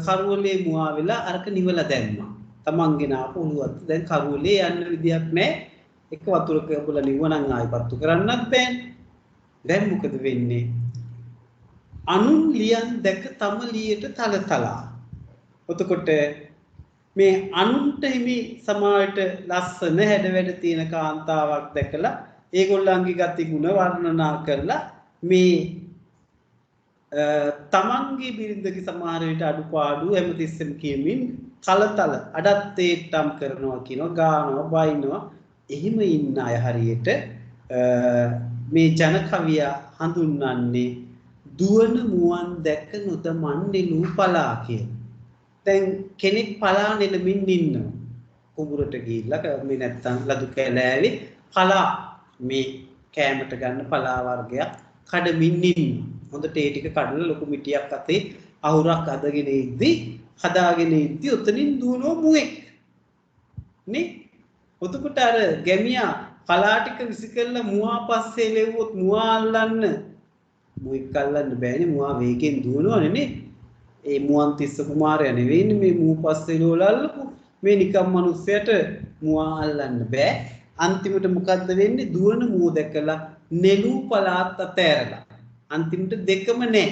කරුවලේ මුවා වෙලා අරක නිවලා දැම්මා. තමන්ගෙන ආපු උළුවත් දැන් කරුවලේ යන්න විදියක් නැහැ. එක වතුරක ඔබලා නිවනන් ආයි පත්තු කරන්නත් බෑනේ. දැන් මොකද වෙන්නේ? අනුන් ලියන් දැක තම ලියට තලතලා. එතකොට මේ අනුන්ට හිමි සමාජයට ලස්සන හැඩ වැඩ තියෙන කාන්තාවක් දැකලා ඒගොල්ලන්ගේ ගති ගුණ වර්ණනා කරලා මේ තමන්ගේ බිරිඳගේ සමහර විට අඩුපාඩු හැමතිස්සෙම කියමින් කලතල අඩත්තේට්ටම් කරනවා කියනවා ගානවා බයිනවා. එහෙම ඉන්න අය හරියට මේ ජන කවියා හඳුන්වන්නේ දුවන මුවන් දැක නොදමන් නෙළු පලා කියලා. දැන් කෙනෙක් පලා නෙළමින් ඉන්නවා. කුඹුරට ගිහිල්ලා මේ නැත්තම් ලදු කැලෑවේ පලා මේ කෑමට ගන්න පලා වර්ගයක් කඩමින් ඉන්නවා. හොඳට ඒ ටික කඩලා ලොකු මිටියක් අතේ අහුරක් අදගෙන ඉද්දි හදාගෙන ඉද්දි උතනින් දුවනවා මුවෙක් නේ. ඔතකොට අර ගැමියා පලා ටික විසිකලා මුවා පස්සේ ලෙව්වොත් මුවා අල්ලන්න මුවෙක් අල්ලන්න බෑනේ. මුවා වේගෙන් දුවනවනේ නේ. ඒ මුවන්තිස්ස කුමාරයා නෙවෙයිනේ මේ මූ පස්සේ ලෝලල්ලපු මේ නිකම් මිනිස්සයට මුවා අල්ලන්න බෑ. අන්තිමට මොකද්ද වෙන්නේ? දුවන මූ දැකලා නෙළු පලාත් අතෑරලා අන්තිමට දෙකම නැහැ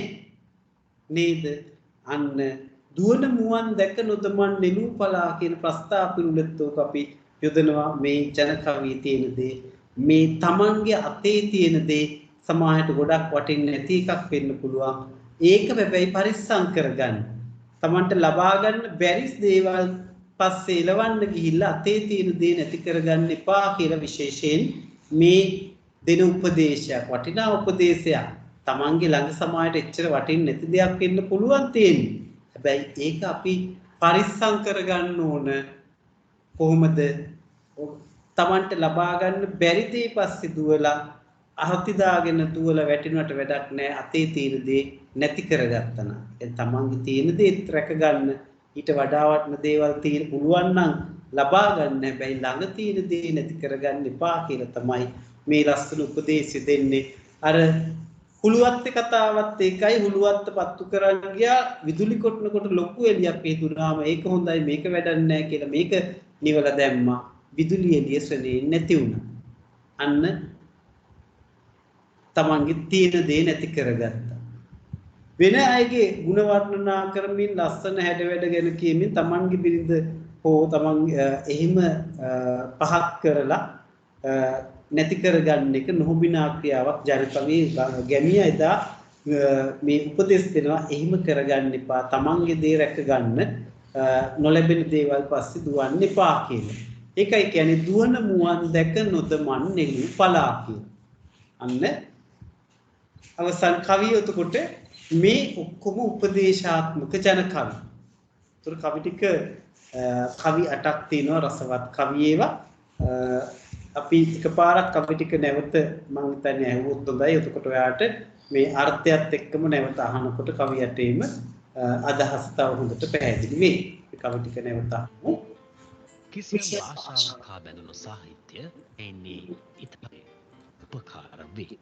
නේද? අන්න දුවන මුවන් දැක නොදමන් නෙළු පලා කියන ප්‍රස්තාව පිරුලෙත්තෝක අපි යොදනවා මේ ජන කවියේ තියෙන දේ. මේ තමන්ගේ අතේ තියෙන දේ සමාජයට ගොඩක් වටින්නේ නැති එකක් වෙන්න පුළුවන්. ඒක හැබැයි පරිස්සම් කරගන්න. තමන්ට ලබා ගන්න බැරි දේවල් පස්සේ එලවන්න ගිහිල්ලා අතේ තියෙන දේ නැති කරගන්න එපා කියලා විශේෂයෙන් මේ දෙන උපදේශයක් වටිනා උපදේශයක්. තමන්ගේ ළඟ සමාජයට එච්චර වටින්නේ නැති දෙයක් වෙන්න පුළුවන් තියෙන්නේ. හැබැයි ඒක අපි පරිස්සම් කරගන්න ඕන. කොහොමද? තමන්ට ලබා ගන්න බැරි දේ පස්සේ දුවලා අහති දාගෙන දුවලා වැටෙනවට වැඩක් නැහැ. අතේ තියෙන දේ නැති කරගත්තා නම් තමන්ගේ තියෙන දේත් රැක ගන්න ඊට වඩා වටින දේවල් තියෙන පුළුවන් නම් ලබා ගන්න. හැබැයි ළඟ තියෙන දේ නැති කරගන්න එපා කියලා තමයි මේ ලස්සන උපදේශය දෙන්නේ. අර හුලුවත්ත කතාවත් ඒකයි. හුලුවත්ත පත්තු කරන් ගියා විදුලි කොටනකොට ලොකු එළියක් හේතුනාම ඒක හොඳයි මේක වැඩක් නැහැ කියලා මේක නිවලා දැම්මා. විදුලි එළිය සෙනෙන්නේ නැති වුණා. අන්න තමන්ගේ තියෙන දේ නැති කරගත්තා. වෙන අයගේ ಗುಣ වර්ණනා කරමින් ලස්සන හැඩ වැඩ ගැන කියමින් තමන්ගේ බිරිඳ හෝ තමන් එහෙම පහත් කරලා නැති කරගන්න එක නොහොබිනා ක්‍රියාවක්. ජන කවියේ ගැමියා එදා මේ උපදෙස් දෙනවා එහෙම කරගන්න එපා. තමන්ගේ දේ රැක ගන්න නොලැබෙන දේවල් පස්සේ දුවන්න එපා කියලා. ඒකයි කියන්නේ දුවන මුවන් දැක නොදමන් නෙළු පලා කියලා. අන්න අවසන් කවිය එතකොට මේ ඔක්කොම උපදේශාත්මක ජන කවි. ඒතර කවි ටික කවි 8ක් තියෙනවා රසවත් කවි ඒවා. අපි එකපාරක් කවි ටික නැවත මම හිතන්නේ ඇහුවොත් හොඳයි. එතකොට ඔයාට මේ අර්ථයත් එක්කම නැවත අහනකොට කවියටේම අදහස තව හොඳට පැහැදිලි වෙයි. ඒ කවි ටික නැවත අහමු. කිසියම් භාෂාවක් හා බැඳුණු සාහිත්‍ය එන්නේ ඉතා උපකාර වේ.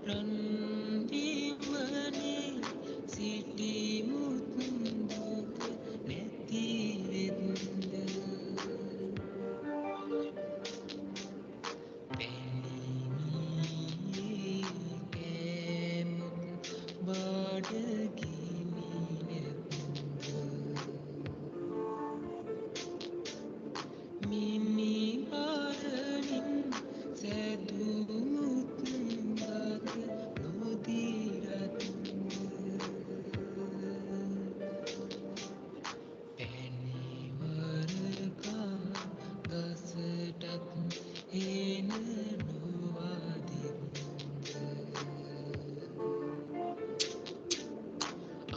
රන්දිවනේ සිටිමුත් දුක නැති වෙද්ද පැනිනී කෑමුත් බඩගිනි නැත්ද මිනිහරණින් සැදුමුත් ගත නොදිරත් පැනිවරකා ගසටත් එන නොවදින්ද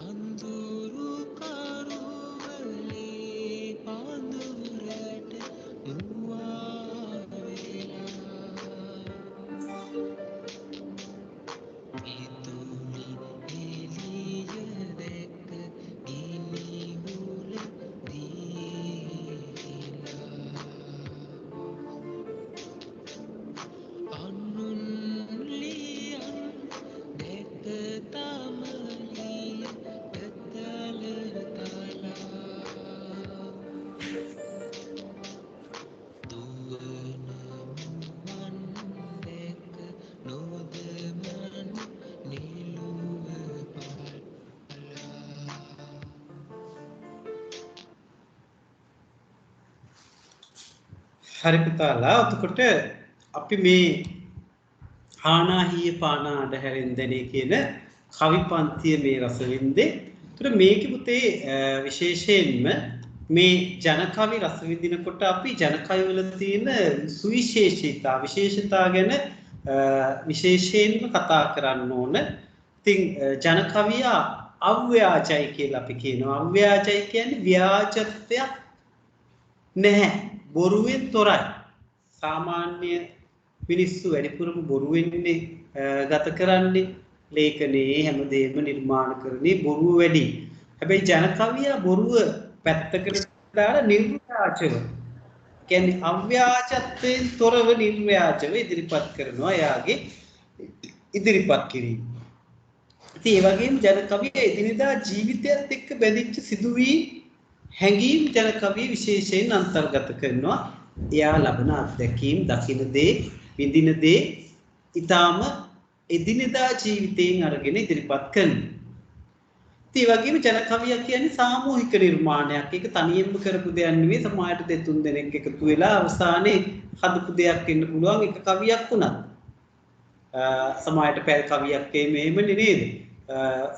අඳුරු කරුවලේ පඳුරට මුවා වෙලා ඉතුලි එළිය දැක ගිනිහුල දීලා අනුන්ලියන් දැක තමලිය පැතල තලා දුවන මුවන් දැක නොදමන නිලුව පලා හරි පුතාලා එතකොට අපි මේ ආනාහිය පානාඩ හැරෙන්දනේ කියන කවි පන්තිය මේ රස වින්දේ. එතකොට මේකේ පුතේ විශේෂයෙන්ම මේ ජන කවි රස විඳිනකොට අපි ජන කවි වල තියෙන සුවිශේෂීතා විශේෂතා ගැන විශේෂයෙන්ම කතා කරන්න ඕන. ඉතින් ජන කවිය අව්‍යාජයි කියලා අපි කියනවා. අව්‍යාජයි කියන්නේ ව්‍යාජත්වයක් නැහැ. බොරුවෙන් තොරයි. සාමාන්‍ය මිනිස්සු වැඩිපුරම බොරුවෙන්නේ ගත කරන්නේ ලේඛනයේ හැමදේම නිර්මාණ කරන්නේ බොරුව වැඩි. හැබැයි ජන කවිය බොරුව පැත්තකට දාලා නිර්ව්‍යාජව කියන්නේ අව්‍යාජත්වයෙන් තොරව නිර්ව්‍යාජව ඉදිරිපත් කරනවා එයාගේ ඉදිරිපත් කිරීම. ඉතින් ඒ වගේම ජන කවිය එදිනෙදා ජීවිතයත් එක්ක බැඳිච්ච සිදුවීම් හැඟීම් ජන කවිය විශේෂයෙන් අන්තර්ගත කරනවා. එයා ලබන අත්දැකීම් දකින දේ විඳින දේ ඊටාම එදිනෙදා ජීවිතයෙන් අරගෙන ඉදිරිපත් කරනවා. ඒ වගේම ජන කවිය කියන්නේ සාමූහික නිර්මාණයක්. ඒක තනියෙන්ම කරපු දෙයක් නෙවෙයි. සමාජයට දෙතුන් දෙනෙක් එකතු වෙලා අවසානයේ හදපු දෙයක් වෙන්න පුළුවන් එක කවියක් වුණත්. සමාජයට පැය කවියක් මේමනේ නේද?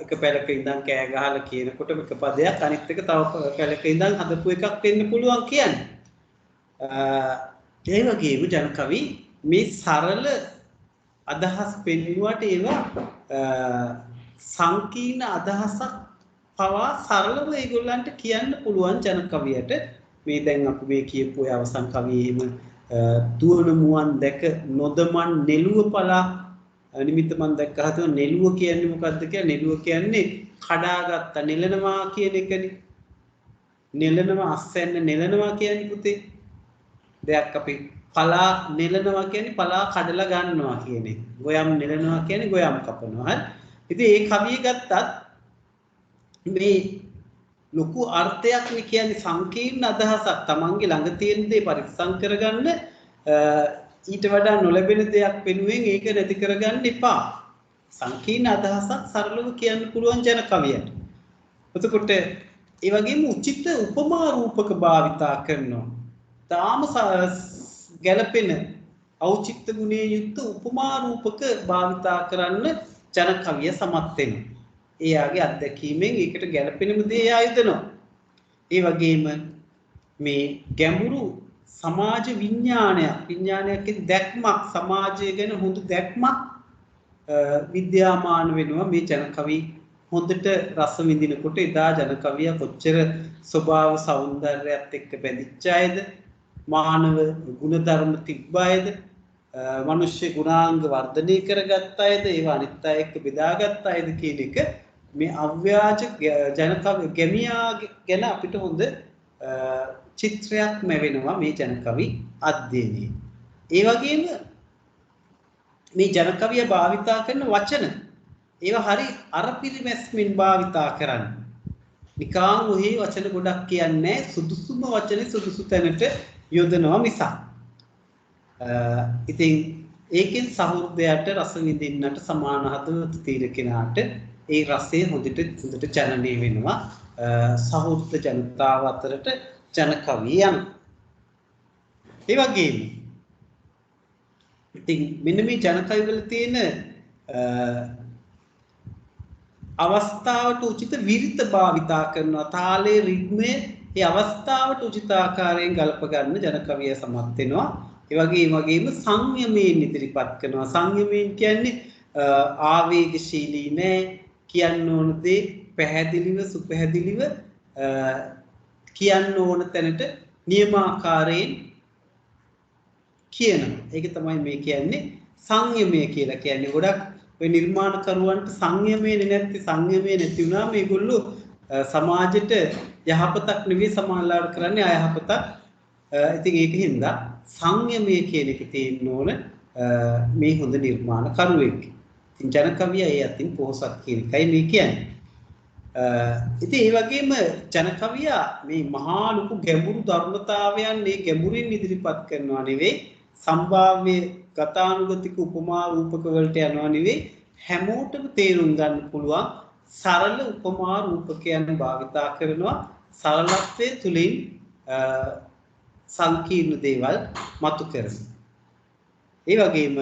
එක පැලක ඉඳන් කෑ ගහලා කියනකොට එක පදයක් අනිත් එක තව පැලක ඉඳන් හදපු එකක් වෙන්න පුළුවන් කියන්නේ. ඒ වගේම ජන කවි මේ සරල අදහස් පෙන්වුවට ඒවා සංකීර්ණ අදහසක් පවා සරලව ඒගොල්ලන්ට කියන්න පුළුවන් ජන කවියට. මේ දැන් අපි මේ කියපු අවසන් කවියේම දුවන මුවන් දැක නොදමන් නෙළුව පලා නිමිත්ත මන් දැක්කහම නෙළුව කියන්නේ මොකද්ද කියලා. නෙළුව කියන්නේ කඩාගත්ත නෙලනවා කියන එකනේ. නෙලනවා අස්සෙන්න නෙලනවා කියන්නේ පුතේ. දෙයක් අපි පලා නෙලනවා කියන්නේ පලා කඩලා ගන්නවා කියන එක. ගොයම් නෙලනවා කියන්නේ ගොයම් කපනවා. හරි. ඉතින් ඒ කවිය ගත්තත් මේ ලොකු අර්ථයක් නේ කියන්නේ සංකීර්ණ අදහසක්. Tamange ළඟ තියෙන දේ පරිස්සම් කරගන්න ඊට වඩා නොලැබෙන දෙයක් වෙනුවෙන් ඒක නැති කරගන්න එපා. සංකීර්ණ අදහසක් සරලව කියන්න පුළුවන් ජන කවියට. එතකොට ඒ වගේම උචිත උපමා රූපක භාවිතා කරනවා. තාම ගැළපෙන ඖචිත්‍ය ගුණයේ යුක්ත උපමා රූපක භාවිතා කරන්න ජන කවිය සමත් වෙනවා. එයාගේ අත්දැකීමෙන් ඒකට ගැළපෙනම දේ ආයතනවා. ඒ වගේම මේ ගැඹුරු සමාජ විඥානයක් දැක්මක් සමාජය ගැන හොඳ දැක්මක් විද්‍යාමාන වෙනවා මේ ජන කවි හොඳට රස විඳිනකොට. එදා ජන කවිය කොච්චර ස්වභාව සෞන්දර්යයත් එක්ක බැඳිච්ච අයද, මානව ගුණධර්ම තිබ්බ අයද, මනුෂ්‍ය ගුණාංග වර්ධනය කරගත් අයද, ඒවා අනිත් අය එක්ක බෙදාගත් අයද කියන එක මේ අව්‍යාජ ජන කවි ගැමියා ගැන අපිට හොඳ චිත්‍රයක් ලැබෙනවා මේ ජන කවි අධ්‍යයනයේ. ඒ වගේම මේ ජන කවිය භාවිතා කරන වචන ඒවා හරි අර පිළිමැස්මින් භාවිතා කරන්නේ. නිකාං ඔහි වචන ගොඩක් කියන්නේ සුදුසුම වචනේ සුදුසු තැනට යොදනවා මිසක්. ඉතින් ඒකෙන් සහෘදයට රස විඳින්නට සමාන හදවත තියෙන කෙනාට ඒ රසය හොඳට ජනනය වෙනවා. සහෘද ජනතාව අතරට ජන කවිය යන. ඒ වගේම ඉතින් මෙන්න මේ ජන කවි වල තියෙන අවස්ථාවට උචිත විරිත භාවිතා කරනවා. තාලයේ රිද්මයේ ඒ අවස්ථාවට උචිත ආකාරයෙන් ගල්ප ගන්න ජන කවිය සමත් වෙනවා. ඒ වගේම සංයමයෙන් ඉදිරිපත් කරනවා. සංයමයෙන් කියන්නේ ආවේගශීලී නෑ, කියන්න ඕන දේ පැහැදිලිව සුපැහැදිලිව කියන්න ඕන තැනට නියමාකාරයෙන් කියනවා. ඒක තමයි මේ කියන්නේ සංයමය කියලා කියන්නේ. ගොඩක් ඔය නිර්මාණකරුවන්ට සංයමය නැති වුණා මේගොල්ලෝ සමාජයට යහපතක් නෙවෙයි සමාජලාට කරන්නේ අයහපතක්. ඉතින් ඒකින්ද සංයමය කියන එක තියෙන්න ඕන මේ හොඳ නිර්මාණකරුවෙක්. ඉතින් ජන කවිය ඒ අතින් පොහොසත් කියන එකයි මේ කියන්නේ. ඉතින් ඒ වගේම ජන කවිය මේ මහා ලොකු ගැඹුරු ධර්මතාවයන් මේ ගැඹුරින් ඉදිරිපත් කරනවා නෙවෙයි සම්භාව්‍ය ගතානුගතික උපමා රූපක වලට යනවා නෙවෙයි හැමෝටම තේරුම් ගන්න පුළුවන් සරල උපමා රූපකයන් භාවිතා කරනවා. සරලත්වයේ තුලින් සංකීර්ණ දේවල් මතු කරනවා. ඒ වගේම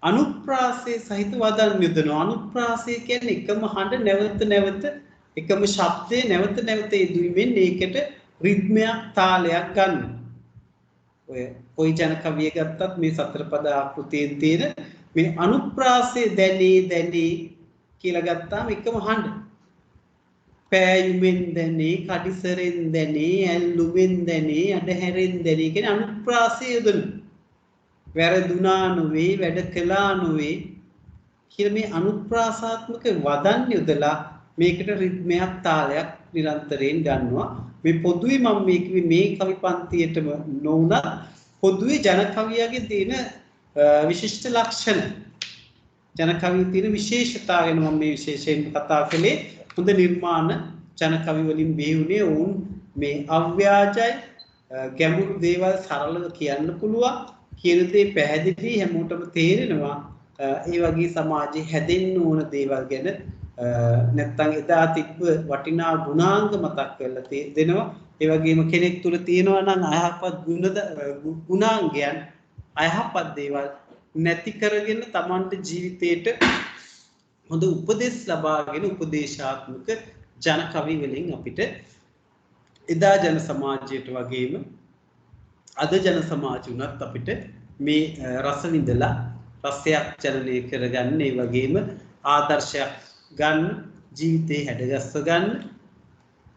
අනුප්‍රාසය සහිත වදන් යොදනවා. අනුප්‍රාසය කියන්නේ එකම හඬ නැවත එකම ශබ්දේ නැවත යෙදීමෙන් ඒකට රිද්මයක් තාලයක් ගන්න. ඔය කොයි ජන කවිය ගත්තත් මේ සතර පද ආකෘතියෙන් තියෙන මේ අනුප්‍රාසය දැනී කියලා ගත්තාම එකම හඬ. පෑයුමෙන් දැනී, කඩිසරෙන් දැනී, ඇල්ලුමෙන් දැනී, අඩහැරෙන් දැනී කියන අනුප්‍රාසය යොදන. වැරදුනා නොවේ, වැඩ කළා නොවේ කියලා මේ අනුප්‍රාසාත්මක වදන් යොදලා මේකට රිද්මයක් තාලයක් නිරන්තරයෙන් ගන්නවා. මේ පොදුවේ මම මේ කවි පන්තියටම නොඋනත් පොදුවේ ජන කවියගේ තියෙන විශිෂ්ට ලක්ෂණ ජන කවියේ තියෙන විශේෂතා ගැන මම මේ විශේෂයෙන් කතා කළේ. හොඳ නිර්මාණ ජන කවි වලින් බිහිුනේ වුන් මේ අව්‍යාජයි ගැඹුරු දේවල් සරලව කියන්න පුළුවන්. කියන දේ පැහැදිලි හැමෝටම තේරෙනවා. ඒ වගේ සමාජයේ හැදෙන්න ඕන දේවල් ගැන නැත්තම් එදා තිබ්බ වටිනා ගුණාංග මතක් කරලා දෙනවා. ඒ වගේම කෙනෙක් තුල තියෙනවා නම් අයහපත් ගුණාංගයන් අයහපත් දේවල් නැති කරගෙන Tamanට ජීවිතේට හොඳ උපදෙස් ලබාගෙන උපදේශාත්මක ජන කවි වලින් අපිට එදා ජන සමාජයට වගේම අද ජන සමාජ උනත් අපිට මේ රස විඳලා රසයක් චලනය කරගන්න ඒ වගේම ආදර්ශයක් ගන්න ජීවිතේ හැඩගස්ව ගන්න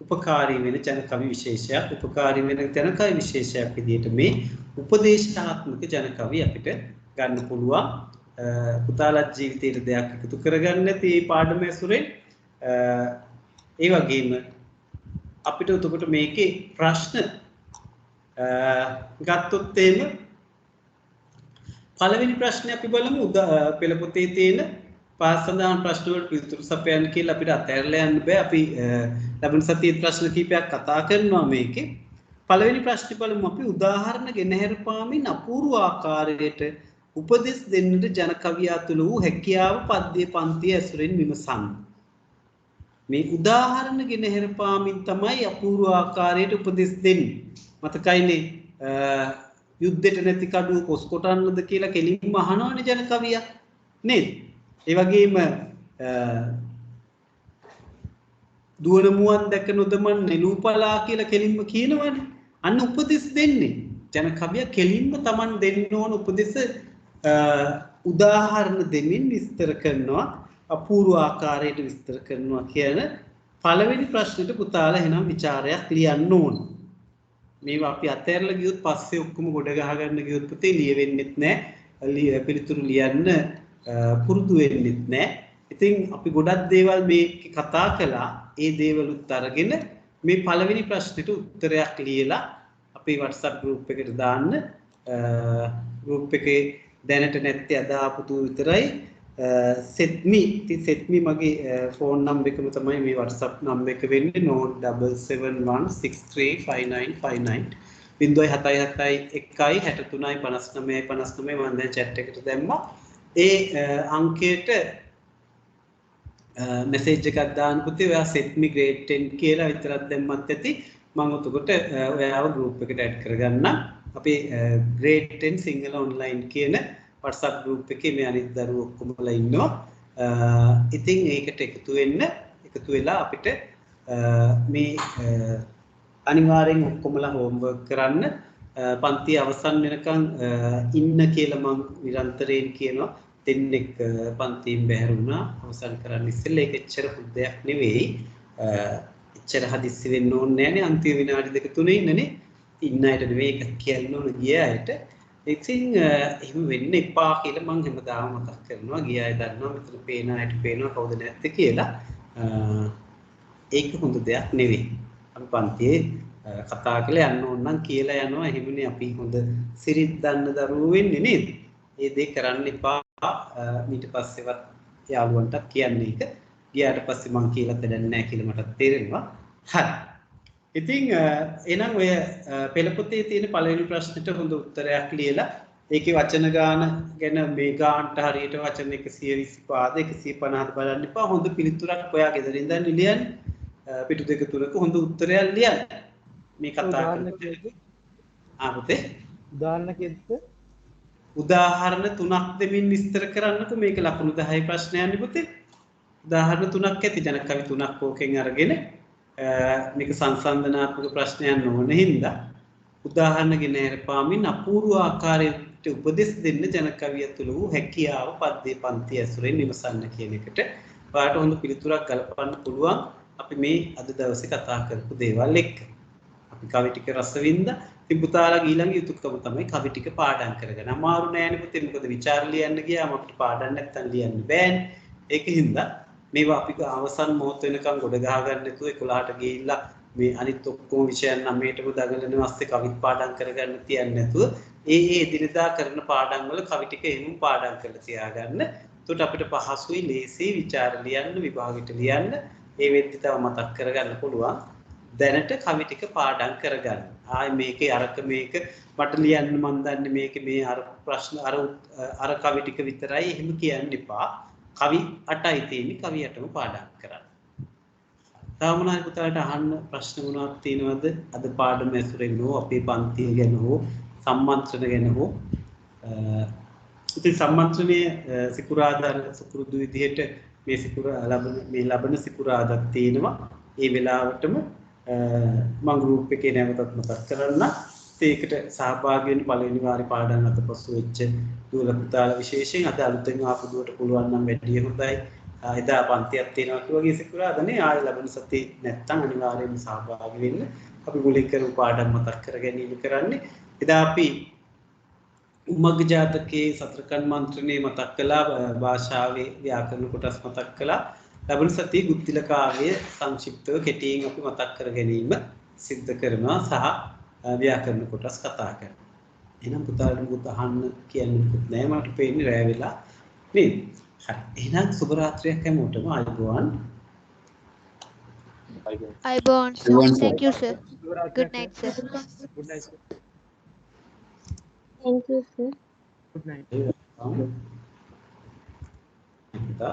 උපකාරී වෙන ජන කවි විශේෂයක් උපකාරී වෙන ජන කවි විශේෂයක් විදිහට මේ උපදේශාත්මක ජන කවි අපිට ගන්න පුළුවන්. පුතාලත් ජීවිතේට දෙයක් එකතු කරගන්න නැති මේ පාඩම ඇසුරෙන් ඒ වගේම අපිට උතකොට මේකේ ප්‍රශ්න ගත්තොත් එහෙම පළවෙනි ප්‍රශ්නේ අපි බලමු පෙළ පොතේ තියෙන පාසඳාන ප්‍රශ්න වලට පිළිතුරු සපයන්න කියලා අපිට අතහැරලා යන්න බෑ. අපි ලබන සතියේ ප්‍රශ්න කීපයක් කතා කරනවා මේකේ. පළවෙනි ප්‍රශ්නේ බලමු අපි උදාහරණ ගෙනහැර පාමින් අපූර්ව ආකාරයට උපදෙස් දෙන්නට ජන කවියා තුළ වූ හැකියාව පද්‍ය පන්තිය ඇසුරෙන් විමසන්න. මේ උදාහරණ ගෙනහැර පාමින් තමයි අපූර්ව ආකාරයට උපදෙස් දෙන්නේ. මතකයිනේ යුද්ධෙට නැති කඩුව කොස් කොටන්නද කියලා කෙලින්ම අහනවනේ ජන කවියා නේද? ඒ වගේම දුවන මුවන් දැක නොදමන් නෙළුපලා කියලා කෙලින්ම කියනවනේ. අන්න උපදෙස් දෙන්නේ ජන කවියා කෙලින්ම Taman දෙන්න ඕන උපදෙස් උදාහරණ දෙමින් විස්තර කරනවා අපූර්ව ආකාරයට විස්තර කරනවා කියන පළවෙනි ප්‍රශ්නෙට පුතාලා එහෙනම් ਵਿਚාරයක් ලියන්න ඕන. මේවා අපි අතහැරලා ගියොත් පස්සේ ඔක්කොම ගොඩ ගහ ගන්න ගියොත් පුතේ ලියෙන්නෙත් නැහැ. පිළිතුරු ලියන්න පුරුදු වෙන්නෙත් නැහැ. ඉතින් අපි ගොඩක් දේවල් මේක කතා කළා. ඒ දේවල් උත්තරගෙන මේ පළවෙනි ප්‍රශ්නෙට උත්තරයක් ලියලා අපේ WhatsApp group එකට දාන්න. group එකේ දැනට නැත්තේ අද ආපු දූ විතරයි. සෙත්මි මගේ ෆෝන් නම්බර් එකම තමයි මේ WhatsApp නම්බර් එක වෙන්නේ 07716359559 07716335959 මම දැන් chat එකට දැම්මා. ඒ අංකයට message එකක් දාන්න පුතේ. ඔයා සෙත්මි grade 10 කියලා විතරක් දැම්මත් ඇති. මම උතකොට ඔයාව group එකට add කරගන්න. අපේ grade 10 සිංහල online කියන WhatsApp group එකේ මේ අනිත් දරුවෝ ඔක්කොමලා ඉන්නවා. ඉතින් ඒකට එකතු වෙලා අපිට මේ අනිවාර්යෙන් ඔක්කොමලා homework කරන්න. පන්ති අවසන් වෙනකන් ඉන්න කියලා මම නිරන්තරයෙන් කියනවා. දෙන්නෙක් පන්තියෙන් බැහැර වුණා. අවසන් කරන්න ඉස්සෙල්ලා ඒක එච්චර පුදුයක් නෙවෙයි. එච්චර හදිස්සි වෙන්න ඕනේ නෑනේ. අන්තිම විනාඩි දෙක තුනේ ඉන්නනේ. ඉන්න අයට නෙවෙයි ඒක කියන්න ඕන ගිය අයට. ඉතින් එහෙම වෙන්න එපා කියලා මම හැමදාම මතක් කරනවා. ගිය අය දන්නවා මෙතන පේන අයට පේනවා කවුද නැත්තේ කියලා. ඒක හොඳ දෙයක් නෙවෙයි. අපි පන්තියේ කතා කරලා යන්න ඕන නම් කියලා යනවා. එහෙමනේ අපි හොඳ සිරිත් දන්න දරුවෝ වෙන්නේ නේද? ඒ දේ කරන්න එපා. ඊට පස්සේවත් යාළුවන්ටත් කියන්නේ ඒක. ගියාට පස්සේ මම කියලා දෙන්නේ නැහැ කියලා මට තේරෙනවා. හරි. ඉතින් එහෙනම් ඔය පෙළ පොතේ තියෙන පළවෙනි ප්‍රශ්නෙට හොඳ උත්තරයක් ලියලා ඒකේ වචන ගාන ගැන මේ ගානට හරියට වචන 120 පාද 150 බලන්න එපා. හොඳ පිළිතුරක් ඔයා ගෙදර ඉඳන් ලියන්න. පිටු දෙක තුනක හොඳ උත්තරයක් ලියන්න. මේ කතා කරන්නේ පුතේ උදාහරණ කියද්ද උදාහරණ 3ක් දෙමින් විස්තර කරන්නකො. මේක ලකුණු 10 ප්‍රශ්නයක්නේ පුතේ. උදාහරණ 3ක් ඇති. ජනකවි 3ක් ඕකෙන් අරගෙන මේක සංසන්දනාත්මක ප්‍රශ්නයක් නොවන හින්දා උදාහරණ ගෙන හරපාමින් අපූර්ව ආකාරයට උපදෙස් දෙන්න ජනකවිය තුළ වූ හැකියාව පද්‍ය පන්ති ඇසුරෙන් විමසන්න කියන එකට ඔයාලට හොඳ පිළිතුරක් ගලපන්න පුළුවන්. අපි මේ අද දවසේ කතා කරපු දේවල් එක්ක අපි කවි ටික රස වින්දා. ඉතින් පුතාලා ඊළඟ යුතුයකම තමයි කවි ටික පාඩම් කරගන්න. අමාරු නෑනේ පුතේ. මොකද විචාර ලියන්න ගියාම අපිට පාඩම් නැත්තම් ලියන්න බෑනේ. ඒකින්ද මේවා අපි අවසන් මොහොත වෙනකන් ගොඩ ගහ ගන්න නැතුව 11ට ගිහිල්ලා මේ අනිත් ඔක්කොම විෂයන් 9ටම දඟලන වස්සේ කවිත් පාඩම් කරගන්න තියන්නේ නැතුව ඒ එදිනදා කරන පාඩම් වල කවි ටික එහෙම පාඩම් කරලා තියාගන්න. එතකොට අපිට පහසුයි ලේසි විචාර ලියන්න විභාගෙට ලියන්න. ඒ වෙද්දි තව මතක් කරගන්න පුළුවන්. දැනට කවි ටික පාඩම් කරගන්න. ආයි මේකේ අරක මේක මට ලියන්න මන් දන්නේ මේකේ මේ අර ප්‍රශ්න අර කවි ටික විතරයි එහෙම කියන්න එපා. කවි 8යි තියෙන්නේ. කවි 8ම පාඩම් කරන්න. තව මොනවාරි පුතාලට අහන්න ප්‍රශ්න මොනවද තියෙනවද? අද පාඩම ඇසුරෙන් හෝ අපේ පන්තිය ගැන හෝ සම්මන්ත්‍රණ ගැන හෝ ඉතින් සම්මන්ත්‍රණයේ සිකුරාදා සුපුරුදු විදිහට මේ ලබන සිකුරාදා තියෙනවා. ඒ වෙලාවටම මම ගෲප් එකේ නැවතත් මතක් කරන්න. ඒකට සහභාගී වෙන්න පළවෙනි වාරේ පාඩම් අතපසු වෙච්ච දුවල පුතාලා විශේෂයෙන් අද අලුතෙන් ආපු දුවට පුළුවන් නම් වැඩි හොඳයි. එදා පන්තියක් තියෙනවා කිව්වා සිකුරාදානේ ආයෙ ලබන සතියේ නැත්තම් අනිවාර්යයෙන්ම සහභාගී වෙන්න. අපි මුලින් කරපු පාඩම් මතක් කර ගැනීම කරන්නේ. එදා අපි උමග්ග ජාතකයේ සතරකන් මන්ත්‍රණේ මතක් කළා. භාෂාවේ ව්‍යාකරණ කොටස් මතක් කළා. ලබන සතියේ ගුත්තිල කාව්‍ය සංක්ෂිප්තව කෙටියෙන් අපි මතක් කර ගැනීම සිද්ධ කරනවා සහ ව්‍යාකරණ කොටස් කතා කරනවා. එහෙනම් පුතාලට මුත් අහන්න කියන්නේකුත් නැහැ. මට පේන්නේ රැ වෙලා නේද? හරි. එහෙනම් සුබ රාත්‍රියක් හැමෝටම. ආයුබෝවන්. Ayubon. Thank you, sir. Good night, sir. Good night, sir. Thank you, sir. Good night. Kita